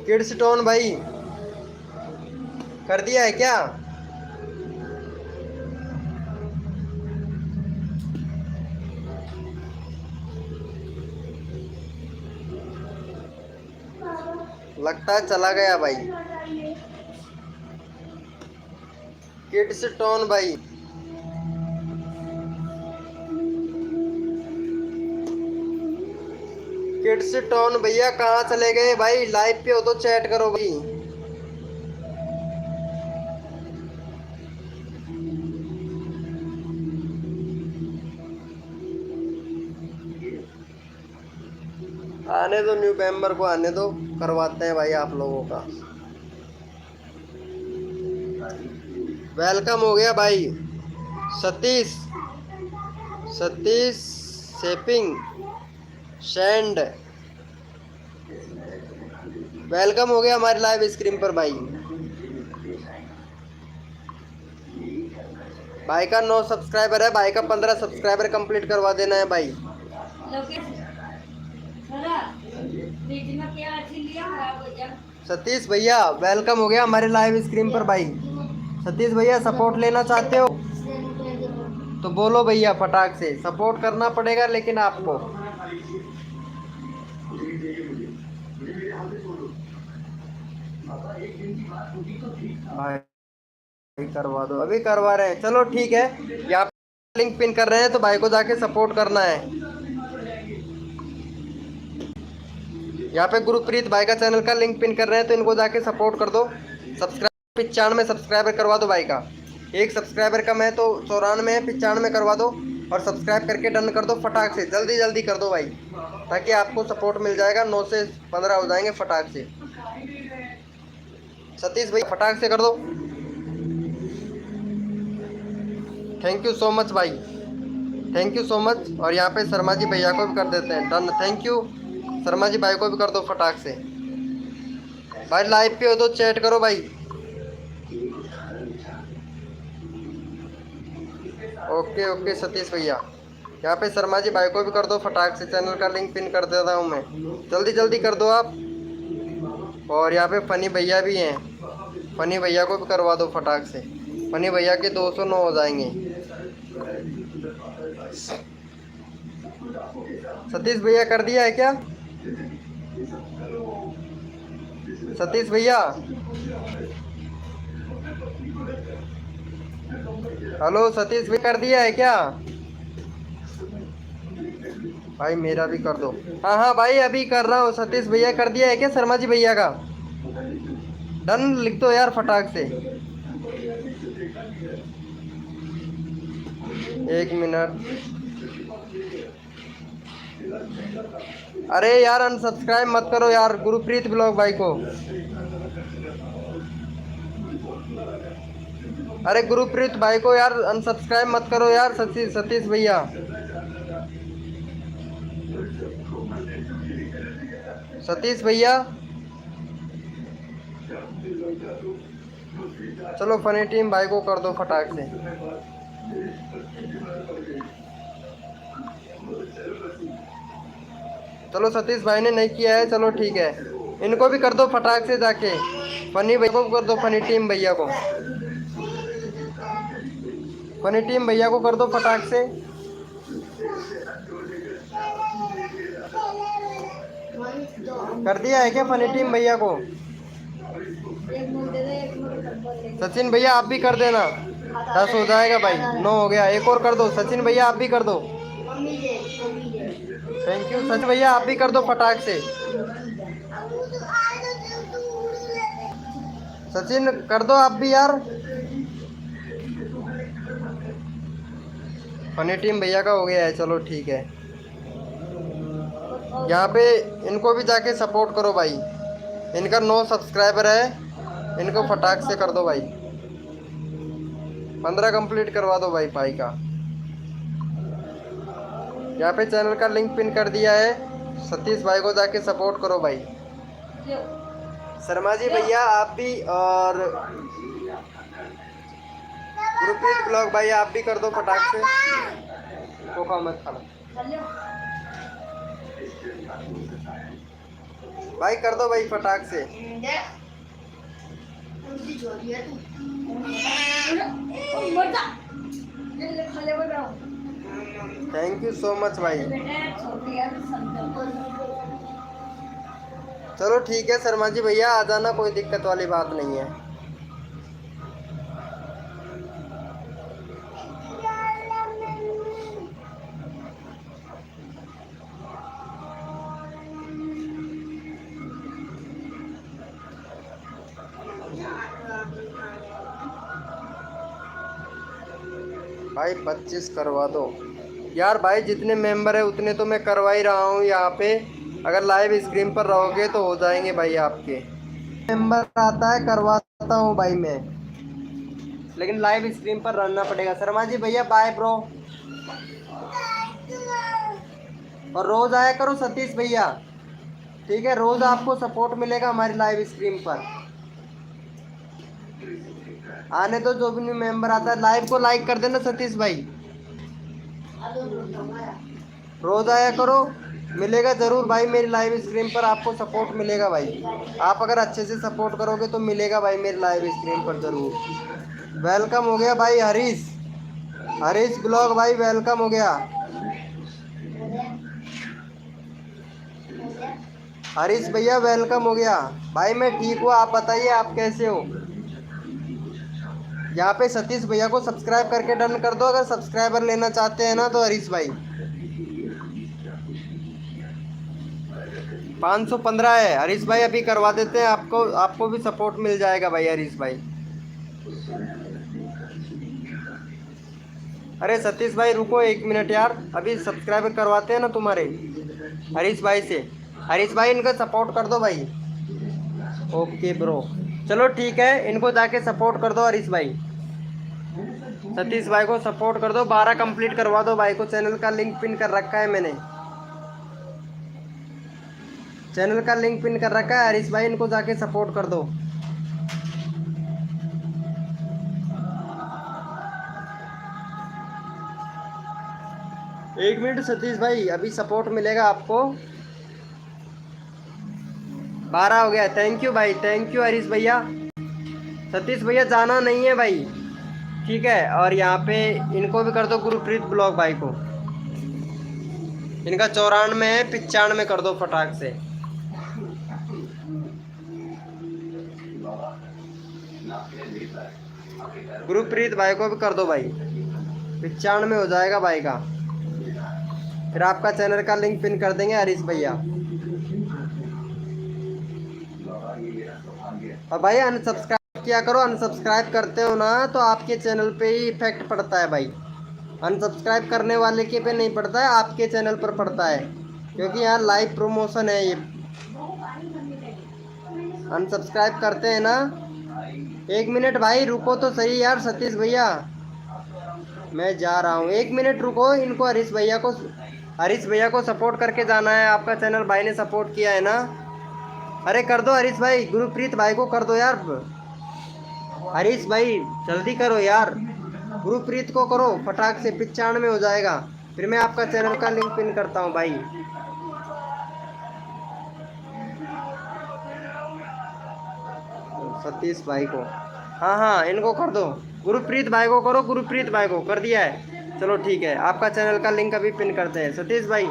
किड्स टोन भाई कर दिया है क्या? लगता है चला गया भाई। किड्स टोन भाई किड्स टोन भैया कहाँ चले गए भाई? लाइव पे हो तो चैट करो भाई। आने दो, न्यू मेंबर को आने दो, करवाते हैं भाई आप लोगों का। वेलकम हो गया भाई Satish, Satish shaping sand welcome हो गया हमारे लाइव स्क्रीन पर भाई। भाई का 9 सब्सक्राइबर है, भाई का 15 सब्सक्राइबर कंप्लीट करवा देना है भाई। फ्रिज में क्या अच्छी लिया खराब हो जा। सतीश भैया वेलकम हो गया हमारे लाइव स्क्रीन पर भाई। सतीश भैया सपोर्ट लेना चाहते हो तो बोलो भैया, फटाक से सपोर्ट करना पड़ेगा लेकिन आपको। भाई करवा दो, अभी करवा रहे हैं, चलो ठीक है। यहाँ पे लिंक पिन कर रहे हैं तो भाई को जाके सपोर्ट करना है। यहाँ पे गुरुप्रीत भाई का चैनल का लिंक पिन कर रहे हैं तो इनको जाके सपोर्ट कर दो। सब्सक्राइब 95 सब्सक्राइबर करवा दो भाई का। एक सब्सक्राइबर कम है तो 94 है, 95 करवा दो और सब्सक्राइब करके डन कर दो फटाक से, जल्दी जल्दी कर दो भाई, ताकि आपको सपोर्ट मिल जाएगा। 9 से 15 हो जाएंगे फटाक से। सतीश भाई फटाक से कर दो। थैंक यू सो मच भाई, थैंक यू सो मच। और यहाँ पे शर्मा जी भैया को भी कर देते हैं done. Thank you Sharma ji भाई को भी कर दो फटाक से। भाई लाइव पे हो तो चैट करो भाई। ओके ओके सतीश भैया, यहाँ पे शर्मा जी भाई को भी कर दो फटाक से। चैनल का लिंक पिन कर देता हूँ मैं, जल्दी जल्दी कर दो आप। और यहाँ पे फनी भैया भी हैं, फनी भैया को भी करवा दो फटाक से। फनी भैया के 209 हो जाएंगे। सतीश भैया कर दिया है क्या? सतीश भैया हेलो, सतीश भैया कर दिया है क्या? भाई मेरा भी कर दो। हाँ हाँ भाई अभी कर रहा हूँ। सतीश भैया कर दिया है क्या शर्मा जी भैया का? डन लिख दो यार फटाक से। 1 मिनट। अरे यार अनसब्सक्राइब मत करो यार गुरुप्रीत ब्लॉग भाई को। अरे गुरुप्रीत भाई को यार अनसब्सक्राइब मत करो यार। सतीश भैया सतीश भैया चलो फनी टीम भाई को कर दो फटाक से। चलो सतीश भाई ने नहीं किया है, चलो ठीक है, इनको भी कर दो फटाक से जाके। फनी भैया को कर दो, फनी टीम भैया को, फनी टीम भैया को कर दो फटाक से। कर दिया है क्या फनी टीम भैया को? सचिन भैया आप भी कर देना, 10 हो जाएगा भाई। 9 हो गया, एक और कर दो। सचिन भैया आप भी कर दो। थैंक यू सचिन भैया आप भी कर दो फटाक से। सचिन कर दो आप भी यार। फनी टीम भैया का हो गया है, चलो ठीक है। यहाँ पे इनको भी जाके सपोर्ट करो भाई। इनका 9 सब्सक्राइबर है, इनको फटाक से कर दो भाई। 15 कंप्लीट करवा दो भाई का। यहाँ पे चैनल का लिंक पिन कर दिया है, सतीश भाई को जाके सपोर्ट करो भाई। शर्मा जी भैया आप भी, और गुरुप्रीत ब्लॉग भाई आप भी कर दो फटाक से। कोका मत खाना भाई, कर दो भाई फटाक से। थैंक यू सो मच भाई। चलो ठीक है शर्मा जी भैया आ जाना, कोई दिक्कत वाली बात नहीं है। भाई 25 करवा दो यार। भाई जितने मेंबर है उतने तो मैं करवा ही रहा हूँ यहाँ पे। अगर लाइव स्क्रीन पर रहोगे तो हो जाएंगे भाई आपके। मेंबर आता है करवाता हूँ भाई मैं, लेकिन लाइव स्क्रीन पर रहना पड़ेगा। शर्मा जी भैया बाय ब्रो। और रोज आया करो सतीश भैया, ठीक है। रोज आपको सपोर्ट मिलेगा हमारी लाइव स्ट्रीम पर। आने दो जो भी न्यू मेंबर आता है, लाइव को लाइक कर देना सतीश भाई। रोज आया करो, मिलेगा जरूर भाई मेरी लाइव स्ट्रीम पर, आपको सपोर्ट मिलेगा भाई। आप अगर अच्छे से सपोर्ट करोगे तो मिलेगा भाई मेरी लाइव स्ट्रीम पर जरूर। वेलकम हो गया भाई हरीश, हरीश ब्लॉग भाई वेलकम हो गया। हरीश भैया वेलकम हो गया भाई। मैं ठीक हूँ, आप बताइए आप कैसे हो। यहाँ पे सतीश भैया को सब्सक्राइब करके डन कर दो अगर सब्सक्राइबर लेना चाहते हैं ना तो। हरीश भाई 515 है हरीश भाई, अभी करवा देते हैं आपको, आपको भी सपोर्ट मिल जाएगा भाई हरीश भाई। अरे सतीश भाई रुको 1 मिनट यार, अभी सब्सक्राइब करवाते हैं ना तुम्हारे हरीश भाई से। हरीश भाई इनका सपोर्ट कर दो भाई। ओके ब्रो, चलो ठीक है, इनको जाके सपोर्ट कर दो हरीश भाई। सतीश भाई को सपोर्ट कर दो, 12 कंप्लीट करवा दो भाई को। चैनल का लिंक पिन कर रखा है मैंने, चैनल का लिंक पिन कर रखा है हरीश भाई, इनको जाके सपोर्ट कर दो। एक मिनट सतीश भाई, अभी सपोर्ट मिलेगा आपको। 12 हो गया, थैंक यू भाई, थैंक यू हरीश भैया। सतीश भैया जाना नहीं है भाई, ठीक है। और यहाँ पे इनको भी कर दो गुरुप्रीत ब्लॉग भाई को, इनका 94 है, 95 कर दो फटाक से। गुरुप्रीत भाई को भी कर दो भाई, 95 हो जाएगा भाई का। फिर आपका चैनल का लिंक पिन कर देंगे हरीश भैया। और भाई अनसब्सक्राइब किया करो, अनसब्सक्राइब करते हो ना तो आपके चैनल पे ही इफेक्ट पड़ता है भाई। अनसब्सक्राइब करने वाले के पे नहीं पड़ता है, आपके चैनल पर पड़ता है, क्योंकि यहाँ लाइव प्रमोशन है ये। अनसब्सक्राइब करते हैं ना। 1 मिनट भाई रुको तो सही यार सतीश भैया, मैं जा रहा हूँ। 1 मिनट रुको, इनको हरीश भैया को सपोर्ट करके जाना है। आपका चैनल भाई ने सपोर्ट किया है ना। अरे कर दो हरीश भाई, गुरुप्रीत भाई को कर दो यार। हरीश भाई जल्दी करो यार, गुरुप्रीत को करो फटाक से, 95 हो जाएगा। फिर मैं आपका चैनल का लिंक पिन करता हूँ भाई। सतीश भाई को, हाँ हाँ इनको कर दो। गुरुप्रीत भाई को करो, गुरुप्रीत भाई को कर दिया है। चलो ठीक है, आपका चैनल का लिंक अभी पिन करते हैं सतीश भाई।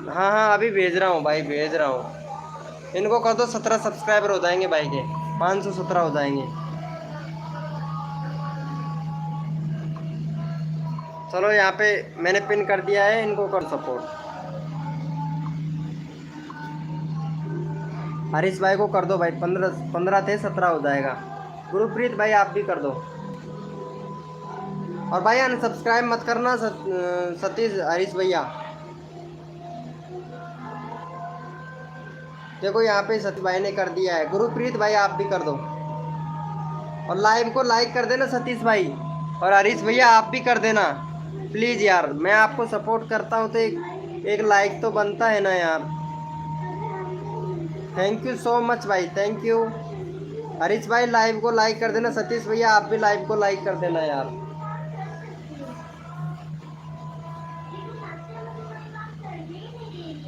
हाँ हाँ अभी भेज रहा हूँ भाई, भेज रहा हूँ। इनको कर दो, 17 सब्सक्राइबर हो जाएंगे भाई के, 517 हो जाएंगे। चलो यहाँ पे मैंने पिन कर दिया है, इनको कर सपोर्ट। हरीश भाई को कर दो भाई, 15 थे 17 हो जाएगा। गुरुप्रीत भाई आप भी कर दो। और भाई अनसब्सक्राइब मत करना सतीश हरीश भैया। देखो यहाँ पे सतीश भाई ने कर दिया है, गुरुप्रीत भाई आप भी कर दो। और लाइव को लाइक कर देना सतीश भाई, और हरीश भैया आप भी कर देना प्लीज़ यार। मैं आपको सपोर्ट करता हूँ तो एक लाइक तो बनता है ना यार। थैंक यू सो मच भाई, थैंक यू। हरीश भाई लाइव को लाइक कर देना, सतीश भैया आप भी लाइव को लाइक कर देना यार।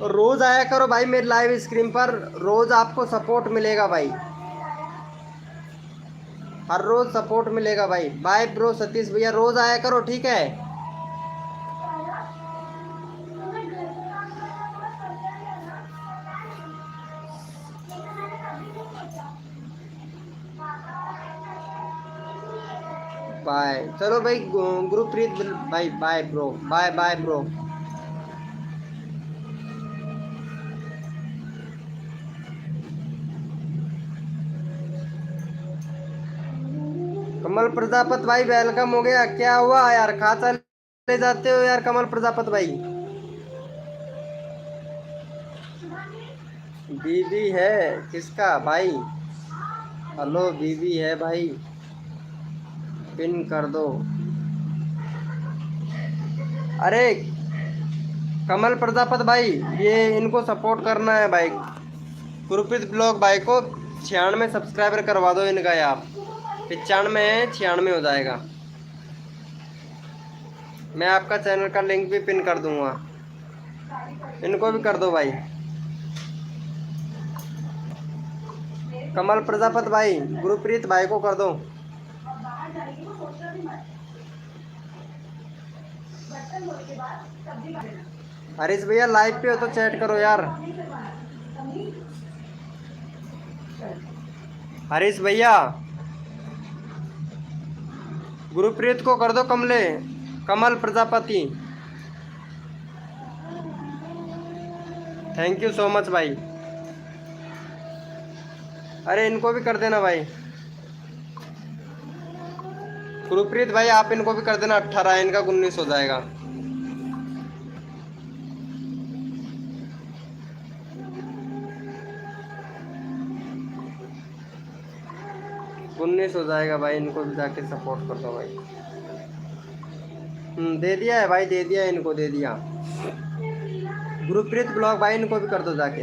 रोज आया करो भाई मेरी लाइव स्क्रीन पर, रोज आपको सपोर्ट मिलेगा भाई, हर रोज सपोर्ट मिलेगा भाई। बाय ब्रो सतीश भैया, रोज आया करो ठीक है। बाय, चलो भाई गुरुप्रीत भाई bye bro, bye bye bro. Kamal Prajapat भाई वेलकम हो गया। क्या हुआ यार, खा चले जाते हो यार कमल प्रजापत भाई। बीबी है किसका भाई? हेलो बीबी है भाई, पिन कर दो। अरे कमल प्रजापत भाई, ये इनको सपोर्ट करना है भाई। गुरप्रीत ब्लॉग भाई को 96 सब्सक्राइबर करवा दो इनका यार। 95 है, 96 हो जाएगा। मैं आपका चैनल का लिंक भी पिन कर दूंगा, इनको भी कर दो भाई। कमल प्रजापत भाई, गुरप्रीत भाई को कर दो। हरीश भैया लाइव पे हो तो चैट करो यार। हरीश भैया, गुरप्रीत को कर दो Kamal Prajapati. Thank you so much भाई। अरे इनको भी कर देना भाई। गुरप्रीत भाई आप इनको भी कर देना, 18 इनका 19 हो जाएगा। उन्नीस हो जाएगा भाई, इनको भी जाके सपोर्ट कर दो भाई। दे दिया है भाई, दे दिया है, इनको दे दिया। गुरप्रीत ब्लॉग भाई इनको भी कर दो जाके।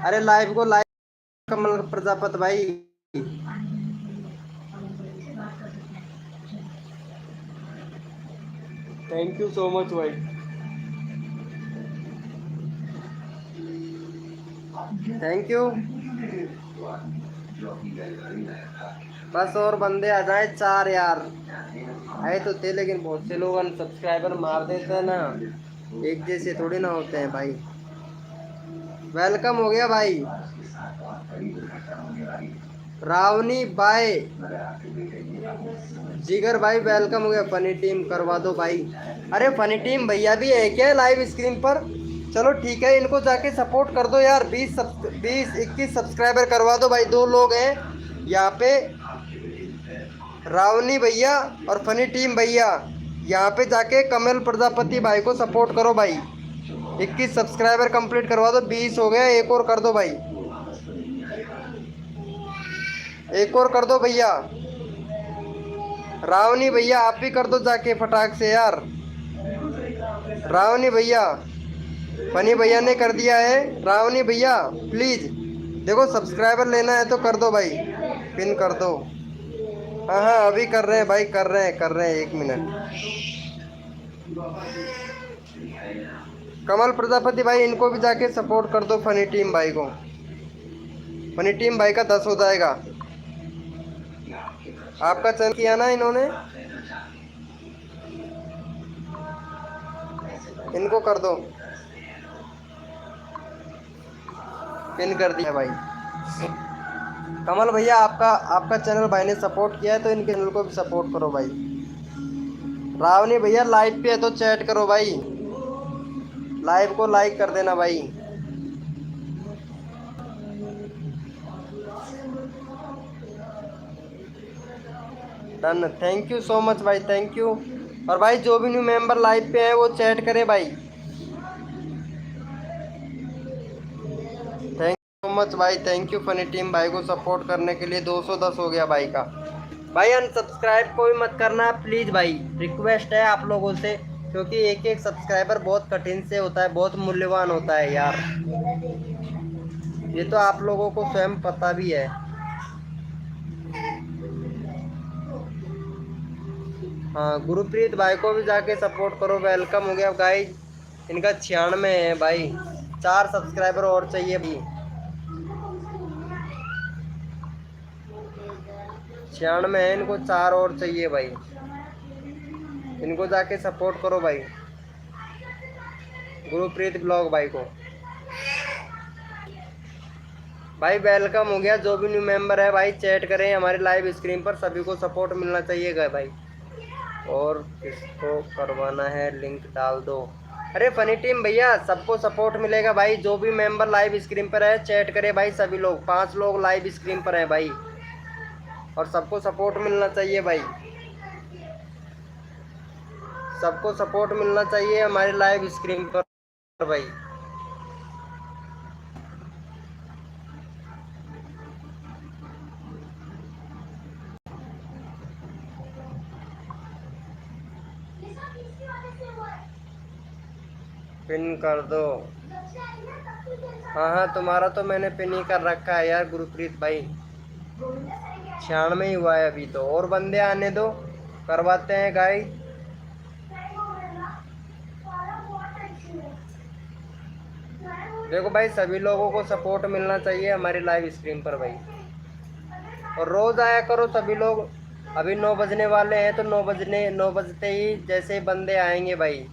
अरे लाइव को लाइव कमल प्रजापत भाई। थैंक यू सो मच भाई। Thank you. बस और बंदे आ जाए 4 यार। आए तो थे लेकिन बहुत से लोग अनसब्सक्राइबर मार देते हैं ना, एक जैसे थोड़ी ना होते हैं भाई। वेलकम हो गया भाई। रावनी बाय जिगर भाई वेलकम हो गया। फनी टीम करवा दो भाई। अरे फनी टीम भैया भी है क्या लाइव स्क्रीन पर? चलो ठीक है, इनको जाके सपोर्ट कर दो यार। 20-21 सब्सक्राइबर करवा दो भाई। 2 लोग हैं यहाँ पे, रावनी भैया और फनी टीम भैया। यहाँ पे जाके कमल प्रजापति भाई को सपोर्ट करो भाई। 21 सब्सक्राइबर कंप्लीट करवा दो। 20 हो गया, एक और कर दो भाई, एक और कर दो भैया। रावनी भैया आप भी कर दो जाके फटाक से यार। रावनी भैया, फनी भैया ने कर दिया है। रावनी भैया प्लीज देखो, सब्सक्राइबर लेना है तो कर दो भाई, पिन कर दो। हाँ हाँ अभी कर रहे हैं भाई, कर रहे हैं 1 मिनट। कमल प्रजापति भाई इनको भी जाके सपोर्ट कर दो। फनी टीम भाई को, फनी टीम भाई का 10 हो जाएगा। आपका चैनल किया ना इन्होंने, इनको कर दो, पिन कर दिया भाई। कमल भैया आपका चैनल भाई ने सपोर्ट किया है तो इनके चैनल को भी सपोर्ट करो भाई। रावनी भैया लाइव पे है तो चैट करो भाई, लाइव को लाइक कर देना भाई। Done, thank you so much भाई, थैंक यू। और भाई जो भी न्यू मेंबर लाइव पे है वो चैट करे भाई। थैंक यू सो मच भाई, थैंक यू फनी टीम भाई को सपोर्ट करने के लिए। 210 हो गया भाई का। भाई अनसब्सक्राइब कोई मत करना प्लीज़ भाई, रिक्वेस्ट है आप लोगों से, क्योंकि एक एक सब्सक्राइबर बहुत कठिन से होता है, बहुत मूल्यवान होता है यार। ये तो आप लोगों को स्वयं पता भी है। हाँ गुरप्रीत भाई को भी जाके सपोर्ट करो। वेलकम हो गया गाइस, इनका 96 है भाई। 4 सब्सक्राइबर और चाहिए भाई। 96 है, इनको 4 और चाहिए भाई। इनको जाके सपोर्ट करो भाई, गुरप्रीत ब्लॉग भाई को। भाई वेलकम हो गया। जो भी न्यू मेंबर है भाई चैट करें हमारे लाइव स्क्रीन पर, सभी को सपोर्ट मिलना चाहिए भाई। और किसको करवाना है लिंक डाल दो। अरे फनी टीम भैया सबको सपोर्ट मिलेगा भाई। जो भी मेंबर लाइव स्क्रीन पर है चैट करे भाई। सभी लोग 5 लोग लाइव स्क्रीन पर है भाई, और सबको सपोर्ट मिलना चाहिए भाई। सबको सपोर्ट मिलना चाहिए हमारे लाइव स्क्रीन पर भाई। पिन कर दो। हाँ हाँ, तुम्हारा तो मैंने पिन ही कर रखा है यार गुरप्रीत भाई। 96 ही हुआ है अभी तो, और बंदे आने दो, करवाते हैं गाइस। देखो भाई, सभी लोगों को सपोर्ट मिलना चाहिए हमारी लाइव स्ट्रीम पर भाई, और रोज आया करो सभी लोग। अभी 9 बजने वाले हैं, तो 9 बजते ही जैसे ही बंदे आएंगे भाई।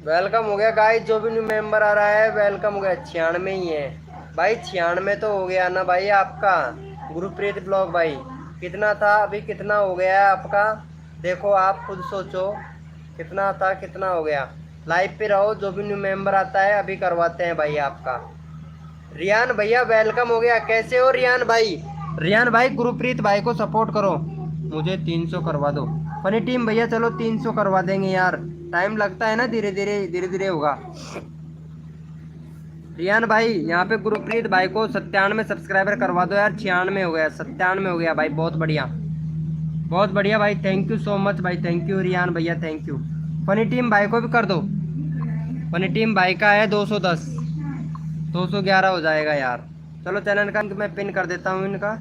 वेलकम हो गया गाइस, जो भी न्यू मेंबर आ रहा है वेलकम हो गया। 96 ही है भाई, 96 तो हो गया ना भाई आपका गुरप्रीत ब्लॉग भाई। कितना था अभी, कितना हो गया है आपका, देखो आप खुद सोचो कितना था कितना हो गया। लाइव पे रहो, जो भी न्यू मेंबर आता है अभी करवाते हैं भाई आपका। रियान भैया वेलकम हो गया, कैसे हो रियान भाई? रियान भाई गुरप्रीत भाई को सपोर्ट करो, मुझे 300 करवा दो। फनी टीम भैया चलो 300 करवा देंगे यार, टाइम लगता है ना, धीरे धीरे होगा। रियान भाई यहाँ पे गुरप्रीत भाई को 97 सब्सक्राइबर करवा दो यार। 96 हो गया, 97 हो गया भाई, बहुत बढ़िया बहुत बढ़िया भाई। थैंक यू सो मच भाई, थैंक यू रियान भैया, थैंक यू। फनी टीम भाई को भी कर दो, फनी टीम भाई का है 210, 211 हो जाएगा यार। चलो चैनल का मैं पिन कर देता हूँ इनका।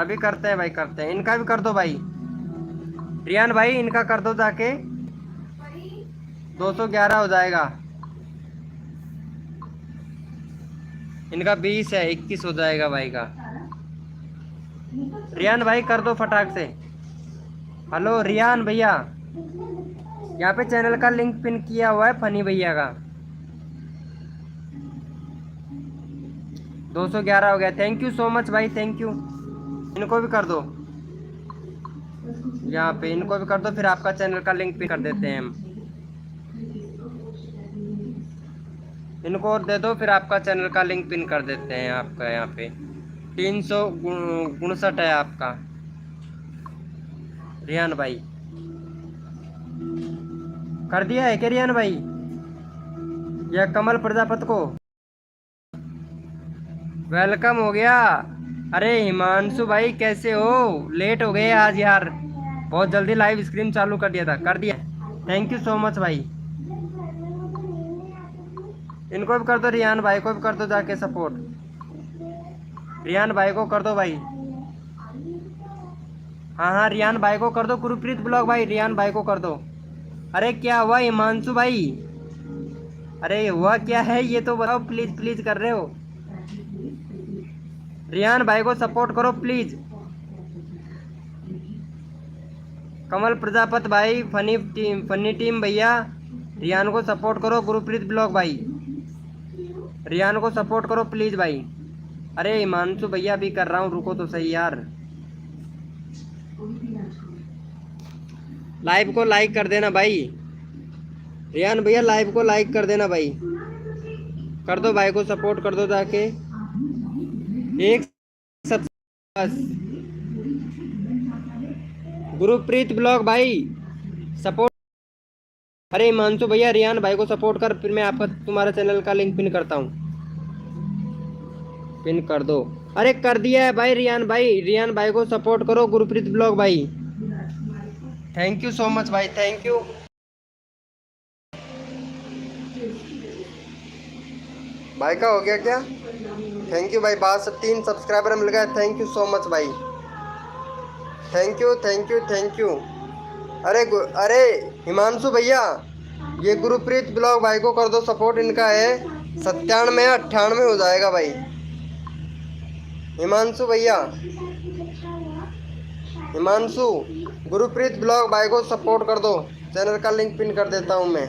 अभी करते हैं भाई, करते हैं, इनका भी कर दो भाई। रियान भाई इनका कर दो जाके, 211 हो जाएगा। इनका 20 है, 21 हो जाएगा भाई का। रियान भाई कर दो फटाक से। हेलो रियान भैया, यहाँ पे चैनल का लिंक पिन किया हुआ है फनी भैया का। 211 हो गया, थैंक यू सो मच भाई, थैंक यू। इनको भी कर दो, यहाँ पे इनको भी कर दो, फिर आपका चैनल का लिंक पिन कर देते हैं हम। इनको और दे दो, फिर आपका चैनल का लिंक पिन कर देते हैं आपका। यहाँ पे 359 है आपका रियान भाई। कर दिया है क्या रियान भाई? या कमल प्रजापति को वेलकम हो गया। अरे हिमांशु भाई कैसे हो, लेट हो गए आज यार, बहुत जल्दी लाइव स्ट्रीम चालू कर दिया था, कर दिया, थैंक यू सो मच भाई। इनको भी कर दो, रियान भाई को भी कर दो जाके सपोर्ट, रियान भाई को कर दो भाई। हाँ हाँ रियान भाई को कर दो, गुरप्रीत ब्लॉग भाई रियान भाई को कर दो। अरे क्या हुआ हिमांशु भाई, अरे हुआ क्या है ये तो बताओ, प्लीज प्लीज कर रहे हो। रियान भाई को सपोर्ट करो प्लीज। कमल प्रजापति भाई, फनी टीम भैया रियान को सपोर्ट करो, गुरप्रीत ब्लॉग भाई रियान को सपोर्ट करो प्लीज भाई। अरे हिमांशु भैया भी कर रहा हूँ, रुको तो सही यार। लाइव को लाइक कर देना भाई, रियान भैया लाइव को लाइक कर देना भाई, कर दो भाई को सपोर्ट कर दो जाके। एक बस गुरप्रीत ब्लॉग भाई सपोर्ट। अरे हिमांशु भैया रियान भाई को सपोर्ट कर, फिर मैं आपका तुम्हारा चैनल का लिंक पिन करता हूँ, पिन कर दो। अरे कर दिया है भाई रियान भाई को सपोर्ट करो, गुरप्रीत ब्लॉग भाई, थैंक यू सो मच भाई, थैंक यू। भाई का हो गया क्या? थैंक यू भाई, 3 सब्सक्राइबर मिल गए, थैंक यू सो मच भाई, thank you thank you thank you. अरे हिमांशु भैया ये गुरप्रीत ब्लॉग भाई को कर दो सपोर्ट, इनका है 97 98 हो जाएगा भाई। हिमांशु भैया, हिमांशु गुरप्रीत ब्लॉग भाई को सपोर्ट कर दो, चैनल का लिंक पिन कर देता हूँ मैं।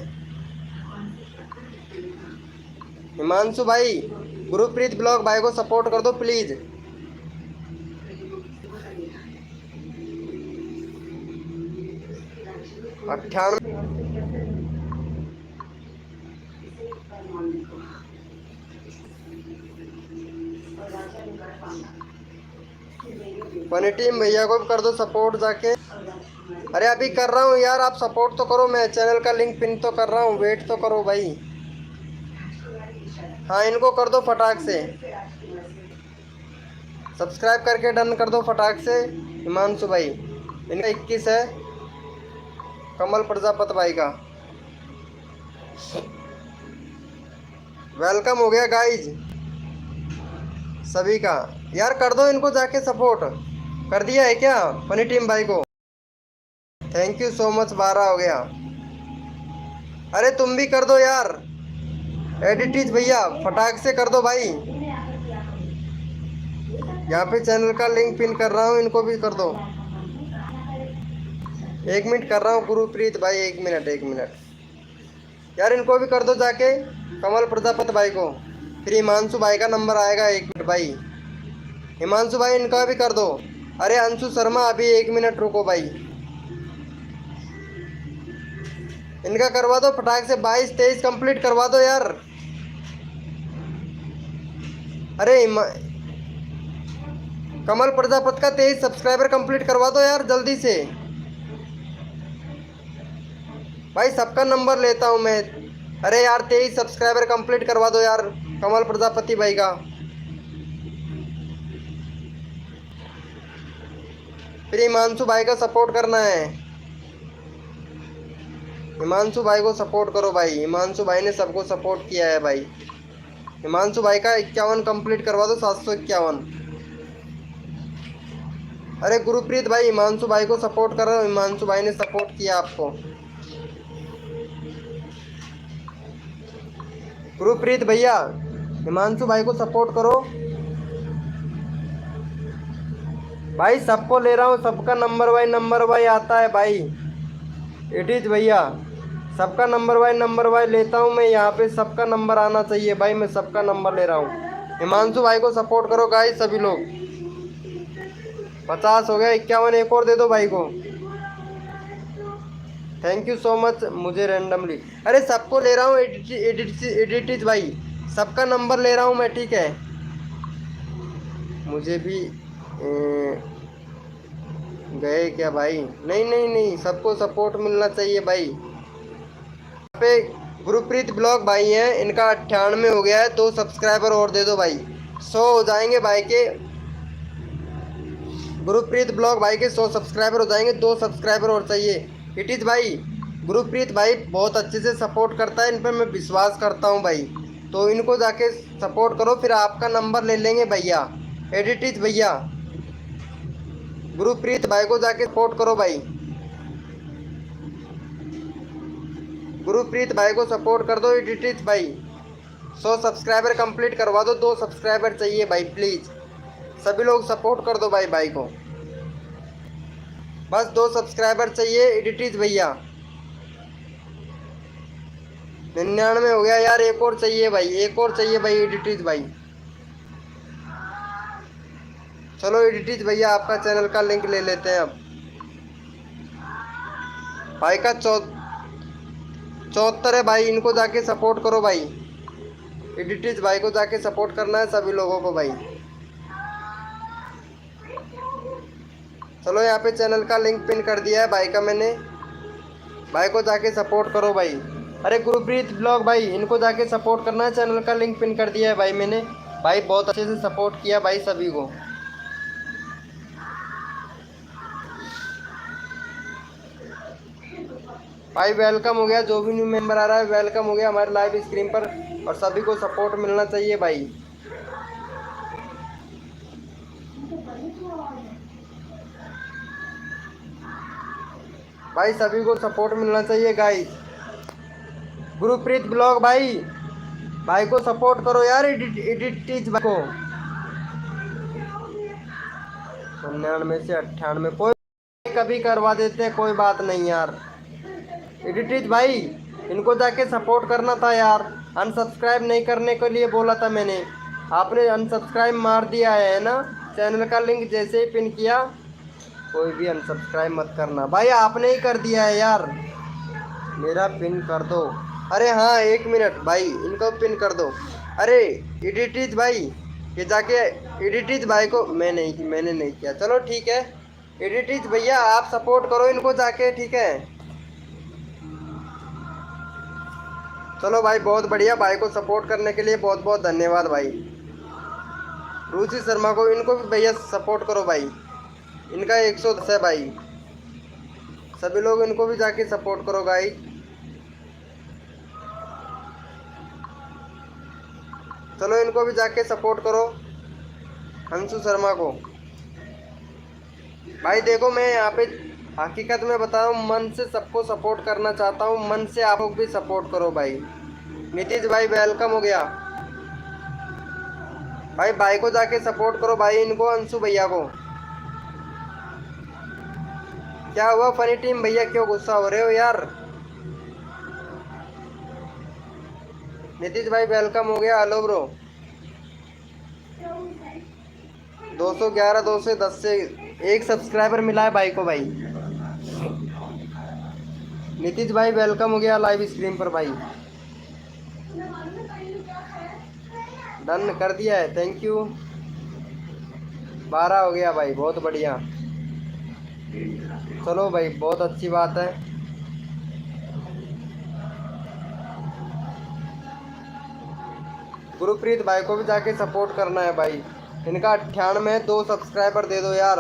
हिमांशु भाई गुरप्रीत ब्लॉग भाई को सपोर्ट कर दो प्लीज। फनी टीम भैया को भी कर दो सपोर्ट जाके। अरे अभी कर रहा हूँ यार, आप सपोर्ट तो करो, मैं चैनल का लिंक पिन तो कर रहा हूँ, वेट तो करो भाई। हाँ इनको कर दो फटाक से, सब्सक्राइब करके डन कर दो फटाक से। हिमांशु भाई इनका 21 है, कमल प्रजापत भाई का वेलकम हो गया गाइज सभी का। यार कर दो इनको जाके सपोर्ट, कर दिया है क्या फनी टीम भाई को? थैंक यू सो मच, 12 हो गया। अरे तुम भी कर दो यार, एडिटीज भैया फटाक से कर दो भाई। यहाँ पे चैनल का लिंक पिन कर रहा हूँ, इनको भी कर दो। 1 मिनट कर रहा हूँ गुरुप्रीत भाई, 1 मिनट 1 मिनट यार, इनको भी कर दो जाके, कमल प्रजापत भाई को। फिर हिमांशु भाई का नंबर आएगा, 1 मिनट भाई। हिमांशु भाई इनका भी कर दो। अरे अंशु शर्मा अभी 1 मिनट रुको भाई, इनका करवा दो फटाक से, 22-23 कंप्लीट करवा दो यार। अरे कमल प्रजापत का 23 सब्सक्राइबर कंप्लीट करवा दो यार जल्दी से भाई, सबका नंबर लेता हूँ मैं। अरे यार 23 सब्सक्राइबर कंप्लीट करवा दो यार कमल प्रजापति भाई का। फिर हिमांशु भाई का सपोर्ट करना है, हिमांशु भाई को सपोर्ट करो भाई, हिमांशु भाई ने सबको सपोर्ट किया है भाई। हिमांशु भाई का 51 कंप्लीट करवा दो, 751। अरे गुरुप्रीत भाई हिमांशु भाई को सपोर्ट करो, हिमांशु भाई ने सपोर्ट किया आपको। गुरुप्रीत भैया हिमांशु भाई को सपोर्ट करो भाई, सबको ले रहा हूँ, सबका नंबर वाई आता है भाई। एडिट भैया सबका नंबर वाई लेता हूँ मैं, यहाँ पे सबका नंबर आना चाहिए भाई, मैं सबका नंबर ले रहा हूँ। हिमांशु भाई को सपोर्ट करो गाइस सभी लोग। 50 हो गया, 51 एक और दे दो भाई को। Thank you so much. मुझे रैंडमली, अरे सबको ले रहा हूँ, एडिटिज भाई सबका नंबर ले रहा हूँ मैं, ठीक है। मुझे भी गए क्या भाई? नहीं नहीं नहीं, सबको सपोर्ट मिलना चाहिए भाई। यहाँ पे गुरुप्रीत ब्लॉग भाई हैं, इनका 98 हो गया है, 2 सब्सक्राइबर और दे दो भाई, 100 हो जाएंगे भाई के। गुरुप्रीत ब्लॉग भाई के 100 सब्सक्राइबर हो जाएंगे, 2 सब्सक्राइबर और चाहिए। इट इज़ भाई गुरुप्रीत भाई बहुत अच्छे से सपोर्ट करता है, इन पर मैं विश्वास करता हूँ भाई, तो इनको जाके सपोर्ट करो, फिर आपका नंबर ले लेंगे भैया। एडिटिज भैया गुरुप्रीत भाई को जाके सपोर्ट करो भाई, गुरुप्रीत भाई को सपोर्ट कर दो। एडिटिज भाई 100 सब्सक्राइबर कंप्लीट करवा दो, 2 सब्सक्राइबर चाहिए भाई, प्लीज़ सभी लोग सपोर्ट कर दो भाई को, बस 2 सब्सक्राइबर चाहिए। एडिटिज भैया 99 हो गया यार, एक और चाहिए भाई, एक और चाहिए भाई एडिटिज भाई। चलो एडिटिज भैया आपका चैनल का लिंक ले लेते हैं अब। भाई का 74 है भाई, इनको जाके सपोर्ट करो भाई। एडिटिज भाई को जाके सपोर्ट करना है सभी लोगों को भाई। चलो यहाँ पे चैनल का लिंक पिन कर दिया है भाई का मैंने, भाई को जाके सपोर्ट करो भाई। अरे गुरुप्रीत ब्लॉग भाई इनको जाके सपोर्ट करना है, चैनल का लिंक पिन कर दिया है भाई मैंने, भाई बहुत अच्छे से सपोर्ट किया भाई सभी को। भाई वेलकम हो गया, जो भी न्यू मेंबर आ रहा है वेलकम हो गया हमारे लाइव स्क्रीन पर, और सभी को सपोर्ट मिलना चाहिए भाई। भाई सभी को सपोर्ट मिलना चाहिए गाइस। गुरुप्रीत ब्लॉग भाई को सपोर्ट करो यार, एडिटिज को। 99 से 98 कोई कभी करवा देते हैं, कोई बात नहीं यार। एडिटिज भाई इनको जाके सपोर्ट करना था यार, अनसब्सक्राइब नहीं करने के लिए बोला था मैंने, आपने अनसब्सक्राइब मार दिया है ना। चैनल का लिंक जैसे ही पिन किया, कोई भी अनसब्सक्राइब मत करना भाई, आपने ही कर दिया है यार, मेरा पिन कर दो। अरे हाँ 1 मिनट भाई, इनको पिन कर दो। अरे एडिटिज भाई ये जाके एडिटिज भाई को मैंने नहीं किया, चलो ठीक है एडिटिज भैया आप सपोर्ट करो इनको जाके, ठीक है। चलो भाई बहुत बढ़िया, भाई को सपोर्ट करने के लिए बहुत बहुत धन्यवाद भाई। रुचि शर्मा को, इनको भी भैया सपोर्ट करो भाई, इनका 110 है भाई। सभी लोग इनको भी जाके सपोर्ट करो भाई। चलो इनको भी जाके सपोर्ट करो, अंशु शर्मा को। भाई देखो मैं यहाँ पे हकीकत में बता रहा हूँ, मन से सबको सपोर्ट करना चाहता हूँ, मन से आप लोग भी सपोर्ट करो भाई। नीतीश भाई वेलकम हो गया भाई, भाई को जाके सपोर्ट करो भाई, इनको अंशु भैया को। क्या हुआ फनी टीम भैया, क्यों गुस्सा हो रहे हो यार? नीतीश भाई वेलकम हो गया, हेलो ब्रो। 211 210 से एक सब्सक्राइबर मिला है भाई को भाई। नीतीश भाई वेलकम हो गया लाइव स्ट्रीम पर भाई, डन कर दिया है, थैंक यू। 12 हो गया भाई, बहुत बढ़िया। चलो भाई बहुत अच्छी बात है। गुरुप्रीत भाई को भी जाके सपोर्ट करना है भाई, इनका 98 2 सब्सक्राइबर दे दो यार,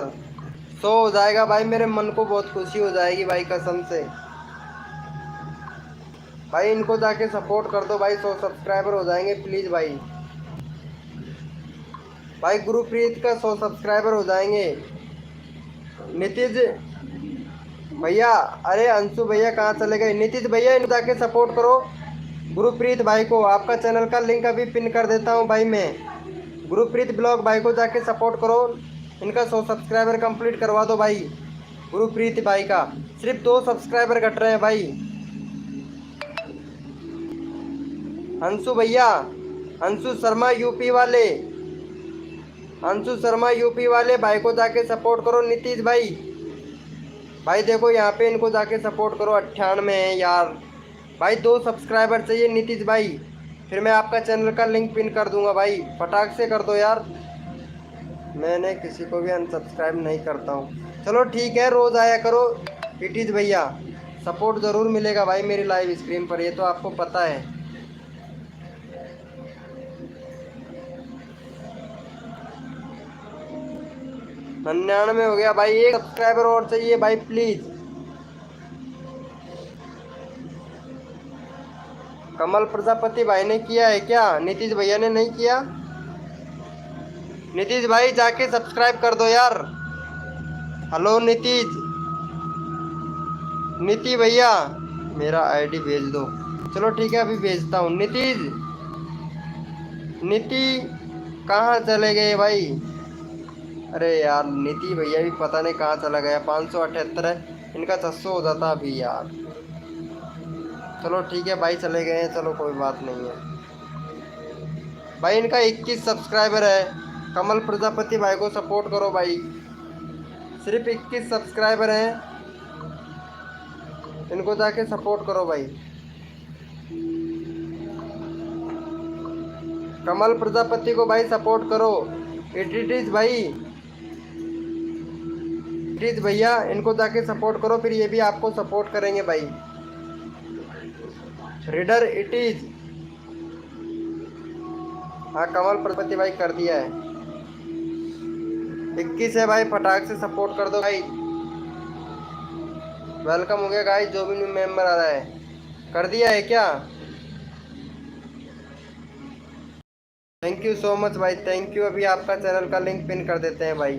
100 हो जाएगा भाई, मेरे मन को बहुत खुशी हो जाएगी भाई कसम से। भाई इनको जाके सपोर्ट कर दो भाई, 100 सब्सक्राइबर हो जाएंगे प्लीज़ भाई। भाई गुरुप्रीत का 100 सब्सक्राइबर हो जाएंगे। नीतीश भैया, अरे अंशु भैया कहाँ चले गए? नीतीश भैया इनको जाके सपोर्ट करो गुरुप्रीत भाई को, आपका चैनल का लिंक अभी पिन कर देता हूँ भाई मैं। गुरुप्रीत ब्लॉग भाई को जाके सपोर्ट करो, इनका 100 सब्सक्राइबर कंप्लीट करवा दो भाई। गुरुप्रीत भाई का सिर्फ 2 सब्सक्राइबर घट रहे हैं भाई। अंशु भैया, अंशु शर्मा यूपी वाले, अंशु शर्मा यूपी वाले भाई को जाके सपोर्ट करो। नीतीश भाई, भाई देखो यहाँ पे इनको जाके सपोर्ट करो, 98 है यार भाई, 2 सब्सक्राइबर चाहिए नीतीश भाई, फिर मैं आपका चैनल का लिंक पिन कर दूंगा भाई, फटाक से कर दो यार। मैंने किसी को भी अनसब्सक्राइब नहीं करता हूँ। चलो ठीक है, रोज़ आया करो नीतीश भैया, सपोर्ट ज़रूर मिलेगा भाई मेरी लाइव स्ट्रीम पर, ये तो आपको पता है। 99 हो गया भाई, 1 सब्सक्राइबर और चाहिए भाई प्लीज़। कमल प्रजापति भाई ने किया है क्या? नीतीश भैया ने नहीं किया? नीतीश भाई जाके सब्सक्राइब कर दो यार। हेलो नीतीश, नीति भैया मेरा आईडी भेज दो। चलो ठीक है अभी भेजता हूँ। नीतीश, नीति कहाँ चले गए भाई? अरे यार नीति भैया भी पता नहीं कहाँ चला गया। 578 है, इनका 600 हो जाता अभी यार। चलो ठीक है भाई चले गए हैं, चलो कोई बात नहीं है भाई। इनका 21 सब्सक्राइबर है। कमल प्रजापति भाई को सपोर्ट करो भाई, सिर्फ 21 सब्सक्राइबर हैं, इनको जाके सपोर्ट करो भाई। कमल प्रजापति को भाई सपोर्ट करो। एडिटिज भाई, एडिटिज भैया इनको जाके सपोर्ट करो, फिर ये भी आपको सपोर्ट करेंगे भाई। रीडर इट इज, हाँ कमल प्रजापति भाई कर दिया है। 21 है भाई, फटाक से सपोर्ट कर दो भाई। वेलकम हो गया गाइस, जो भी न्यू मेंबर आ रहा है। कर दिया है क्या? थैंक यू सो मच भाई, थैंक यू। अभी आपका चैनल का लिंक पिन कर देते हैं भाई,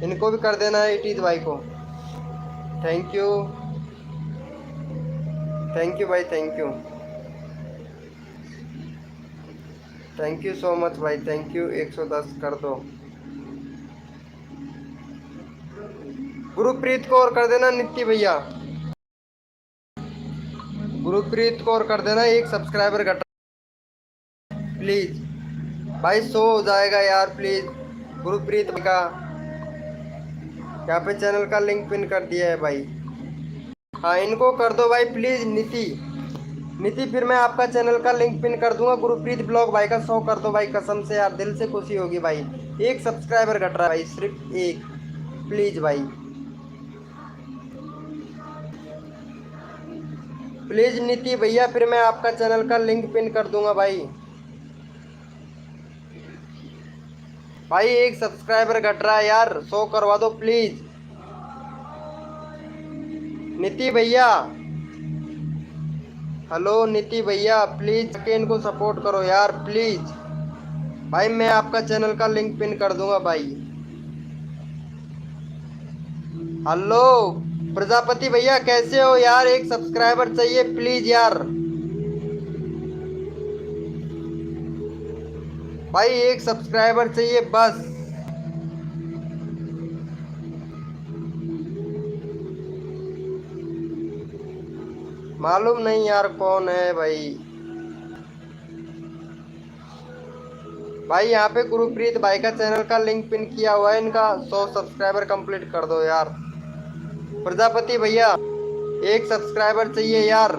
इनको भी कर देना है इट इज भाई को। थैंक यू, थैंक यू भाई, thank you, thank you so much भाई, थैंक यू। 110 कर दो। गुरुप्रीत को और कर देना नित्य भैया, गुरुप्रीत को और कर देना, 1 सब्सक्राइबर घटा प्लीज भाई, 100 हो जाएगा यार प्लीज। गुरुप्रीत का यहाँ पे चैनल का लिंक पिन कर दिया है भाई। हाँ इनको कर दो भाई प्लीज। नीति फिर मैं आपका चैनल का लिंक पिन कर दूंगा। गुरुप्रीत ब्लॉग भाई का 100 कर दो भाई, कसम से यार दिल से खुशी होगी भाई। 1 सब्सक्राइबर घट रहा है भाई, सिर्फ 1। प्लीज भाई, प्लीज नीति भैया, फिर मैं आपका चैनल का लिंक पिन कर दूंगा भाई। भाई एक सब्सक्राइबर घट रहा है यार, 100 करवा दो प्लीज। नीति भैया, हेलो नीति भैया, प्लीज के इनको सपोर्ट करो यार प्लीज। भाई मैं आपका चैनल का लिंक पिन कर दूंगा भाई। हेलो प्रजापति भैया, कैसे हो यार? एक सब्सक्राइबर चाहिए प्लीज यार। भाई एक सब्सक्राइबर चाहिए बस। मालूम नहीं यार कौन है भाई। भाई यहाँ पे गुरुप्रीत भाई का चैनल का लिंक पिन किया हुआ है, इनका 100 सब्सक्राइबर कंप्लीट कर दो यार। प्रजापति भैया एक सब्सक्राइबर चाहिए यार।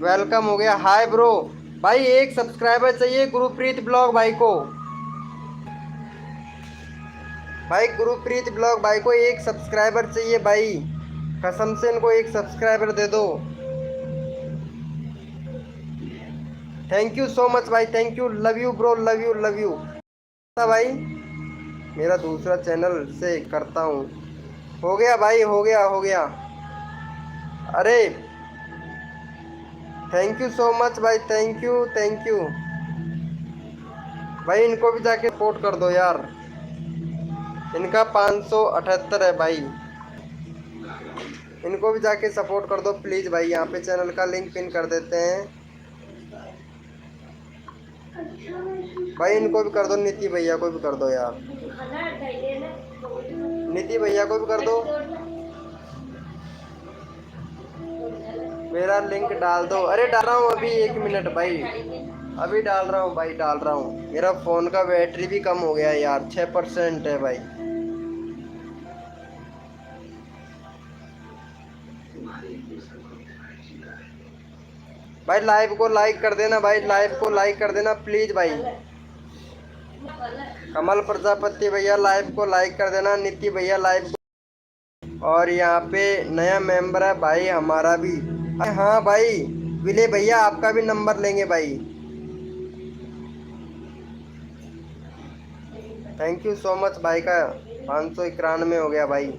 वेलकम हो गया, हाय ब्रो। भाई एक सब्सक्राइबर चाहिए गुरुप्रीत ब्लॉग भाई को। भाई गुरुप्रीत ब्लॉग भाई को एक सब्सक्राइबर चाहिए भाई, कसम से इनको एक सब्सक्राइबर दे दो। थैंक यू सो मच भाई, thank you, love you bro, love you love you. भाई मेरा दूसरा चैनल से करता हूँ। हो गया भाई, हो गया हो गया। अरे थैंक यू सो मच भाई, थैंक यू थैंक यू। भाई इनको भी जाके सपोर्ट कर दो यार, इनका 578 है भाई, इनको भी जाके सपोर्ट कर दो प्लीज भाई। यहाँ पे चैनल का लिंक पिन कर देते हैं भाई, इनको भी कर दो, नीति भैया को भी कर दो यार, नीति भैया को भी कर दो। मेरा लिंक डाल दो। अरे डाल रहा हूँ अभी, 1 मिनट भाई, अभी डाल रहा हूँ भाई, डाल रहा हूँ। मेरा फ़ोन का बैटरी भी कम हो गया यार, 6% है भाई। भाई लाइव को लाइक कर देना भाई, लाइव को लाइक कर देना प्लीज भाई। कमल प्रजापति भैया लाइव को लाइक कर देना, नीति भैया लाइव को। और यहाँ पे नया मेंबर है भाई हमारा भी। हाँ भाई विले भैया आपका भी नंबर लेंगे भाई। थैंक यू सो मच भाई का 591 हो गया भाई,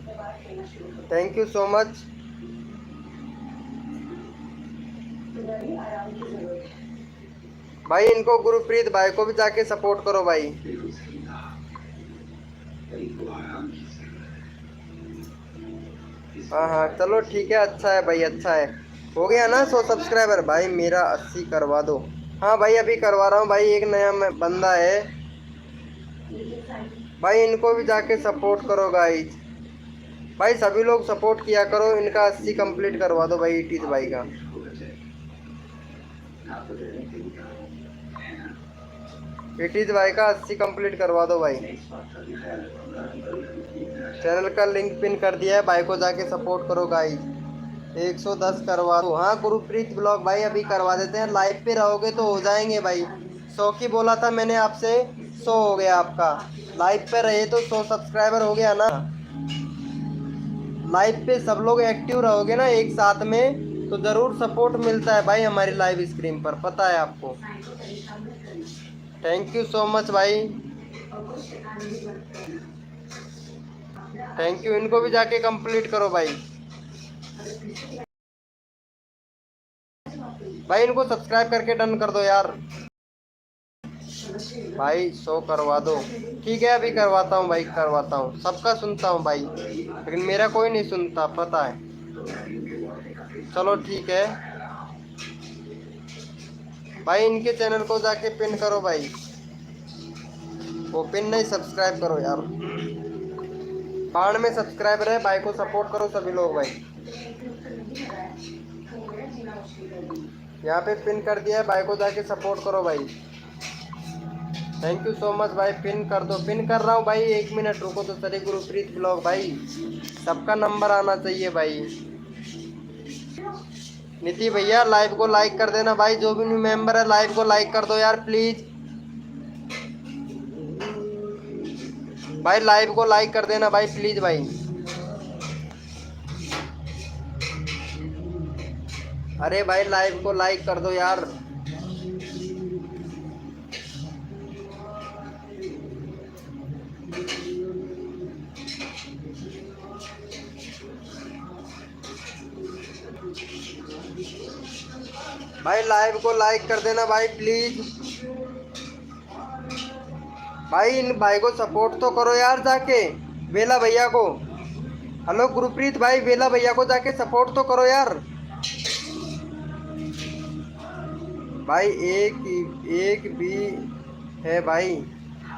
थैंक यू सो मच। भाई इनको गुरुप्रीत भाई को भी जाके सपोर्ट करो भाई। हाँ हाँ चलो ठीक है, अच्छा है भाई, अच्छा है। हो गया ना 100 सब्सक्राइबर भाई, मेरा 80 करवा दो। हाँ भाई अभी करवा रहा हूँ भाई, एक नया बंदा है भाई, इनको भी जाके सपोर्ट करो गाइस। भाई सभी लोग सपोर्ट किया करो, इनका 80 कंप्लीट करवा दो भाई, इटीज भाई का। इटीज भाई का 80 कंप्लीट करवा दो भाई। चैनल का लिंक पिन कर दिया है, भाई को जाके सपोर्ट करो गाइस। 110 करवा दो। हाँ गुरुप्रीत ब्लॉग भाई अभी करवा देते हैं, लाइव पे रहोगे तो हो जाएंगे भाई। 100 की बोला था मैंने आपसे, 100 हो गया आपका। लाइव पे रहे तो 100 सब्सक्राइबर हो गया ना। लाइव पे सब लोग एक्टिव रहोगे ना एक साथ में, तो ज़रूर सपोर्ट मिलता है भाई हमारी लाइव स्क्रीन पर, पता है आपको। थैंक यू सो मच भाई, थैंक यू। इनको भी जाके कंप्लीट करो भाई। भाई इनको सब्सक्राइब करके डन कर दो यार भाई, 100 करवा दो। ठीक है अभी करवाता हूँ भाई, करवाता हूँ, सबका सुनता हूँ भाई, लेकिन मेरा कोई नहीं सुनता पता है। चलो ठीक है भाई, इनके चैनल को जाके पिन करो भाई, वो पिन नहीं सब्सक्राइब करो यार। 92 सब्सक्राइबर है, भाई को सपोर्ट करो सभी लोग भाई। यहाँ पे पिन कर दिया है, भाई को जाके सपोर्ट करो भाई। थैंक यू सो मच भाई, पिन कर दो, पिन कर रहा हूँ भाई। 1 मिनट रुको तो चले। गुरुप्रीत ब्लॉग भाई सबका नंबर आना चाहिए भाई। नीति भैया लाइव को लाइक कर देना भाई, जो भी न्यू मेंबर है लाइव को लाइक कर दो यार प्लीज। भाई लाइव को लाइक कर देना भाई प्लीज भाई। अरे भाई लाइव को लाइक कर दो यार। भाई लाइव को लाइक कर देना भाई प्लीज। भाई इन भाई को सपोर्ट तो करो यार जाके, बेला भैया को। हेलो गुरप्रीत भाई, बेला भैया को जाके सपोर्ट तो करो यार। भाई एक भी है भाई।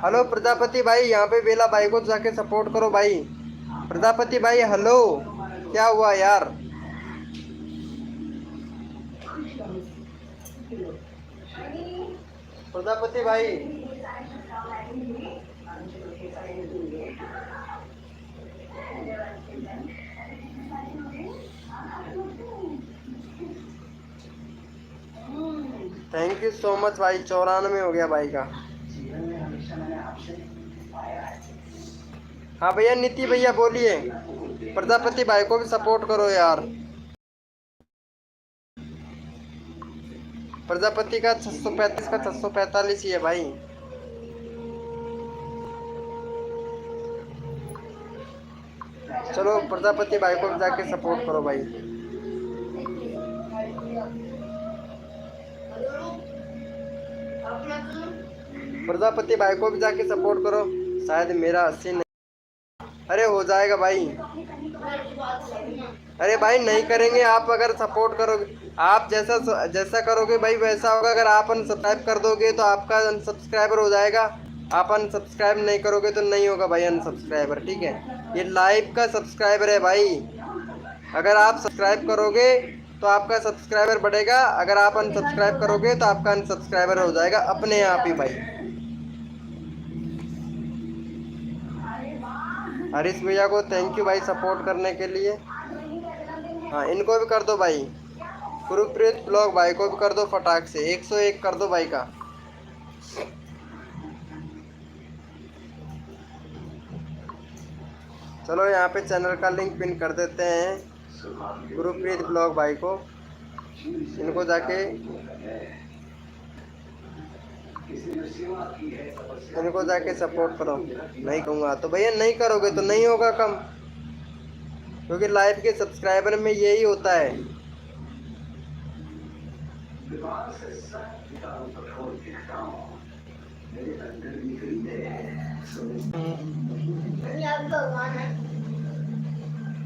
हेलो प्रजापति भाई, यहाँ पे बेला भाई को जाके सपोर्ट करो भाई। प्रजापति भाई हेलो, क्या हुआ यार? प्रजापति भाई थैंक यू सो मच भाई। 94 हो गया भाई का। हाँ भैया नीति भैया बोलिए। प्रजापति भाई को भी सपोर्ट करो यार। प्रजापति का 635 का 645 ही है भाई। चलो प्रजापति भाई को भी जाके सपोर्ट करो भाई। प्रजापति भाई को भी जाके सपोर्ट करो। शायद मेरा 80 नहीं। अरे हो जाएगा भाई। अरे भाई नहीं करेंगे, आप अगर सपोर्ट करोगे, आप जैसा जैसा करोगे भाई वैसा होगा। अगर आप अनसब्सक्राइब कर दोगे तो आपका अनसब्सक्राइबर हो जाएगा। आप अनसब्सक्राइब नहीं करोगे तो नहीं होगा भाई अनसब्सक्राइबर, ठीक है। ये लाइव का सब्सक्राइबर है भाई। अगर आप सब्सक्राइब करोगे तो आपका सब्सक्राइबर बढ़ेगा, अगर आप अनसब्सक्राइब करोगे तो आपका अनसब्सक्राइबर हो जाएगा अपने आप ही भाई। हरीश भैया को थैंक यू भाई सपोर्ट करने के लिए। हाँ इनको भी कर दो भाई। गुरप्रीत ब्लॉग भाई को भी कर दो फटाक से। 101 कर दो भाई का। चलो यहाँ पे चैनल का लिंक पिन कर देते हैं गुरप्रीत ब्लॉग भाई को। इनको जाके सपोर्ट करो। नहीं कहूँगा तो भैया नहीं करोगे तो नहीं होगा कम, क्योंकि लाइव के सब्सक्राइबर में यही होता है।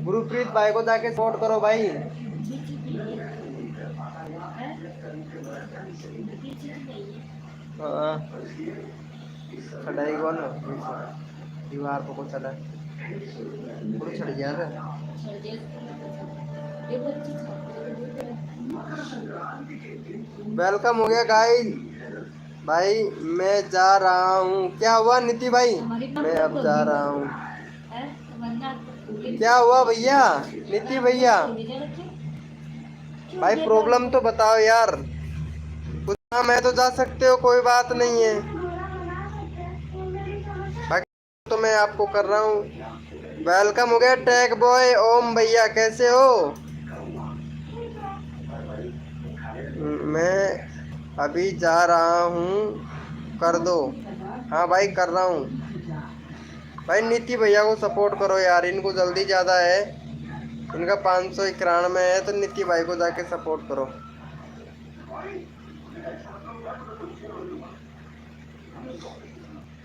गुरप्रीत भाई को जाके सपोर्ट करो भाई। चढ़ाई कौन दीवार को चढ़ा चढ़ गया। वेलकम हो गया गाइस। भाई मैं जा रहा हूँ। क्या हुआ नीति भाई? मैं अब जा रहा हूँ। क्या हुआ भैया? नीति भैया भाई प्रॉब्लम तो बताओ यार। कुछ मैं तो जा सकते हो, कोई बात नहीं है। बाकी तो मैं आपको कर रहा हूँ। वेलकम हो गया टैग बॉय ओम भैया, कैसे हो? मैं अभी जा रहा हूँ, कर दो। हाँ भाई कर रहा हूँ भाई। नीति भैया को सपोर्ट करो यार, इनको जल्दी ज़्यादा है। इनका 591 है, तो नीति भाई को जाके सपोर्ट करो।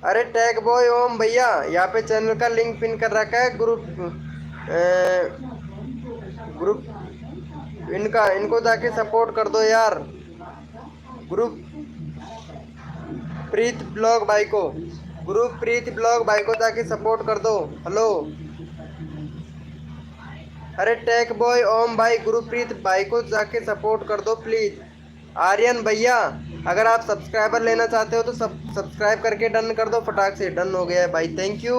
अरे टैग बॉय ओम भैया, यहाँ पे चैनल का लिंक पिन कर रखा है। ग्रुप इनको जाके सपोर्ट कर दो यार। ग्रुप प्रीत ब्लॉग भाई को, गुरप्रीत ब्लॉग भाई को जाके सपोर्ट कर दो। हेलो अरे टैग बॉय ओम भाई, गुरप्रीत भाई को जाके सपोर्ट कर दो प्लीज। आर्यन भैया अगर आप सब्सक्राइबर लेना चाहते हो तो सब्सक्राइब करके डन कर दो फटाक से। डन हो गया है भाई, थैंक यू।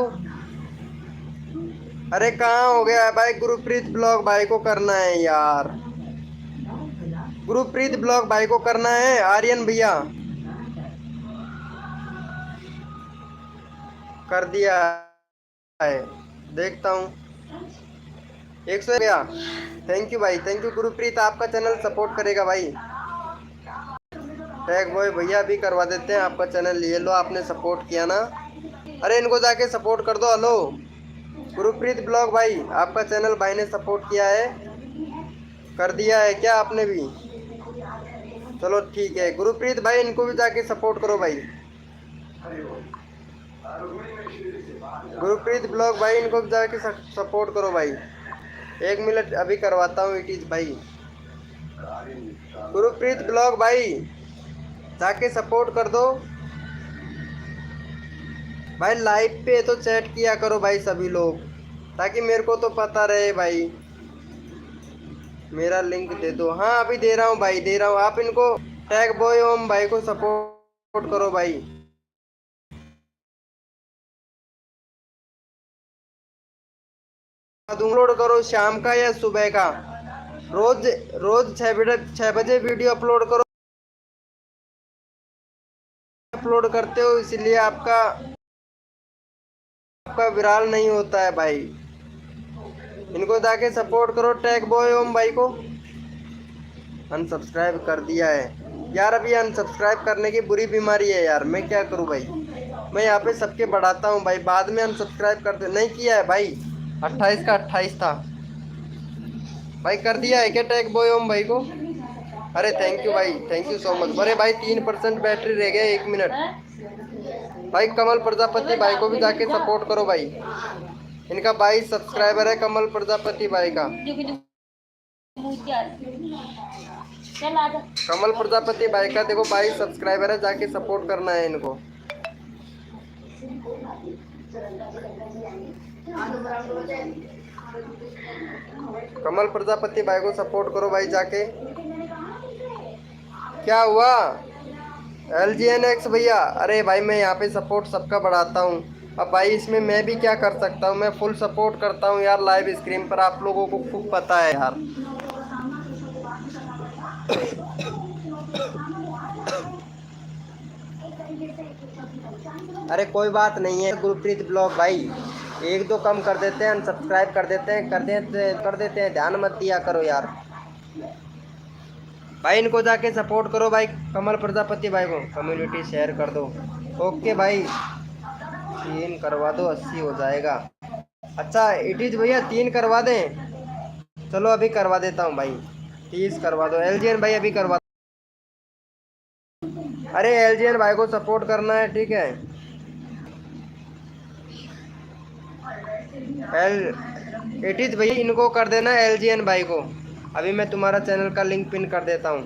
अरे कहाँ हो गया है भाई? गुरप्रीत ब्लॉग भाई को करना है यार, गुरप्रीत ब्लॉग भाई को करना है। आर्यन भैया कर दिया। है, देखता हूँ। 100 गया। थैंक यू भाई, थैंक यू गुरुप्रीत, आपका चैनल सपोर्ट करेगा भाई। टैग बॉय भैया भी करवा देते हैं आपका चैनल, ये लो आपने सपोर्ट किया ना। अरे इनको जाके सपोर्ट कर दो। हेलो गुरुप्रीत ब्लॉग भाई, आपका चैनल भाई ने सपोर्ट किया है, कर दिया है क्या आपने भी? चलो ठीक है गुरुप्रीत भाई, इनको भी जाके सपोर्ट करो भाई। गुरुप्रीत ब्लॉग भाई, इनको भी जाके सपोर्ट करो भाई। 1 मिनट अभी करवाता हूँ इट इज भाई। गुरुप्रीत ब्लॉग भाई जाके सपोर्ट कर दो भाई। लाइव पे तो चैट किया करो भाई सभी लोग, ताकि मेरे को तो पता रहे भाई। मेरा लिंक दे दो। हाँ अभी दे रहा हूँ भाई, दे रहा हूँ। आप इनको टैग बॉय ओम भाई को सपोर्ट करो भाई। डाउनलोड करो शाम का या सुबह का, रोज रोज 6 बजे वीडियो अपलोड करो। अपलोड करते हो इसलिए आपका विराल नहीं होता है भाई। इनको जाके सपोर्ट करो टैग बॉय ओम भाई को। अनसब्सक्राइब कर दिया है यार, अभी अनसब्सक्राइब करने की बुरी बीमारी है यार, मैं क्या करूं भाई। मैं यहाँ पे सबके बढ़ाता हूँ भाई, बाद में अनसब्सक्राइब करते नहीं किया है भाई। 28 का 28 था भाई, कर दिया है क्या टैग बॉय ओम भाई को? अरे थैंक यू भाई, थैंक यू सो मच। अरे भाई 3% बैटरी रह गया, 1 मिनट भाई। कमल प्रजापति भाई को भी जाके सपोर्ट करो भाई, इनका 22 सब्सक्राइबर है कमल प्रजापति भाई का। कमल प्रजापति भाई का देखो 22 सब्सक्राइबर है, जाके सपोर्ट करना है इनको। कमल प्रजापति भाई को सपोर्ट करो भाई जाके। क्या हुआ LGNX भैया? अरे भाई मैं यहाँ पे सपोर्ट सबका बढ़ाता हूँ। अब भाई इसमें मैं भी क्या कर सकता हूँ, मैं फुल सपोर्ट करता हूँ यार लाइव स्क्रीन पर, आप लोगों को खूब पता है यार। अरे कोई बात नहीं है गुरप्रीत ब्लॉग भाई, 1-2 कम कर देते हैं, अनसब्सक्राइब कर देते हैं, कर देते हैं, ध्यान मत दिया करो यार भाई। इनको जाके सपोर्ट करो भाई, कमल प्रजापति भाई को कम्युनिटी शेयर कर दो। ओके भाई 3 करवा दो, 80 हो जाएगा। अच्छा इट इज भैया 3 करवा दें? चलो अभी करवा देता हूँ भाई, 30 करवा दो। LGN भाई अभी करवा। अरे LGN भाई को सपोर्ट करना है, ठीक है। इट इज भैया इनको कर देना LGN भाई को। अभी मैं तुम्हारा चैनल का लिंक पिन कर देता हूँ।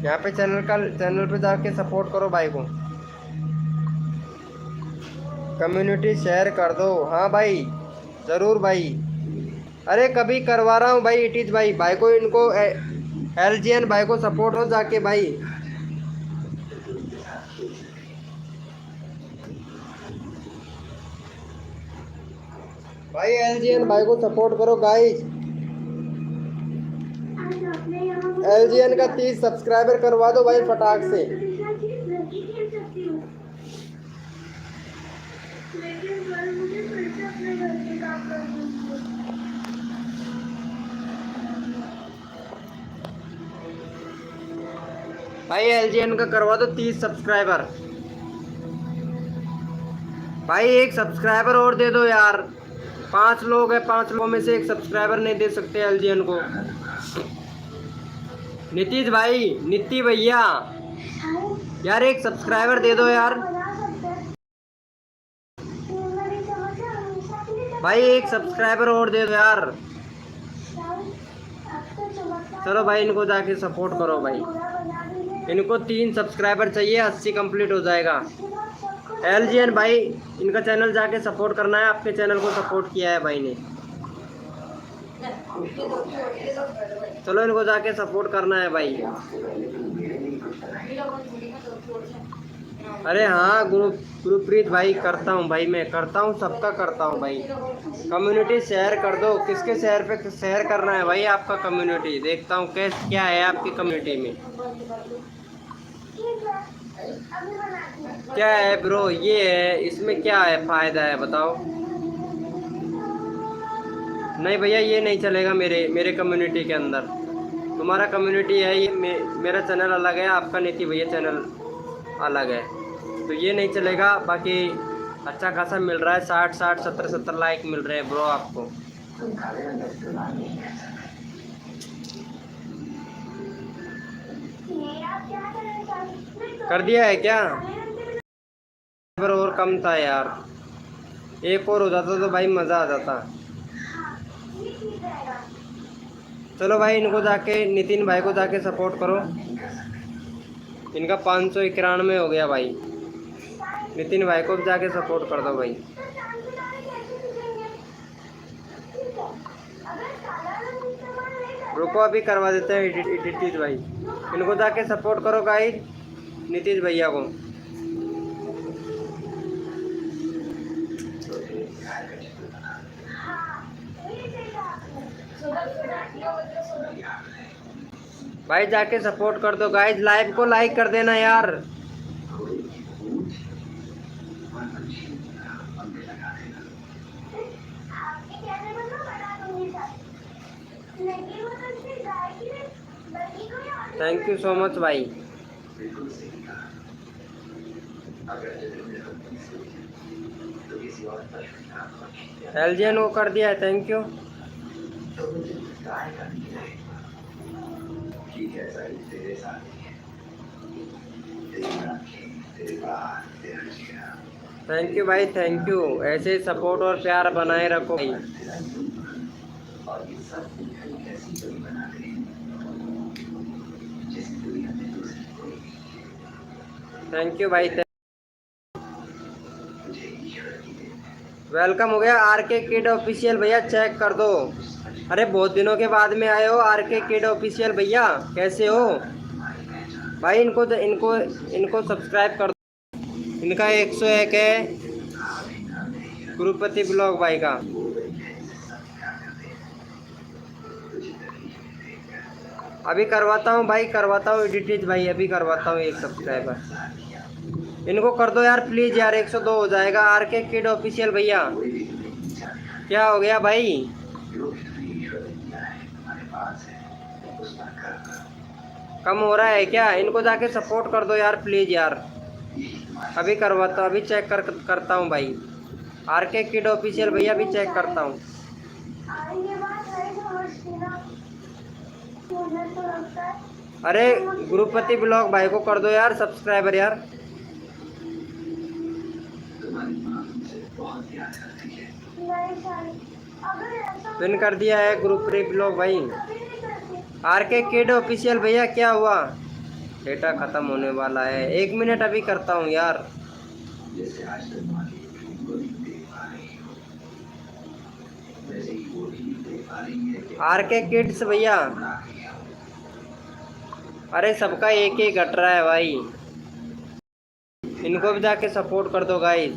यहाँ पे चैनल पे जाके सपोर्ट करो भाई को, कम्युनिटी शेयर कर दो। हाँ भाई ज़रूर भाई। अरे कभी करवा रहा हूँ भाई इट इज भाई को, इनको LGN भाई को सपोर्ट हो जाके भाई। भाई LGN भाई को सपोर्ट करो गाइस। LGN का 30 सब्सक्राइबर करवा दो भाई फटाक से। भाई LGN का करवा दो 30 सब्सक्राइबर। भाई 1 सब्सक्राइबर और दे दो यार, 5 लोग हैं, 5 लोगों में से 1 सब्सक्राइबर नहीं दे सकते LGN को। नीतीश भाई, नीति भैया यार 1 सब्सक्राइबर दे दो यार भाई, 1 सब्सक्राइबर और दे दो यार। चलो भाई इनको जाके सपोर्ट करो भाई, इनको 3 सब्सक्राइबर चाहिए, 80 कंप्लीट हो जाएगा। LGN भाई इनका चैनल जाके सपोर्ट करना है, आपके चैनल को सपोर्ट किया है भाई ने। चलो इनको जाके सपोर्ट करना है भाई। अरे हाँ गुरुप्रीत भाई करता हूँ भाई, मैं करता हूँ, सबका करता हूँ भाई। कम्युनिटी शेयर कर दो, किसके शेयर पे शेयर करना है भाई आपका कम्युनिटी, देखता हूँ क्या है आपकी कम्युनिटी में। क्या है ब्रो, ये है, इसमें क्या है फायदा है बताओ। नहीं भैया ये नहीं चलेगा मेरे मेरे कम्युनिटी के अंदर। तुम्हारा कम्युनिटी है ये, मेरा चैनल अलग है, आपका नीति भैया चैनल अलग है, तो ये नहीं चलेगा। बाकी अच्छा खासा मिल रहा है, 60 70 लाइक मिल रहे हैं ब्रो आपको। कर दिया है क्या? पर और कम था यार, एक और हो जाता तो भाई मज़ा आ जाता। चलो भाई इनको जाके, नितिन भाई को जाके सपोर्ट करो। इनका 591 हो गया भाई। नितिन भाई को भी जाके सपोर्ट कर दो भाई। रुको अभी करवा देते हैं नीतीश भाई, इनको जाके सपोर्ट करो गाइस, नीतीश भैया को। भाई जाके सपोर्ट कर दो गाइस, लाइव को लाइक कर देना यार। थैंक यू सो मच भाई। एलजीएन को कर दिया है, थैंक यू। थैंक यू भाई, थैंक यू। ऐसे सपोर्ट और प्यार बनाए रखो भाई। थैंक यू भाई। वेलकम हो गया आरके किड ऑफिशियल भैया, चेक कर दो। अरे बहुत दिनों के बाद में आए हो आरके किड ऑफिशियल भैया, कैसे हो भाई? इनको सब्सक्राइब कर दो। इनका 101 है गुरुपति ब्लॉग भाई का। अभी करवाता हूँ भाई, करवाता हूँ एडिटेज भाई, अभी करवाता हूँ एक सब्सक्राइबर। इनको कर दो यार प्लीज़ यार, 102 हो जाएगा। आरके किड ऑफिशियल भैया क्या हो गया भाई? कम हो रहा है क्या? इनको जाके सपोर्ट कर दो यार प्लीज़ यार। अभी करवाता हूँ, अभी चेक करता हूँ भाई। आरके किड ऑफिशियल भैया भी चेक करता हूँ। अरे गुरुपति ब्लॉग भाई को कर दो यार सब्सक्राइबर यार। पिन कर दिया है गुरुपति ब्लॉग भाई। आरके किड ऑफिशियल भैया क्या हुआ? डेटा ख़त्म होने वाला है, 1 मिनट अभी करता हूँ यार। आरके किड्स भैया, अरे सबका एक ही घट रहा है भाई, इनको भी जाके सपोर्ट कर दो गाइस।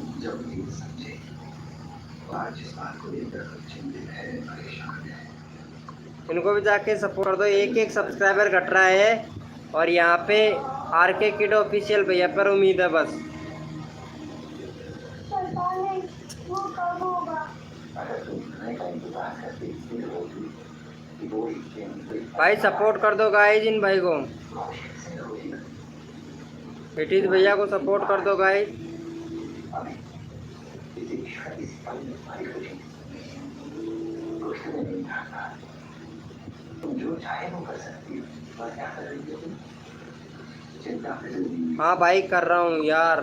इनको भी जाके सपोर्ट कर दो, एक सब्सक्राइबर घट रहा है और यहाँ पे आरके किड ऑफिशियल भैया पर उम्मीद है बस। भाई सपोर्ट कर दो गाइस इन भाई को, नीतीश भैया को सपोर्ट कर दो गाइस। हाँ भाई कर रहा हूँ यार।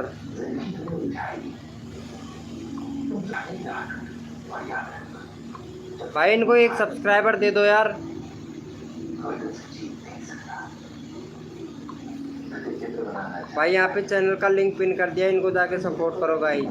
भाई इनको एक सब्सक्राइबर दे दो यार। भाई यहाँ पे चैनल का लिंक पिन कर दिया, इनको जाके सपोर्ट करो भाई।